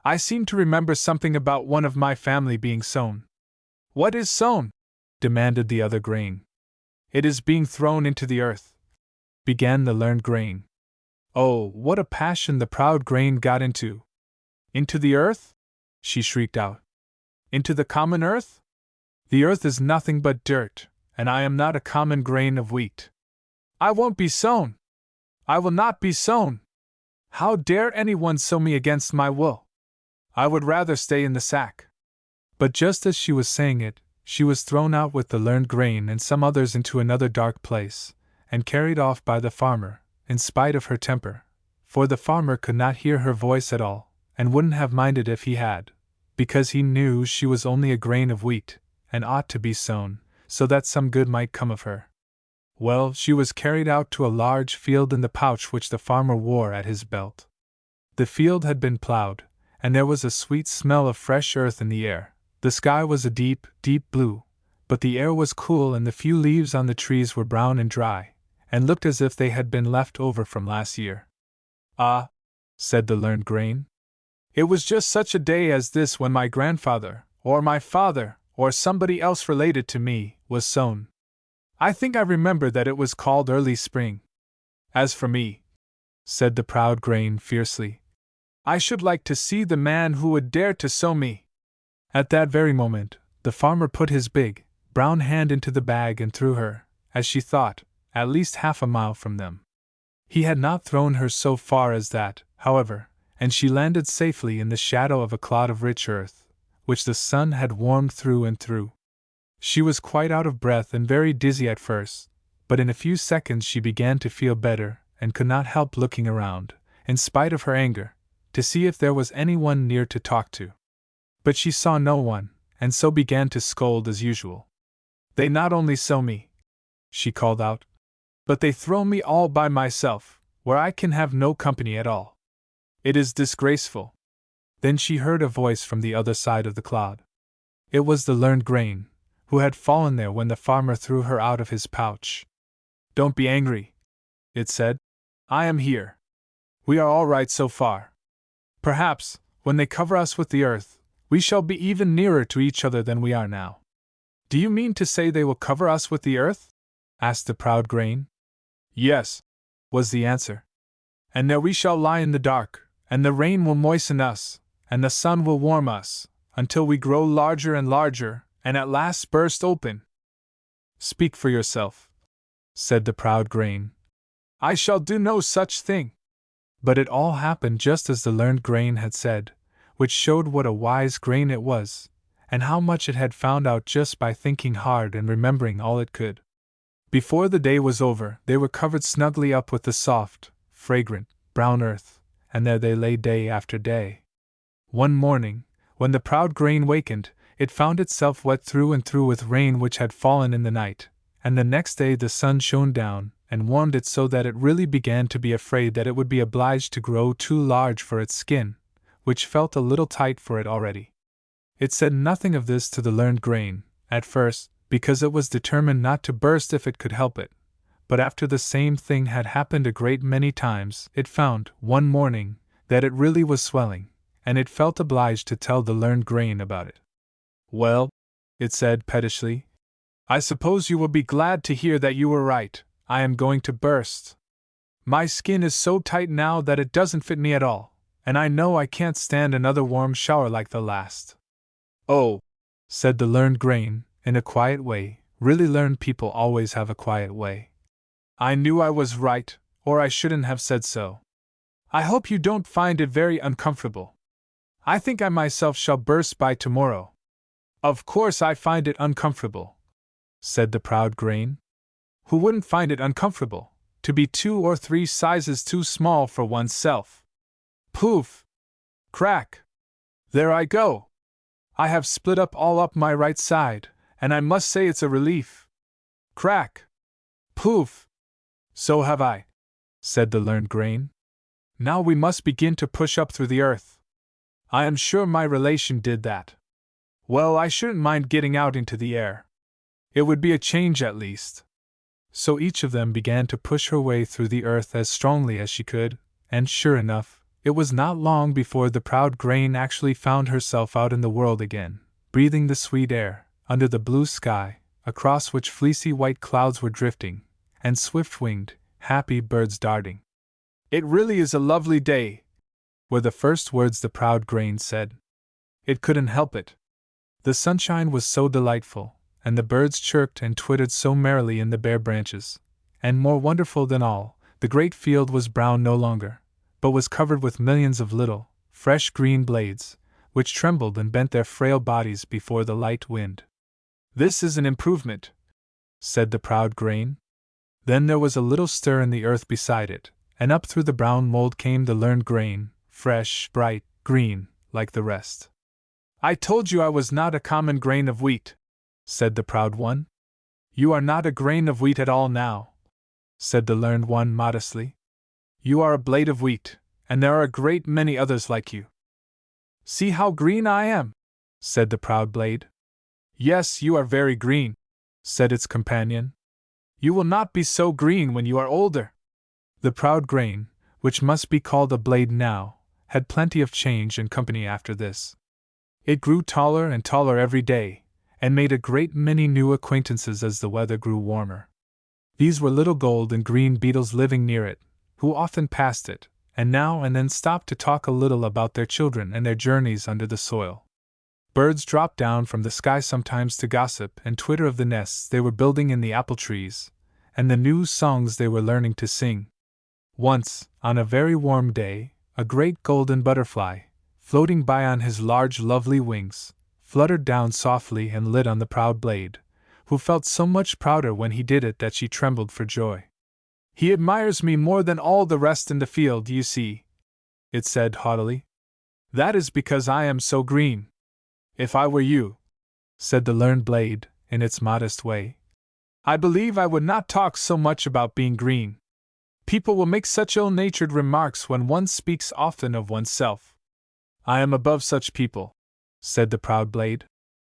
I seem to remember something about one of my family being sown. What is sown? Demanded the other grain. It is being thrown into the earth, began the learned grain. Oh, what a passion the proud grain got into! Into the earth? She shrieked out. Into the common earth? The earth is nothing but dirt, and I am not a common grain of wheat. I won't be sown! I will not be sown! How dare anyone sow me against my will? I would rather stay in the sack. But just as she was saying it, she was thrown out with the learned grain and some others into another dark place, and carried off by the farmer, in spite of her temper, for the farmer could not hear her voice at all, and wouldn't have minded if he had, because he knew she was only a grain of wheat, and ought to be sown, so that some good might come of her. Well, she was carried out to a large field in the pouch which the farmer wore at his belt. The field had been plowed, and there was a sweet smell of fresh earth in the air. The sky was a deep, deep blue, but the air was cool and the few leaves on the trees were brown and dry, and looked as if they had been left over from last year. "Ah," said the learned grain. "It was just such a day as this when my grandfather, or my father, or somebody else related to me, was sown. I think I remember that it was called early spring. As for me," said the proud grain fiercely, "I should like to see the man who would dare to sow me." At that very moment, the farmer put his big, brown hand into the bag and threw her, as she thought, at least half a mile from them. He had not thrown her so far as that, however, and she landed safely in the shadow of a clod of rich earth, which the sun had warmed through and through. She was quite out of breath and very dizzy at first, but in a few seconds she began to feel better and could not help looking around, in spite of her anger, to see if there was anyone near to talk to. But she saw no one, and so began to scold as usual. "They not only sow me," she called out, "but they throw me all by myself, where I can have no company at all. It is disgraceful." Then she heard a voice from the other side of the clod. It was the learned grain, who had fallen there when the farmer threw her out of his pouch. "Don't be angry," it said. "I am here. We are all right so far. Perhaps, when they cover us with the earth, we shall be even nearer to each other than we are now." "Do you mean to say they will cover us with the earth?" asked the proud grain. "Yes," was the answer. "And there we shall lie in the dark, and the rain will moisten us, and the sun will warm us, until we grow larger and larger, and at last burst open." "Speak for yourself," said the proud grain. "I shall do no such thing." But it all happened just as the learned grain had said, which showed what a wise grain it was, and how much it had found out just by thinking hard and remembering all it could. Before the day was over, they were covered snugly up with the soft, fragrant, brown earth, and there they lay day after day. One morning, when the proud grain wakened, it found itself wet through and through with rain which had fallen in the night, and the next day the sun shone down and warmed it so that it really began to be afraid that it would be obliged to grow too large for its skin, which felt a little tight for it already. It said nothing of this to the learned grain, at first, because it was determined not to burst if it could help it, but after the same thing had happened a great many times, it found, one morning, that it really was swelling, and it felt obliged to tell the learned grain about it. "Well," it said pettishly, "I suppose you will be glad to hear that you were right. I am going to burst. My skin is so tight now that it doesn't fit me at all, and I know I can't stand another warm shower like the last." "Oh," said the learned grain, in a quiet way. Really learned people always have a quiet way. "I knew I was right, or I shouldn't have said so. I hope you don't find it very uncomfortable. I think I myself shall burst by tomorrow." "Of course I find it uncomfortable," said the proud grain. "Who wouldn't find it uncomfortable, to be 2 or 3 sizes too small for oneself? Poof! Crack! There I go! I have split up all up my right side, and I must say it's a relief. Crack! Poof! So have I," said the learned grain. "Now we must begin to push up through the earth. I am sure my relation did that. Well, I shouldn't mind getting out into the air. It would be a change at least." So each of them began to push her way through the earth as strongly as she could, and sure enough, it was not long before the proud grain actually found herself out in the world again, breathing the sweet air, under the blue sky, across which fleecy white clouds were drifting, and swift-winged, happy birds darting. "It really is a lovely day," were the first words the proud grain said. It couldn't help it. The sunshine was so delightful, and the birds chirped and twittered so merrily in the bare branches, and more wonderful than all, the great field was brown no longer, but was covered with millions of little, fresh green blades, which trembled and bent their frail bodies before the light wind. "This is an improvement," said the proud grain. Then there was a little stir in the earth beside it, and up through the brown mold came the learned grain, fresh, bright, green, like the rest. "I told you I was not a common grain of wheat," said the proud one. "You are not a grain of wheat at all now," said the learned one modestly. "You are a blade of wheat, and there are a great many others like you." "See how green I am," said the proud blade. "Yes, you are very green," said its companion. You will not be so green when you are older. The proud grain, which must be called a blade now, had plenty of change and company after this. It grew taller and taller every day, and made a great many new acquaintances as the weather grew warmer. These were little gold and green beetles living near it, who often passed it, and now and then stopped to talk a little about their children and their journeys under the soil. Birds dropped down from the sky sometimes to gossip and twitter of the nests they were building in the apple trees, and the new songs they were learning to sing. Once, on a very warm day, a great golden butterfly, floating by on his large lovely wings, fluttered down softly and lit on the proud blade, who felt so much prouder when he did it that she trembled for joy. He admires me more than all the rest in the field, you see, it said haughtily. That is because I am so green. If I were you, said the learned blade, in its modest way, I believe I would not talk so much about being green. People will make such ill-natured remarks when one speaks often of oneself. I am above such people, said the proud blade.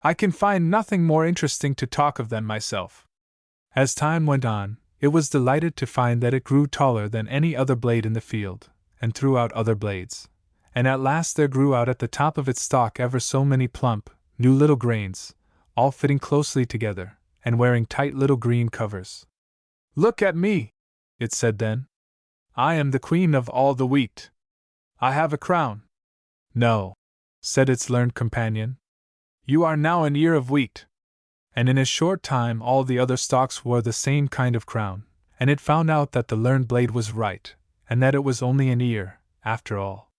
I can find nothing more interesting to talk of than myself. As time went on, it was delighted to find that it grew taller than any other blade in the field, and threw out other blades, and at last there grew out at the top of its stalk ever so many plump, new little grains, all fitting closely together, and wearing tight little green covers. Look at me, it said then. I am the queen of all the wheat. I have a crown. No, said its learned companion. You are now an ear of wheat. And in a short time all the other stalks wore the same kind of crown, and it found out that the learned blade was right, and that it was only an ear, after all.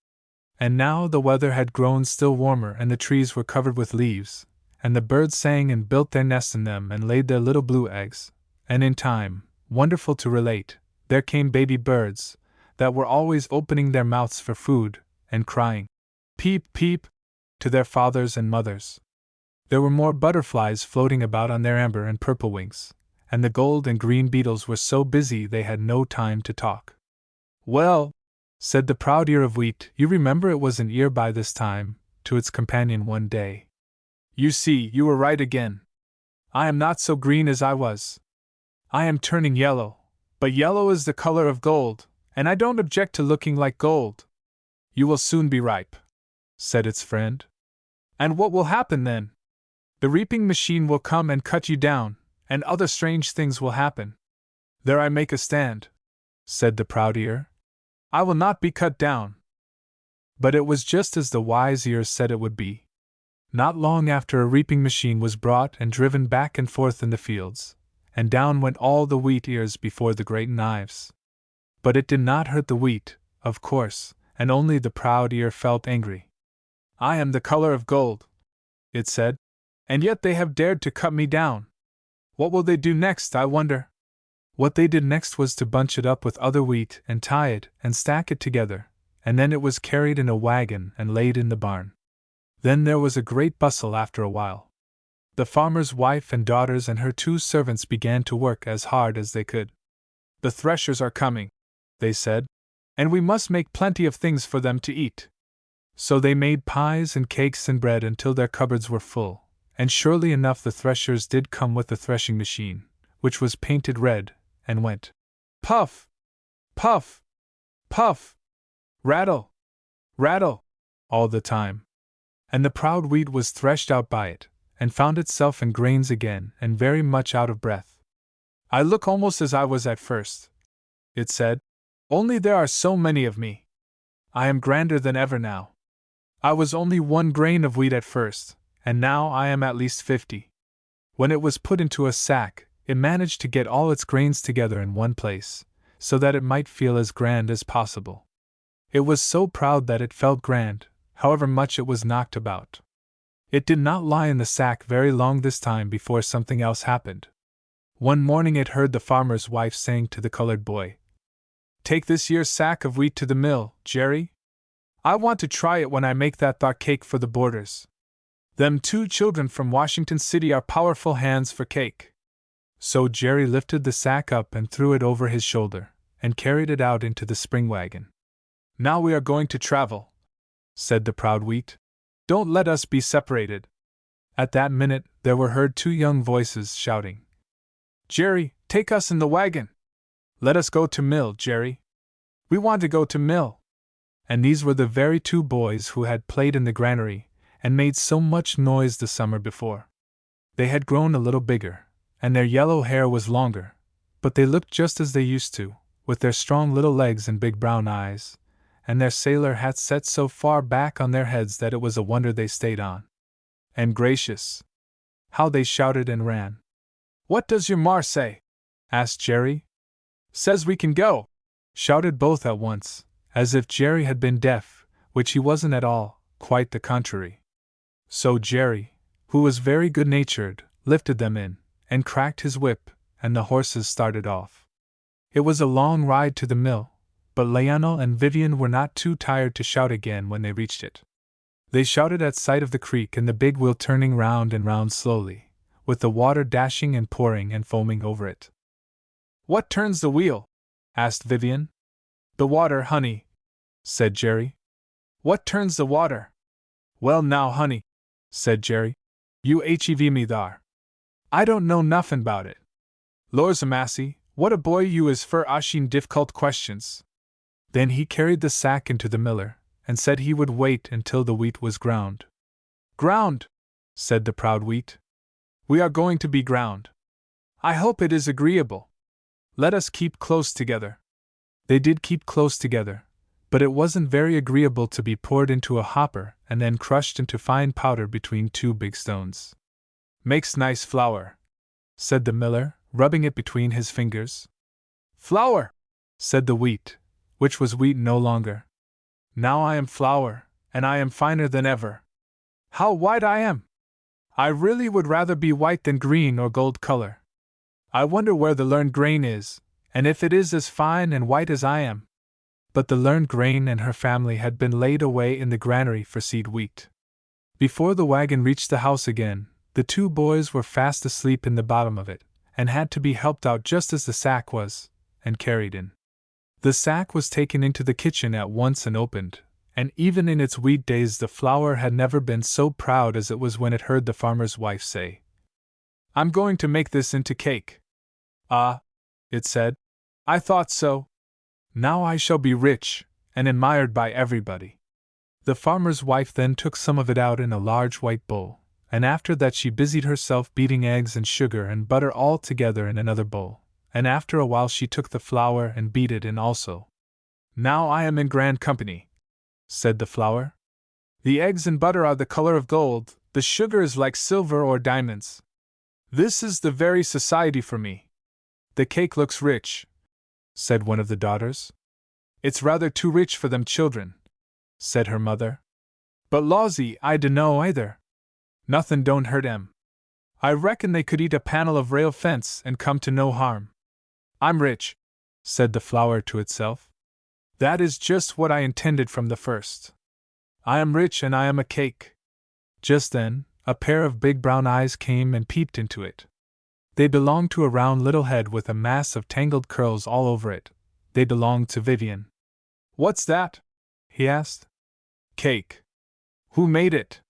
And now the weather had grown still warmer and the trees were covered with leaves, and the birds sang and built their nests in them and laid their little blue eggs, and in time, wonderful to relate, there came baby birds, that were always opening their mouths for food, and crying, peep, peep, to their fathers and mothers. There were more butterflies floating about on their amber and purple wings, and the gold and green beetles were so busy they had no time to talk. Well, said the proud ear of wheat, you remember it was an ear by this time, to its companion one day. You see, you were right again. I am not so green as I was. I am turning yellow, but yellow is the color of gold, and I don't object to looking like gold. You will soon be ripe, said its friend. And what will happen then? The reaping machine will come and cut you down, and other strange things will happen. There I make a stand, said the proud ear. I will not be cut down. But it was just as the wise ear said it would be. Not long after a reaping machine was brought and driven back and forth in the fields, and down went all the wheat ears before the great knives. But it did not hurt the wheat, of course, and only the proud ear felt angry. I am the color of gold, it said, and yet they have dared to cut me down. What will they do next, I wonder? What they did next was to bunch it up with other wheat and tie it and stack it together, and then it was carried in a wagon and laid in the barn. Then there was a great bustle after a while. The farmer's wife and daughters and her 2 servants began to work as hard as they could. The threshers are coming, they said, and we must make plenty of things for them to eat. So they made pies and cakes and bread until their cupboards were full, and surely enough the threshers did come with the threshing machine, which was painted red, and went puff, puff, puff, rattle, rattle, all the time. And the proud wheat was threshed out by it, and found itself in grains again and very much out of breath. I look almost as I was at first, it said, only there are so many of me. I am grander than ever now. I was only 1 grain of wheat at first, and now I am at least 50. When it was put into a sack, it managed to get all its grains together in one place, so that it might feel as grand as possible. It was so proud that it felt grand, however much it was knocked about. It did not lie in the sack very long this time before something else happened. One morning it heard the farmer's wife saying to the colored boy, Take this year's sack of wheat to the mill, Jerry. I want to try it when I make that thar cake for the boarders. Them 2 children from Washington City are powerful hands for cake. So Jerry lifted the sack up and threw it over his shoulder, and carried it out into the spring wagon. Now we are going to travel, said the proud wheat. Don't let us be separated. At that minute there were heard 2 young voices shouting, Jerry, Take us in the wagon. Let us go to mill, Jerry. We want to go to mill. And these were the very two boys who had played in the granary and made so much noise the summer before. They had grown a little bigger, and their yellow hair was longer, but they looked just as they used to, with their strong little legs and big brown eyes, and their sailor hats set so far back on their heads that it was a wonder they stayed on. And gracious! How they shouted and ran. What does your mar say? Asked Jerry. Says we can go, shouted both at once, as if Jerry had been deaf, which he wasn't at all, quite the contrary. So Jerry, who was very good-natured, lifted them in, and cracked his whip, and the horses started off. It was a long ride to the mill, but Lionel and Vivian were not too tired to shout again when they reached it. They shouted at sight of the creek and the big wheel turning round and round slowly, with the water dashing and pouring and foaming over it. What turns the wheel? Asked Vivian. The water, honey, said Jerry. What turns the water? Well now, honey, said Jerry. You hev me thar. I don't know nothin' about it. Lors a massy, what a boy you is for asking difficult questions. Then he carried the sack into the miller, and said he would wait until the wheat was ground. Ground, said the proud wheat. We are going to be ground. I hope it is agreeable. Let us keep close together. They did keep close together, but it wasn't very agreeable to be poured into a hopper and then crushed into fine powder between two big stones. Makes nice flour, said the miller, rubbing it between his fingers. Flour, said the wheat, which was wheat no longer. Now I am flour, and I am finer than ever. How white I am! I really would rather be white than green or gold color. I wonder where the learned grain is, and if it is as fine and white as I am. But the learned grain and her family had been laid away in the granary for seed wheat. Before the wagon reached the house again, the two boys were fast asleep in the bottom of it, and had to be helped out just as the sack was, and carried in. The sack was taken into the kitchen at once and opened, and even in its wheat days the flour had never been so proud as it was when it heard the farmer's wife say, I'm going to make this into cake. Ah, it said, I thought so. Now I shall be rich, and admired by everybody. The farmer's wife then took some of it out in a large white bowl, and after that she busied herself beating eggs and sugar and butter all together in another bowl, and after a while she took the flour and beat it in also. Now I am in grand company, said the flour. The eggs and butter are the color of gold, the sugar is like silver or diamonds. This is the very society for me. The cake looks rich, said one of the daughters. It's rather too rich for them children, said her mother. But lawsy, I dunno either. Nothin' don't hurt 'em. I reckon they could eat a panel of rail fence and come to no harm. I'm rich, said the flour to itself. That is just what I intended from the first. I am rich and I am a cake. Just then, a pair of big brown eyes came and peeped into it. They belonged to a round little head with a mass of tangled curls all over it. They belonged to Vivian. What's that? He asked. Cake. Who made it?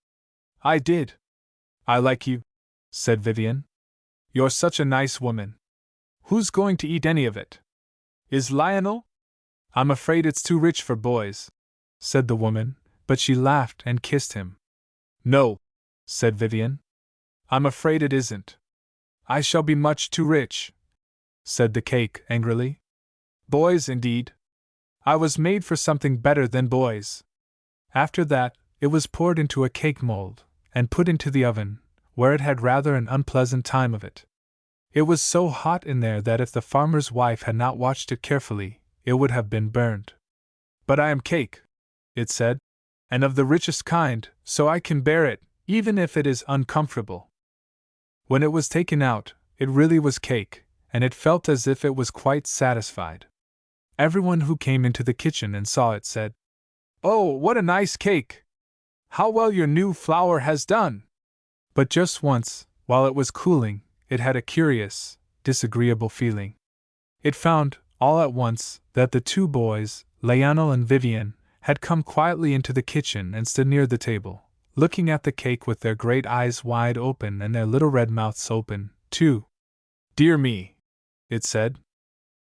I did. I like you, said Vivian. You're such a nice woman. Who's going to eat any of it? Is Lionel? I'm afraid it's too rich for boys, said the woman, but she laughed and kissed him. No, said Vivian. I'm afraid it isn't. I shall be much too rich, said the cake angrily. Boys, indeed. I was made for something better than boys. After that, it was poured into a cake mold, and put into the oven, where it had rather an unpleasant time of it. It was so hot in there that if the farmer's wife had not watched it carefully, it would have been burned. But I am cake, it said, and of the richest kind, so I can bear it, even if it is uncomfortable. When it was taken out, it really was cake, and it felt as if it was quite satisfied. Everyone who came into the kitchen and saw it said, Oh, what a nice cake! How well your new flour has done! But just once, while it was cooling, it had a curious, disagreeable feeling. It found, all at once, that the two boys, Lionel and Vivian, had come quietly into the kitchen and stood near the table, looking at the cake with their great eyes wide open and their little red mouths open, too. Dear me! it said.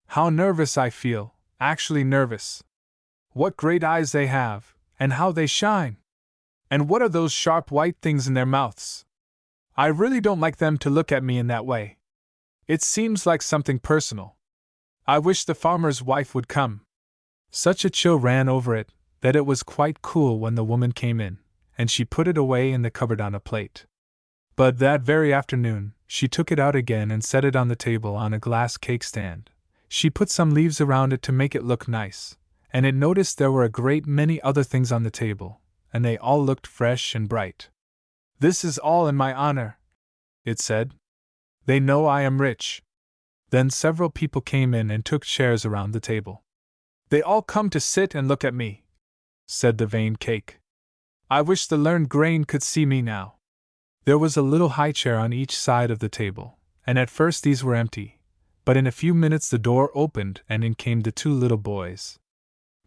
How nervous I feel, actually nervous. What great eyes they have, and how they shine! And what are those sharp white things in their mouths? I really don't like them to look at me in that way. It seems like something personal. I wish the farmer's wife would come. Such a chill ran over it that it was quite cool when the woman came in, and she put it away in the cupboard on a plate. But that very afternoon, she took it out again and set it on the table on a glass cake stand. She put some leaves around it to make it look nice, and it noticed there were a great many other things on the table, and they all looked fresh and bright. This is all in my honor, it said. They know I am rich. Then several people came in and took chairs around the table. They all come to sit and look at me, said the vain cake. I wish the learned grain could see me now. There was a little high chair on each side of the table, and at first these were empty, but in a few minutes the door opened and in came the two little boys.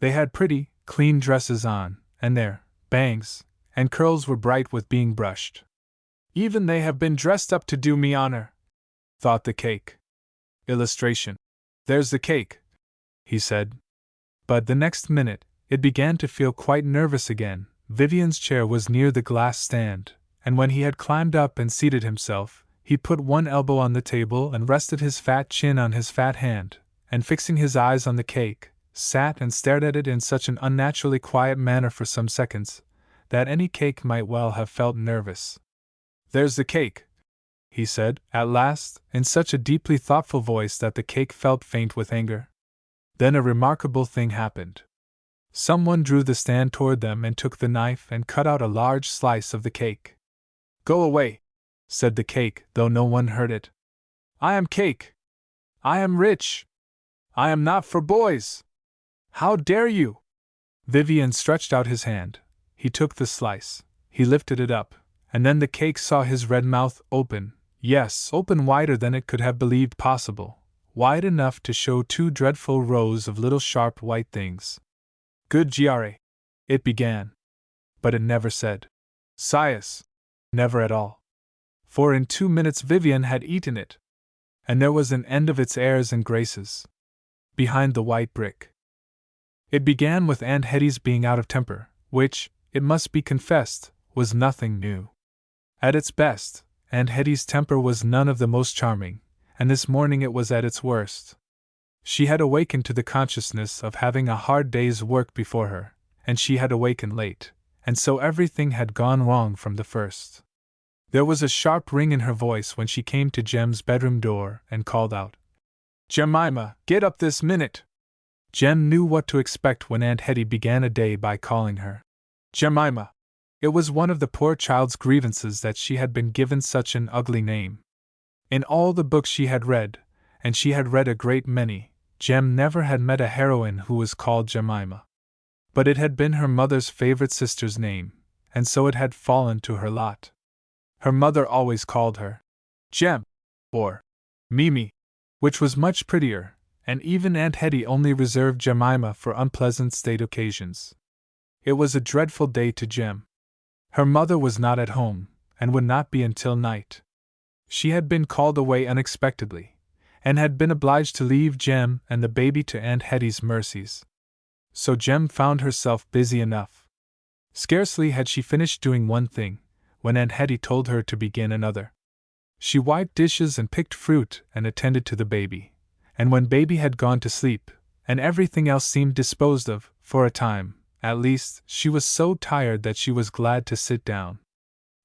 They had pretty, clean dresses on, and their bangs and curls were bright with being brushed. Even they have been dressed up to do me honor, thought the cake. Illustration. There's the cake, he said. But the next minute, it began to feel quite nervous again. Vivian's chair was near the glass stand, and when he had climbed up and seated himself, he put one elbow on the table and rested his fat chin on his fat hand, and fixing his eyes on the cake, sat and stared at it in such an unnaturally quiet manner for some seconds, that any cake might well have felt nervous. There's the cake, he said, at last, in such a deeply thoughtful voice that the cake felt faint with anger. Then a remarkable thing happened. Someone drew the stand toward them and took the knife and cut out a large slice of the cake. Go away, said the cake, though no one heard it. I am cake. I am rich. I am not for boys. How dare you? Vivian stretched out his hand. He took the slice. He lifted it up, and then the cake saw his red mouth open. Yes, open wider than it could have believed possible, wide enough to show two dreadful rows of little sharp white things. Good Giare, it began. But it never said Sias, never at all. For in 2 minutes Vivian had eaten it, and there was an end of its airs and graces. Behind the white brick. It began with Aunt Hetty's being out of temper, which, it must be confessed, was nothing new. At its best, Aunt Hetty's temper was none of the most charming, and this morning it was at its worst. She had awakened to the consciousness of having a hard day's work before her, and she had awakened late, and so everything had gone wrong from the first. There was a sharp ring in her voice when she came to Jem's bedroom door and called out, Jemima, get up this minute! Jem knew what to expect when Aunt Hetty began a day by calling her Jemima. It was one of the poor child's grievances that she had been given such an ugly name. In all the books she had read, and she had read a great many, Jem never had met a heroine who was called Jemima. But it had been her mother's favorite sister's name, and so it had fallen to her lot. Her mother always called her Jem, or Mimi, which was much prettier, and even Aunt Hetty only reserved Jemima for unpleasant state occasions. It was a dreadful day to Jem. Her mother was not at home, and would not be until night. She had been called away unexpectedly, and had been obliged to leave Jem and the baby to Aunt Hetty's mercies. So Jem found herself busy enough. Scarcely had she finished doing one thing, when Aunt Hetty told her to begin another. She wiped dishes and picked fruit and attended to the baby, and when baby had gone to sleep, and everything else seemed disposed of, for a time, at least, she was so tired that she was glad to sit down.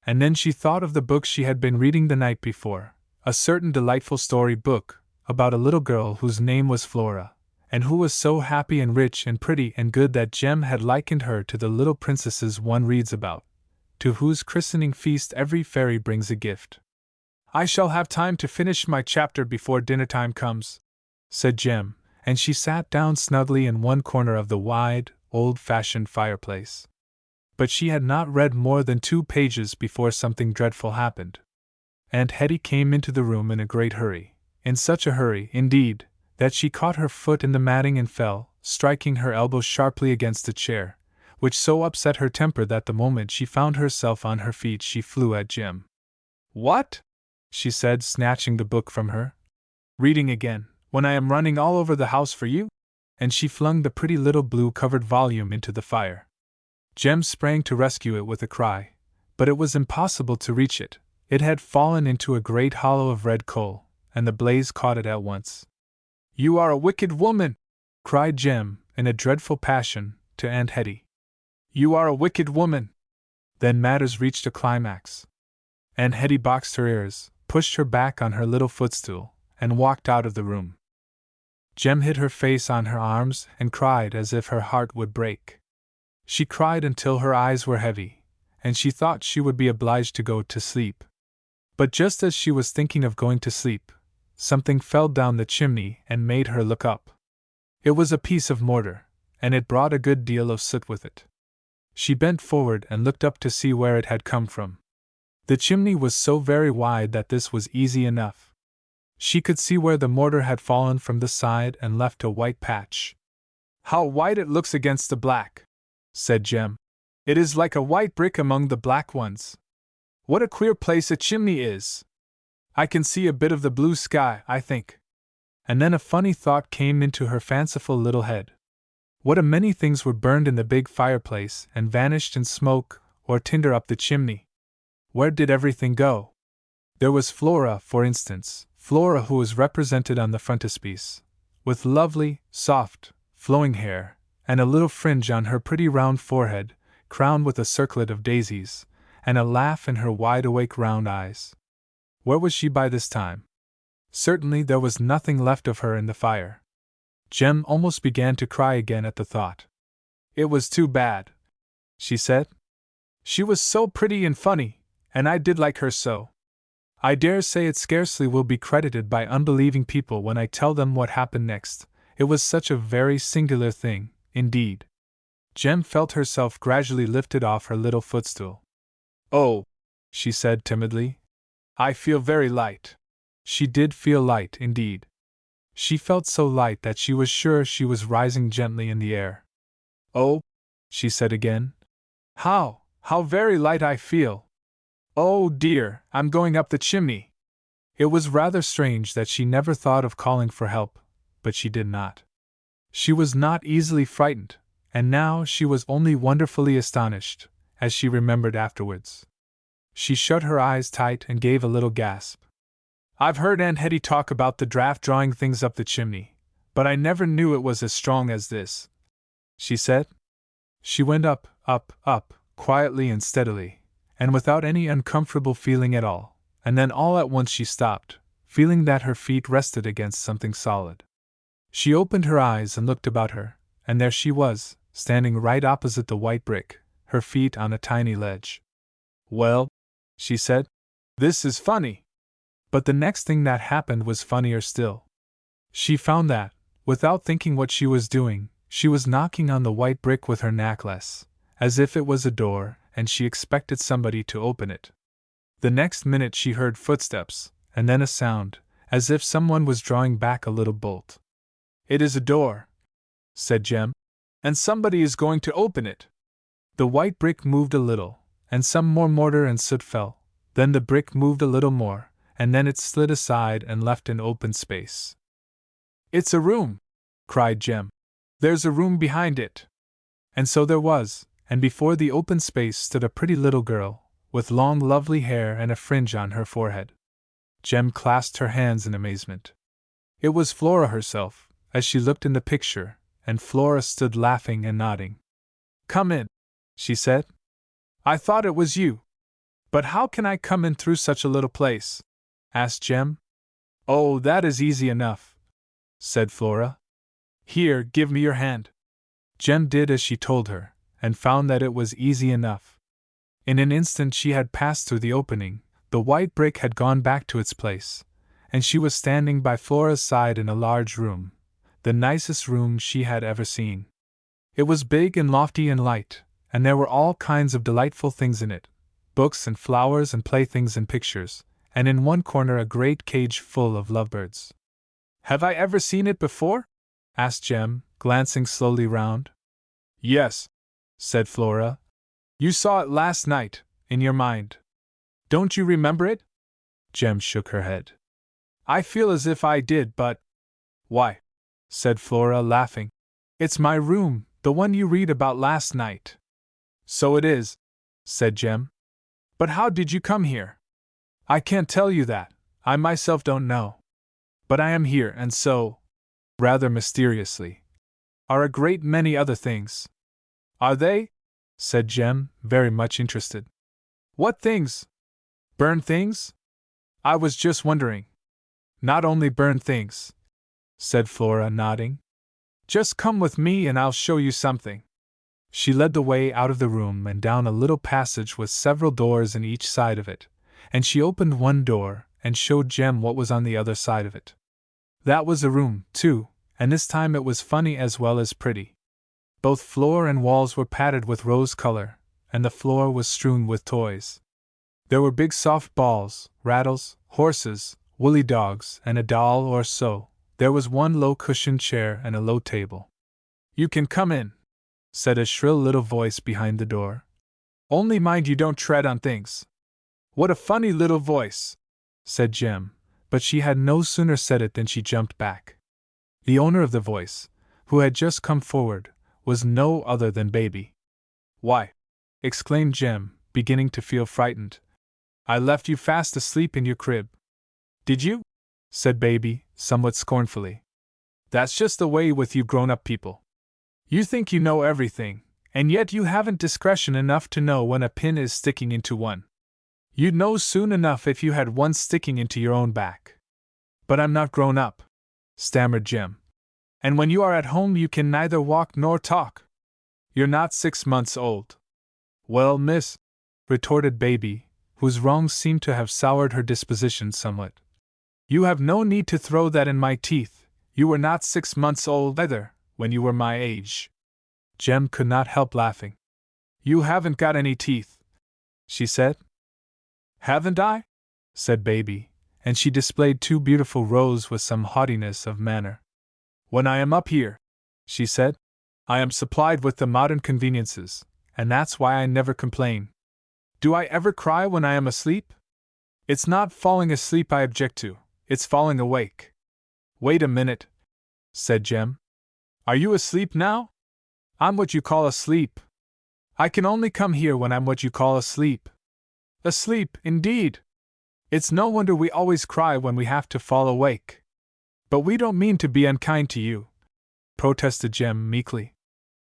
And then she thought of the book she had been reading the night before, a certain delightful story book, about a little girl whose name was Flora, and who was so happy and rich and pretty and good that Jem had likened her to the little princesses one reads about, to whose christening feast every fairy brings a gift. I shall have time to finish my chapter before dinner time comes, said Jem, and she sat down snugly in one corner of the wide, old-fashioned fireplace. But she had not read more than 2 pages before something dreadful happened. Aunt Hetty came into the room in a great hurry, in such a hurry, indeed, that she caught her foot in the matting and fell, striking her elbow sharply against a chair, which so upset her temper that the moment she found herself on her feet she flew at Jem. What? She said, snatching the book from her. Reading again, when I am running all over the house for you?" And she flung the pretty little blue-covered volume into the fire. Jem sprang to rescue it with a cry, but it was impossible to reach it. It had fallen into a great hollow of red coal, and the blaze caught it at once. "You are a wicked woman!" cried Jem, in a dreadful passion, to Aunt Hetty. "You are a wicked woman!" Then matters reached a climax. Aunt Hetty boxed her ears, pushed her back on her little footstool, and walked out of the room. Jem hid her face on her arms and cried as if her heart would break. She cried until her eyes were heavy, and she thought she would be obliged to go to sleep. But just as she was thinking of going to sleep, something fell down the chimney and made her look up. It was a piece of mortar, and it brought a good deal of soot with it. She bent forward and looked up to see where it had come from. The chimney was so very wide that this was easy enough. She could see where the mortar had fallen from the side and left a white patch. "How white it looks against the black," said Jem. "It is like a white brick among the black ones. What a queer place a chimney is! I can see a bit of the blue sky, I think." And then a funny thought came into her fanciful little head. What a many things were burned in the big fireplace and vanished in smoke or tinder up the chimney. Where did everything go? There was Flora, for instance, Flora who was represented on the frontispiece, with lovely, soft, flowing hair, and a little fringe on her pretty round forehead, crowned with a circlet of daisies, and a laugh in her wide-awake round eyes. Where was she by this time? Certainly there was nothing left of her in the fire. Jem almost began to cry again at the thought. "It was too bad," she said. "She was so pretty and funny, and I did like her so. I dare say it scarcely will be credited by unbelieving people when I tell them what happened next. It was such a very singular thing, indeed." Jem felt herself gradually lifted off her little footstool. "Oh," she said timidly, "I feel very light." She did feel light, indeed. She felt so light that she was sure she was rising gently in the air. "Oh," she said again, how very light I feel! Oh dear, I'm going up the chimney." It was rather strange that she never thought of calling for help, but she did not. She was not easily frightened, and now she was only wonderfully astonished, as she remembered afterwards. She shut her eyes tight and gave a little gasp. "I've heard Aunt Hetty talk about the draft drawing things up the chimney, but I never knew it was as strong as this," she said. She went up, quietly and steadily, and without any uncomfortable feeling at all, and then all at once she stopped, feeling that her feet rested against something solid. She opened her eyes and looked about her, and there she was, standing right opposite the white brick, her feet on a tiny ledge. "Well," she said, "this is funny." But the next thing that happened was funnier still. She found that, without thinking what she was doing, she was knocking on the white brick with her necklace, as if it was a door, and she expected somebody to open it. The next minute she heard footsteps, and then a sound, as if someone was drawing back a little bolt. "It is a door," said Jem, "and somebody is going to open it." The white brick moved a little, and some more mortar and soot fell. Then the brick moved a little more, and then it slid aside and left an open space. "It's a room!" cried Jem. "There's a room behind it." And so there was, and before the open space stood a pretty little girl, with long lovely hair and a fringe on her forehead. Jem clasped her hands in amazement. It was Flora herself, as she looked in the picture, and Flora stood laughing and nodding. "Come in," she said. "I thought it was you." "But how can I come in through such a little place?" asked Jem. "Oh, that is easy enough," said Flora. "Here, give me your hand." Jem did as she told her, and found that it was easy enough. In an instant she had passed through the opening, the white brick had gone back to its place, and she was standing by Flora's side in a large room, the nicest room she had ever seen. It was big and lofty and light, and there were all kinds of delightful things in it, books and flowers and playthings and pictures, and in one corner a great cage full of lovebirds. "Have I ever seen it before?" asked Jem, glancing slowly round. "Yes," said Flora. "You saw it last night, in your mind. Don't you remember it?" Jem shook her head. "I feel as if I did, but—" Why, said Flora, laughing, it's my room, the one you read about last night. So it is, said Jem. But how did you come here? I can't tell you that, I myself don't know. But I am here, and so, rather mysteriously, are a great many other things. Are they? Said Jem, very much interested. What things? Burned things? I was just wondering. Not only burned things, said Flora, nodding. Just come with me and I'll show you something. She led the way out of the room and down a little passage with several doors in each side of it, and she opened one door and showed Jem what was on the other side of it. That was a room, too, and this time it was funny as well as pretty. Both floor and walls were padded with rose color, and the floor was strewn with toys. There were big soft balls, rattles, horses, woolly dogs, and a doll or so. There was one low cushioned chair and a low table. You can come in, said a shrill little voice behind the door. Only mind you don't tread on things. What a funny little voice, said Jem, but she had no sooner said it than she jumped back. The owner of the voice, who had just come forward, was no other than Baby. Why, exclaimed Jem, beginning to feel frightened, I left you fast asleep in your crib. Did you? Said Baby, somewhat scornfully. That's just the way with you grown-up people. You think you know everything, and yet you haven't discretion enough to know when a pin is sticking into one. You'd know soon enough if you had one sticking into your own back. But I'm not grown up, stammered Jem. And when you are at home you can neither walk nor talk. You're not 6 months old. Well, miss, retorted Baby, whose wrongs seemed to have soured her disposition somewhat. You have no need to throw that in my teeth. You were not 6 months old either, when you were my age. Jem could not help laughing. You haven't got any teeth, she said. Haven't I? Said Baby, and she displayed 2 beautiful rows with some haughtiness of manner. When I am up here, she said, I am supplied with the modern conveniences, and that's why I never complain. Do I ever cry when I am asleep? It's not falling asleep I object to, it's falling awake. Wait a minute, said Jem. Are you asleep now? I'm what you call asleep. I can only come here when I'm what you call asleep. Asleep, indeed! It's no wonder we always cry when we have to fall awake. But we don't mean to be unkind to you, protested Jem meekly.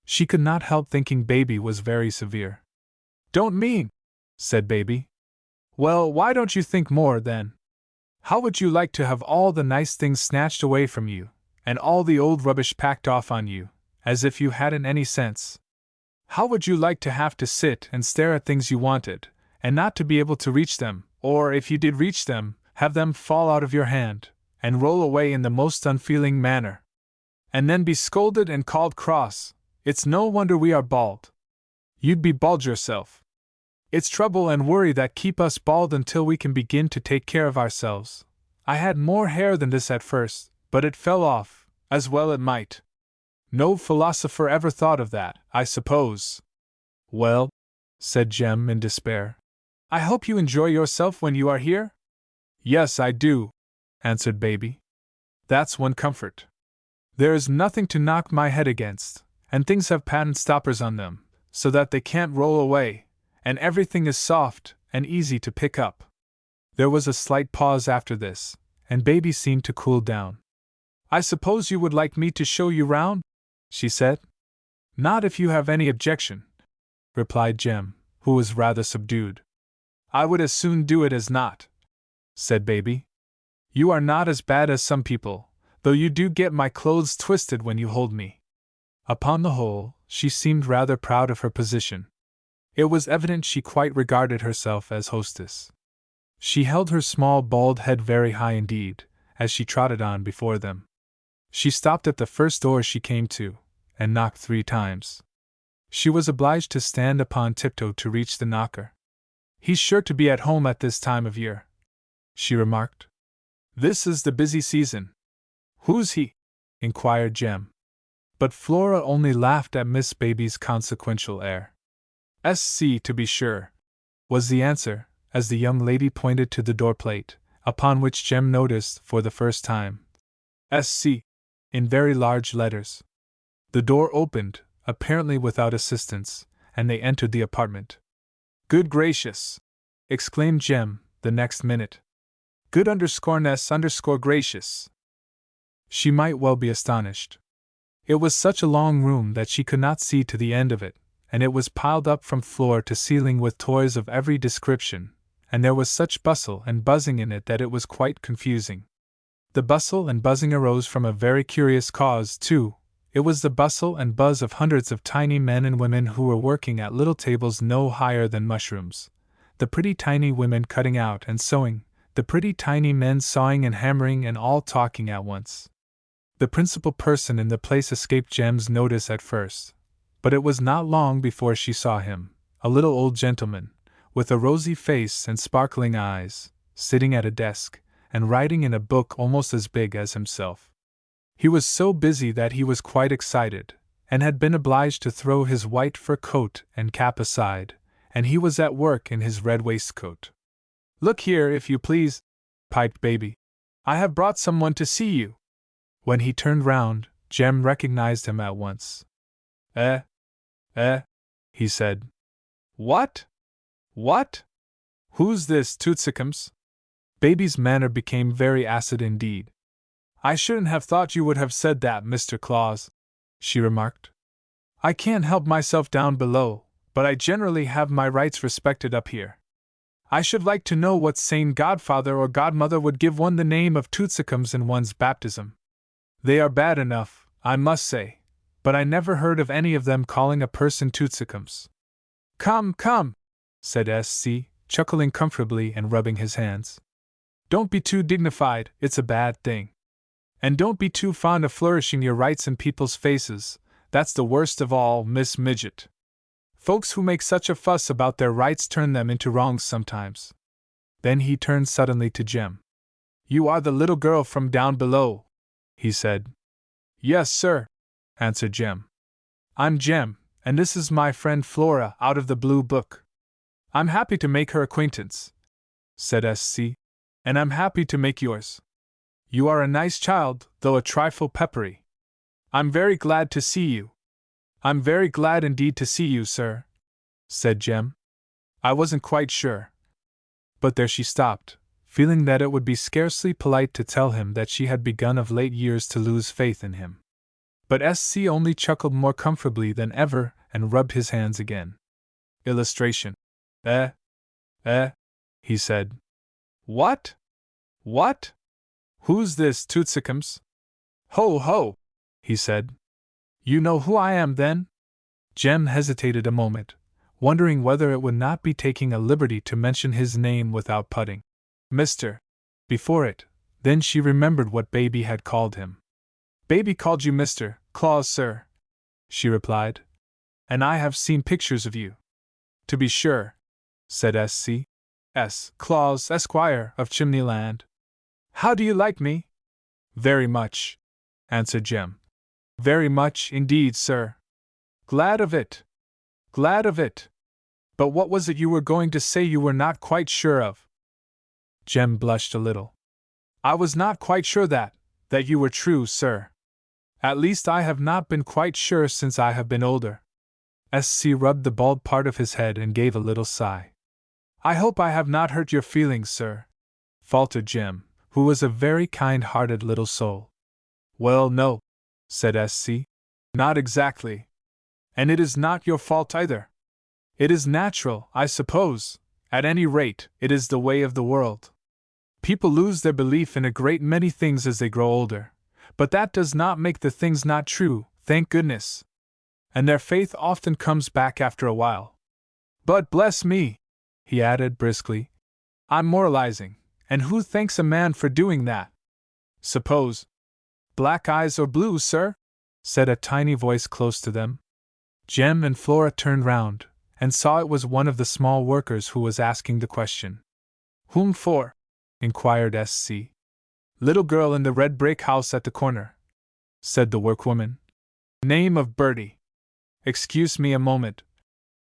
She could not help thinking Baby was very severe. Don't mean, said Baby. Well, why don't you think more, then? How would you like to have all the nice things snatched away from you, and all the old rubbish packed off on you, as if you hadn't any sense? How would you like to have to sit and stare at things you wanted, and not to be able to reach them, or if you did reach them, have them fall out of your hand, and roll away in the most unfeeling manner? And then be scolded and called cross. It's no wonder we are bald. You'd be bald yourself. It's trouble and worry that keep us bald until we can begin to take care of ourselves. I had more hair than this at first, but it fell off, as well it might. No philosopher ever thought of that, I suppose. Well, said Jem in despair, I hope you enjoy yourself when you are here? Yes, I do, answered Baby. That's one comfort. There is nothing to knock my head against, and things have patent stoppers on them, so that they can't roll away, and everything is soft and easy to pick up. There was a slight pause after this, and Baby seemed to cool down. I suppose you would like me to show you round? She said. Not if you have any objection, replied Jem, who was rather subdued. I would as soon do it as not, said Baby. You are not as bad as some people, though you do get my clothes twisted when you hold me. Upon the whole, she seemed rather proud of her position. It was evident she quite regarded herself as hostess. She held her small bald head very high indeed, as she trotted on before them. She stopped at the first door she came to, and knocked 3 times. She was obliged to stand upon tiptoe to reach the knocker. He's sure to be at home at this time of year, she remarked. This is the busy season. Who's he? Inquired Jem. But Flora only laughed at Miss Baby's consequential air. SC, to be sure, was the answer, as the young lady pointed to the door plate, upon which Jem noticed for the first time. SC, in very large letters. The door opened, apparently without assistance, and they entered the apartment. "Good gracious!" exclaimed Jem, the next minute. "Good_ness_gracious!" She might well be astonished. It was such a long room that she could not see to the end of it, and it was piled up from floor to ceiling with toys of every description, and there was such bustle and buzzing in it that it was quite confusing. The bustle and buzzing arose from a very curious cause, too. It was the bustle and buzz of hundreds of tiny men and women who were working at little tables no higher than mushrooms. The pretty tiny women cutting out and sewing, the pretty tiny men sawing and hammering, and all talking at once. The principal person in the place escaped Jem's notice at first, but it was not long before she saw him, a little old gentleman, with a rosy face and sparkling eyes, sitting at a desk, and writing in a book almost as big as himself. He was so busy that he was quite excited, and had been obliged to throw his white fur coat and cap aside, and he was at work in his red waistcoat. "Look here, if you please," piped Baby. "I have brought someone to see you." When he turned round, Jem recognized him at once. Eh, he said. What? Who's this, Tootsicums?" Baby's manner became very acid indeed. "I shouldn't have thought you would have said that, Mr. Claus," she remarked. "I can't help myself down below, but I generally have my rights respected up here. I should like to know what sane godfather or godmother would give one the name of Tootsicums in one's baptism. They are bad enough, I must say, but I never heard of any of them calling a person Tootsicums." Come, said S.C., chuckling comfortably and rubbing his hands. "Don't be too dignified, it's a bad thing. And don't be too fond of flourishing your rights in people's faces, that's the worst of all, Miss Midget. Folks who make such a fuss about their rights turn them into wrongs sometimes." Then he turned suddenly to Jem. "You are the little girl from down below," he said. "Yes, sir," answered Jem. "I'm Jem, and this is my friend Flora out of the Blue Book." "I'm happy to make her acquaintance," said S.C., "and I'm happy to make yours. You are a nice child, though a trifle peppery. I'm very glad to see you." "I'm very glad indeed to see you, sir," said Jem. "I wasn't quite sure." But there she stopped, feeling that it would be scarcely polite to tell him that she had begun of late years to lose faith in him. But S.C. only chuckled more comfortably than ever and rubbed his hands again. Illustration. He said. What? Who's this, Tootsicums?" "Ho, he said. "You know who I am, then?" Jem hesitated a moment, wondering whether it would not be taking a liberty to mention his name without putting Mr. before it. Then she remembered what Baby had called him. "Baby called you Mr. Claus, sir," she replied. "And I have seen pictures of you." "To be sure," said S.C. "S. Claus, Esquire, of Chimneyland. How do you like me?" "Very much," answered Jem. "Very much, indeed, sir." Glad of it. But what was it you were going to say you were not quite sure of?" Jem blushed a little. "I was not quite sure that you were true, sir. At least I have not been quite sure since I have been older." S.C. rubbed the bald part of his head and gave a little sigh. "I hope I have not hurt your feelings, sir," faltered Jem, who was a very kind-hearted little soul. "Well, no," said S.C. "Not exactly. And it is not your fault either. It is natural, I suppose. At any rate, it is the way of the world. People lose their belief in a great many things as they grow older, but that does not make the things not true, thank goodness. And their faith often comes back after a while. But bless me," he added briskly, "I'm moralizing, and who thanks a man for doing that? Suppose black eyes or blue, sir?" said a tiny voice close to them. Jem and Flora turned round, and saw it was one of the small workers who was asking the question. "Whom for?" inquired S.C. "Little girl in the red brick house at the corner," said the workwoman. "Name of Bertie." "Excuse me a moment,"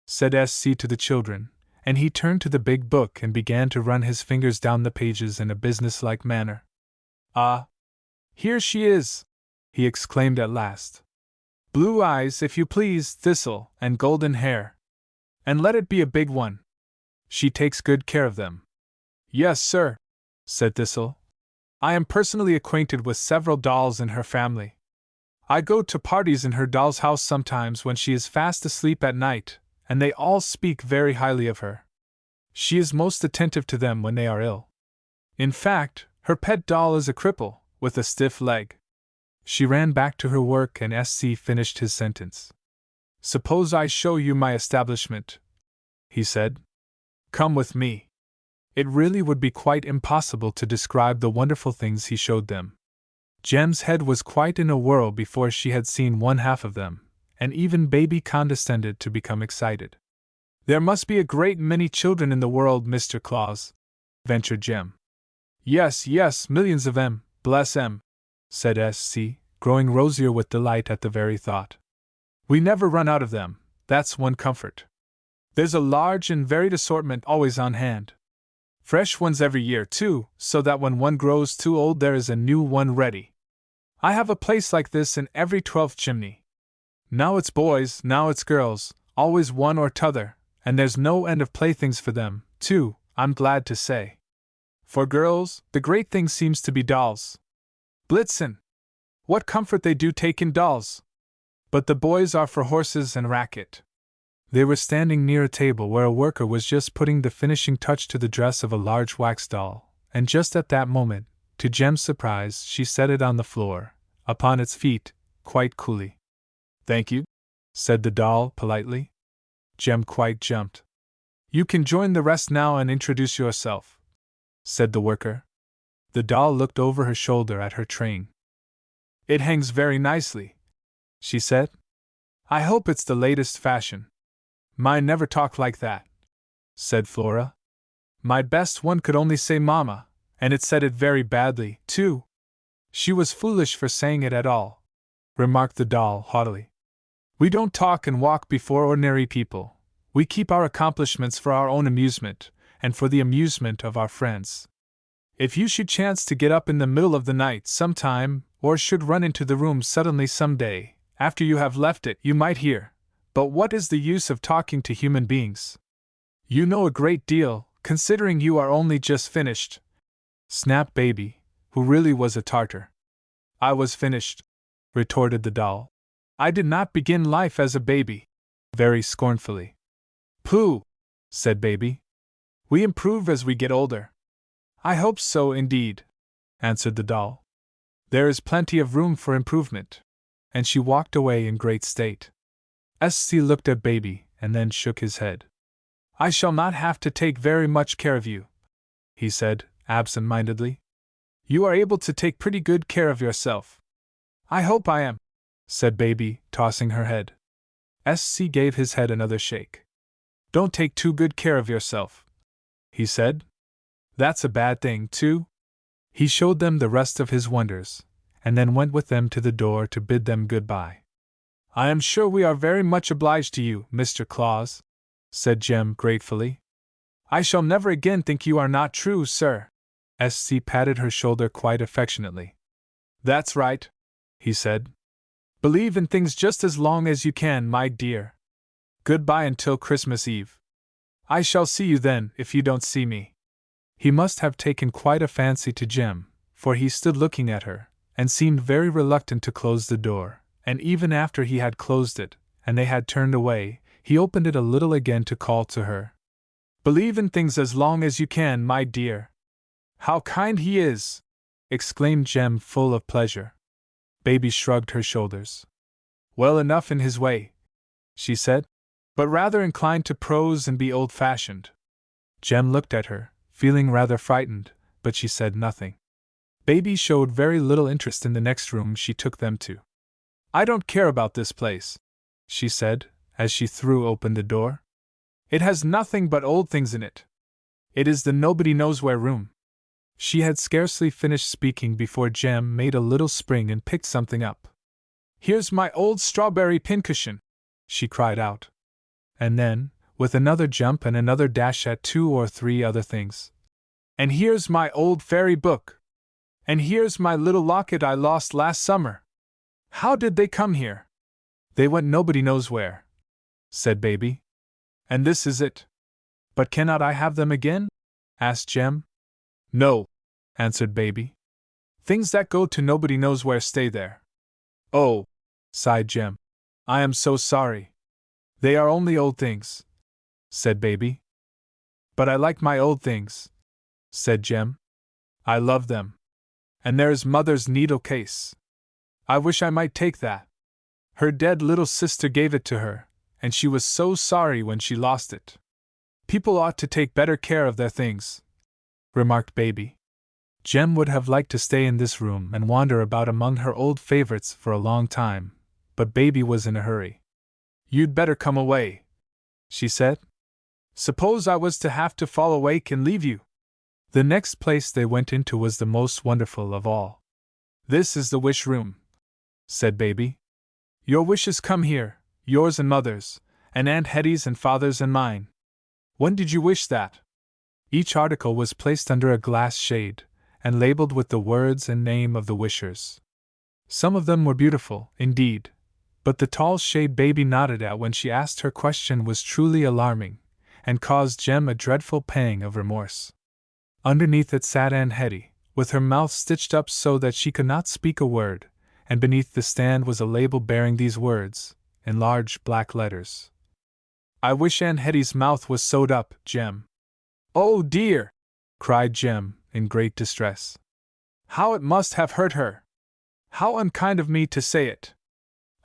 said S.C. to the children, and he turned to the big book and began to run his fingers down the pages in a businesslike manner. "Ah! Here she is!" he exclaimed at last. Blue eyes, if you please, Thistle, and golden hair. And let it be a big one. She takes good care of them. Yes, sir, said Thistle. I am personally acquainted with several dolls in her family. I go to parties in her doll's house sometimes when she is fast asleep at night, and they all speak very highly of her. She is most attentive to them when they are ill. In fact, her pet doll is a cripple, with a stiff leg. She ran back to her work and SC finished his sentence. Suppose I show you my establishment, he said. Come with me. It really would be quite impossible to describe the wonderful things he showed them. Jem's head was quite in a whirl before she had seen one half of them, and even Baby condescended to become excited. There must be a great many children in the world, Mr. Claus, ventured Jem. Yes, millions of 'em, bless 'em, said SC, growing rosier with delight at the very thought. We never run out of them, that's one comfort. There's a large and varied assortment always on hand. Fresh ones every year, too, so that when one grows too old there is a new one ready. I have a place like this in every 12th chimney. Now it's boys, now it's girls, always one or t'other, and there's no end of playthings for them, too, I'm glad to say. For girls, the great thing seems to be dolls. Blitzen! What comfort they do take in dolls! But the boys are for horses and racket. They were standing near a table where a worker was just putting the finishing touch to the dress of a large wax doll, and just at that moment, to Jem's surprise, she set it on the floor, upon its feet, quite coolly. Thank you, said the doll politely. Jem quite jumped. You can join the rest now and introduce yourself, said the worker. The doll looked over her shoulder at her train. It hangs very nicely, she said. I hope it's the latest fashion. Mine never talk like that, said Flora. My best one could only say Mama, and it said it very badly, too. She was foolish for saying it at all, remarked the doll haughtily. We don't talk and walk before ordinary people. We keep our accomplishments for our own amusement, and for the amusement of our friends. If you should chance to get up in the middle of the night sometime, or should run into the room suddenly some day, after you have left it, you might hear, but what is the use of talking to human beings? You know a great deal, considering you are only just finished, snapped Baby, who really was a Tartar. I was finished, retorted the doll. I did not begin life as a baby, very scornfully. Pooh, said Baby. We improve as we get older. I hope so indeed, answered the doll. There is plenty of room for improvement. And she walked away in great state. SC looked at Baby and then shook his head. I shall not have to take very much care of you, he said, absent-mindedly. You are able to take pretty good care of yourself. I hope I am, said Baby, tossing her head. SC gave his head another shake. Don't take too good care of yourself, he said. That's a bad thing, too. He showed them the rest of his wonders, and then went with them to the door to bid them good-bye. I am sure we are very much obliged to you, Mr. Claus, said Jem gratefully. I shall never again think you are not true, sir. SC patted her shoulder quite affectionately. That's right, he said. Believe in things just as long as you can, my dear. Goodbye until Christmas Eve. I shall see you then, if you don't see me. He must have taken quite a fancy to Jem, for he stood looking at her, and seemed very reluctant to close the door, and even after he had closed it, and they had turned away, he opened it a little again to call to her. Believe in things as long as you can, my dear. How kind he is! Exclaimed Jem, full of pleasure. Baby shrugged her shoulders. Well enough in his way, she said, but rather inclined to prose and be old-fashioned. Jem looked at her, feeling rather frightened, but she said nothing. Baby showed very little interest in the next room she took them to. I don't care about this place, she said, as she threw open the door. It has nothing but old things in it. It is the nobody-knows-where room. She had scarcely finished speaking before Jem made a little spring and picked something up. Here's my old strawberry pincushion, she cried out. And then, with another jump and another dash at 2 or 3 other things. And here's my old fairy book. And here's my little locket I lost last summer. How did they come here? They went nobody knows where, said Baby. And this is it. But cannot I have them again? Asked Jem. No, answered Baby. Things that go to nobody knows where stay there. Oh, sighed Jem. I am so sorry. They are only old things, said Baby. But I like my old things, said Jem. I love them. And there's Mother's needle case. I wish I might take that. Her dead little sister gave it to her, and she was so sorry when she lost it. People ought to take better care of their things, remarked Baby. Jem would have liked to stay in this room and wander about among her old favorites for a long time, but Baby was in a hurry. You'd better come away, she said. Suppose I was to have to fall awake and leave you? The next place they went into was the most wonderful of all. This is the wish room, said Baby. Your wishes come here, yours and Mother's, and Aunt Hetty's and Father's and mine. When did you wish that? Each article was placed under a glass shade, and labeled with the words and name of the wishers. Some of them were beautiful, indeed, but the tall shade Baby nodded at when she asked her question was truly alarming, and caused Jem a dreadful pang of remorse. Underneath it sat Aunt Hetty, with her mouth stitched up so that she could not speak a word, and beneath the stand was a label bearing these words, in large black letters. I wish Aunt Hetty's mouth was sewed up, Jem. Oh dear! Cried Jem, in great distress. How it must have hurt her! How unkind of me to say it!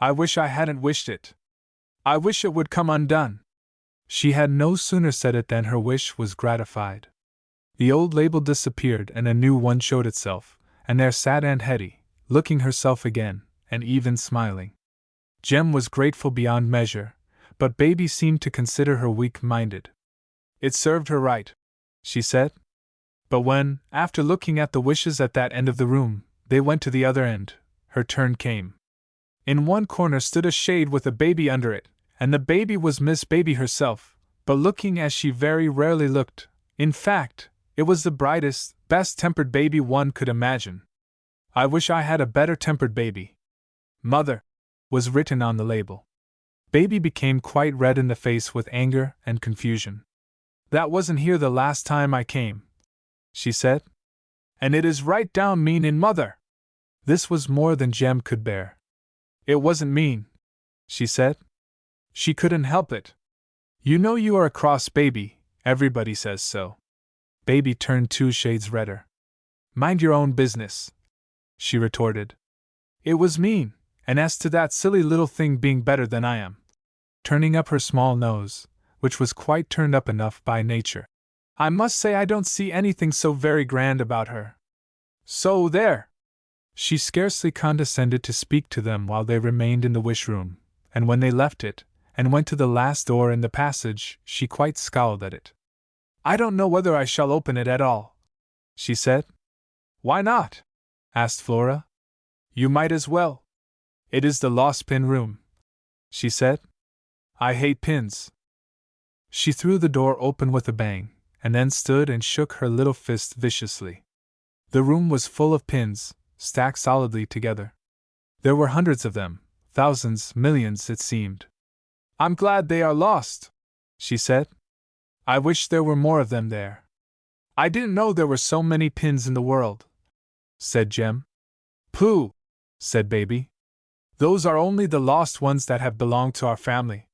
I wish I hadn't wished it. I wish it would come undone. She had no sooner said it than her wish was gratified. The old label disappeared and a new one showed itself, and there sat Aunt Hetty, looking herself again, and even smiling. Jem was grateful beyond measure, but Baby seemed to consider her weak-minded. It served her right, she said. But when, after looking at the wishes at that end of the room, they went to the other end, her turn came. In one corner stood a shade with a baby under it, and the baby was Miss Baby herself, but looking as she very rarely looked. In fact, it was the brightest, best-tempered baby one could imagine. I wish I had a better-tempered baby. Mother, was written on the label. Baby became quite red in the face with anger and confusion. That wasn't here the last time I came, she said. And it is right down mean in Mother. This was more than Jem could bear. It wasn't mean, she said. She couldn't help it. You know you are a cross baby, everybody says so. Baby turned 2 shades redder. Mind your own business, she retorted. It was mean, and as to that silly little thing being better than I am, turning up her small nose, which was quite turned up enough by nature, I must say I don't see anything so very grand about her. So there! She scarcely condescended to speak to them while they remained in the wish-room, and when they left it, and went to the last door in the passage, she quite scowled at it. I don't know whether I shall open it at all, she said. Why not? Asked Flora. You might as well. It is the lost pin room, she said. I hate pins. She threw the door open with a bang, and then stood and shook her little fist viciously. The room was full of pins, stacked solidly together. There were hundreds of them, thousands, millions it seemed. I'm glad they are lost, she said. I wish there were more of them there. I didn't know there were so many pins in the world, said Jem. Pooh, said Baby. Those are only the lost ones that have belonged to our family.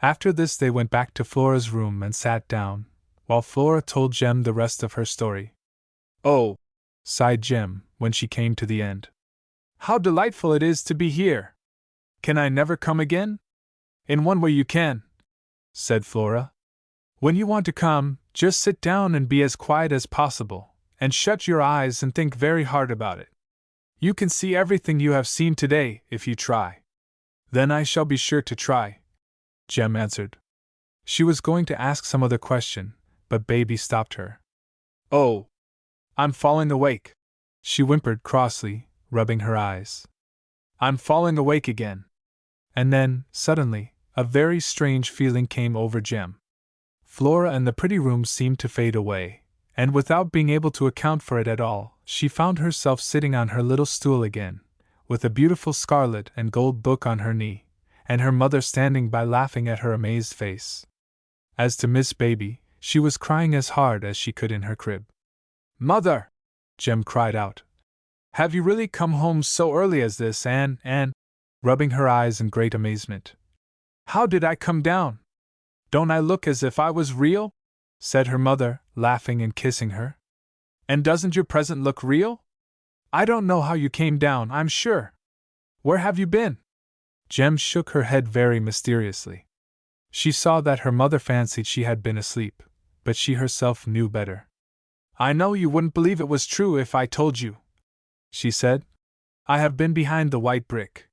After this they went back to Flora's room and sat down, while Flora told Jem the rest of her story. Oh, sighed Jem, when she came to the end. How delightful it is to be here! Can I never come again? In one way you can, said Flora. When you want to come, just sit down and be as quiet as possible, and shut your eyes and think very hard about it. You can see everything you have seen today, if you try. Then I shall be sure to try, Jem answered. She was going to ask some other question, but Baby stopped her. Oh, I'm falling awake, she whimpered crossly, rubbing her eyes. I'm falling awake again. And then, suddenly, a very strange feeling came over Jem. Flora and the pretty room seemed to fade away, and without being able to account for it at all, she found herself sitting on her little stool again, with a beautiful scarlet and gold book on her knee, and her mother standing by laughing at her amazed face. As to Miss Baby, she was crying as hard as she could in her crib. "Mother!" Jem cried out. "Have you really come home so early as this, and," rubbing her eyes in great amazement. "How did I come down? Don't I look as if I was real?" said her mother, laughing and kissing her. "And doesn't your present look real? I don't know how you came down, I'm sure. Where have you been?" Jem shook her head very mysteriously. She saw that her mother fancied she had been asleep, but she herself knew better. "I know you wouldn't believe it was true if I told you," she said. "I have been behind the white brick.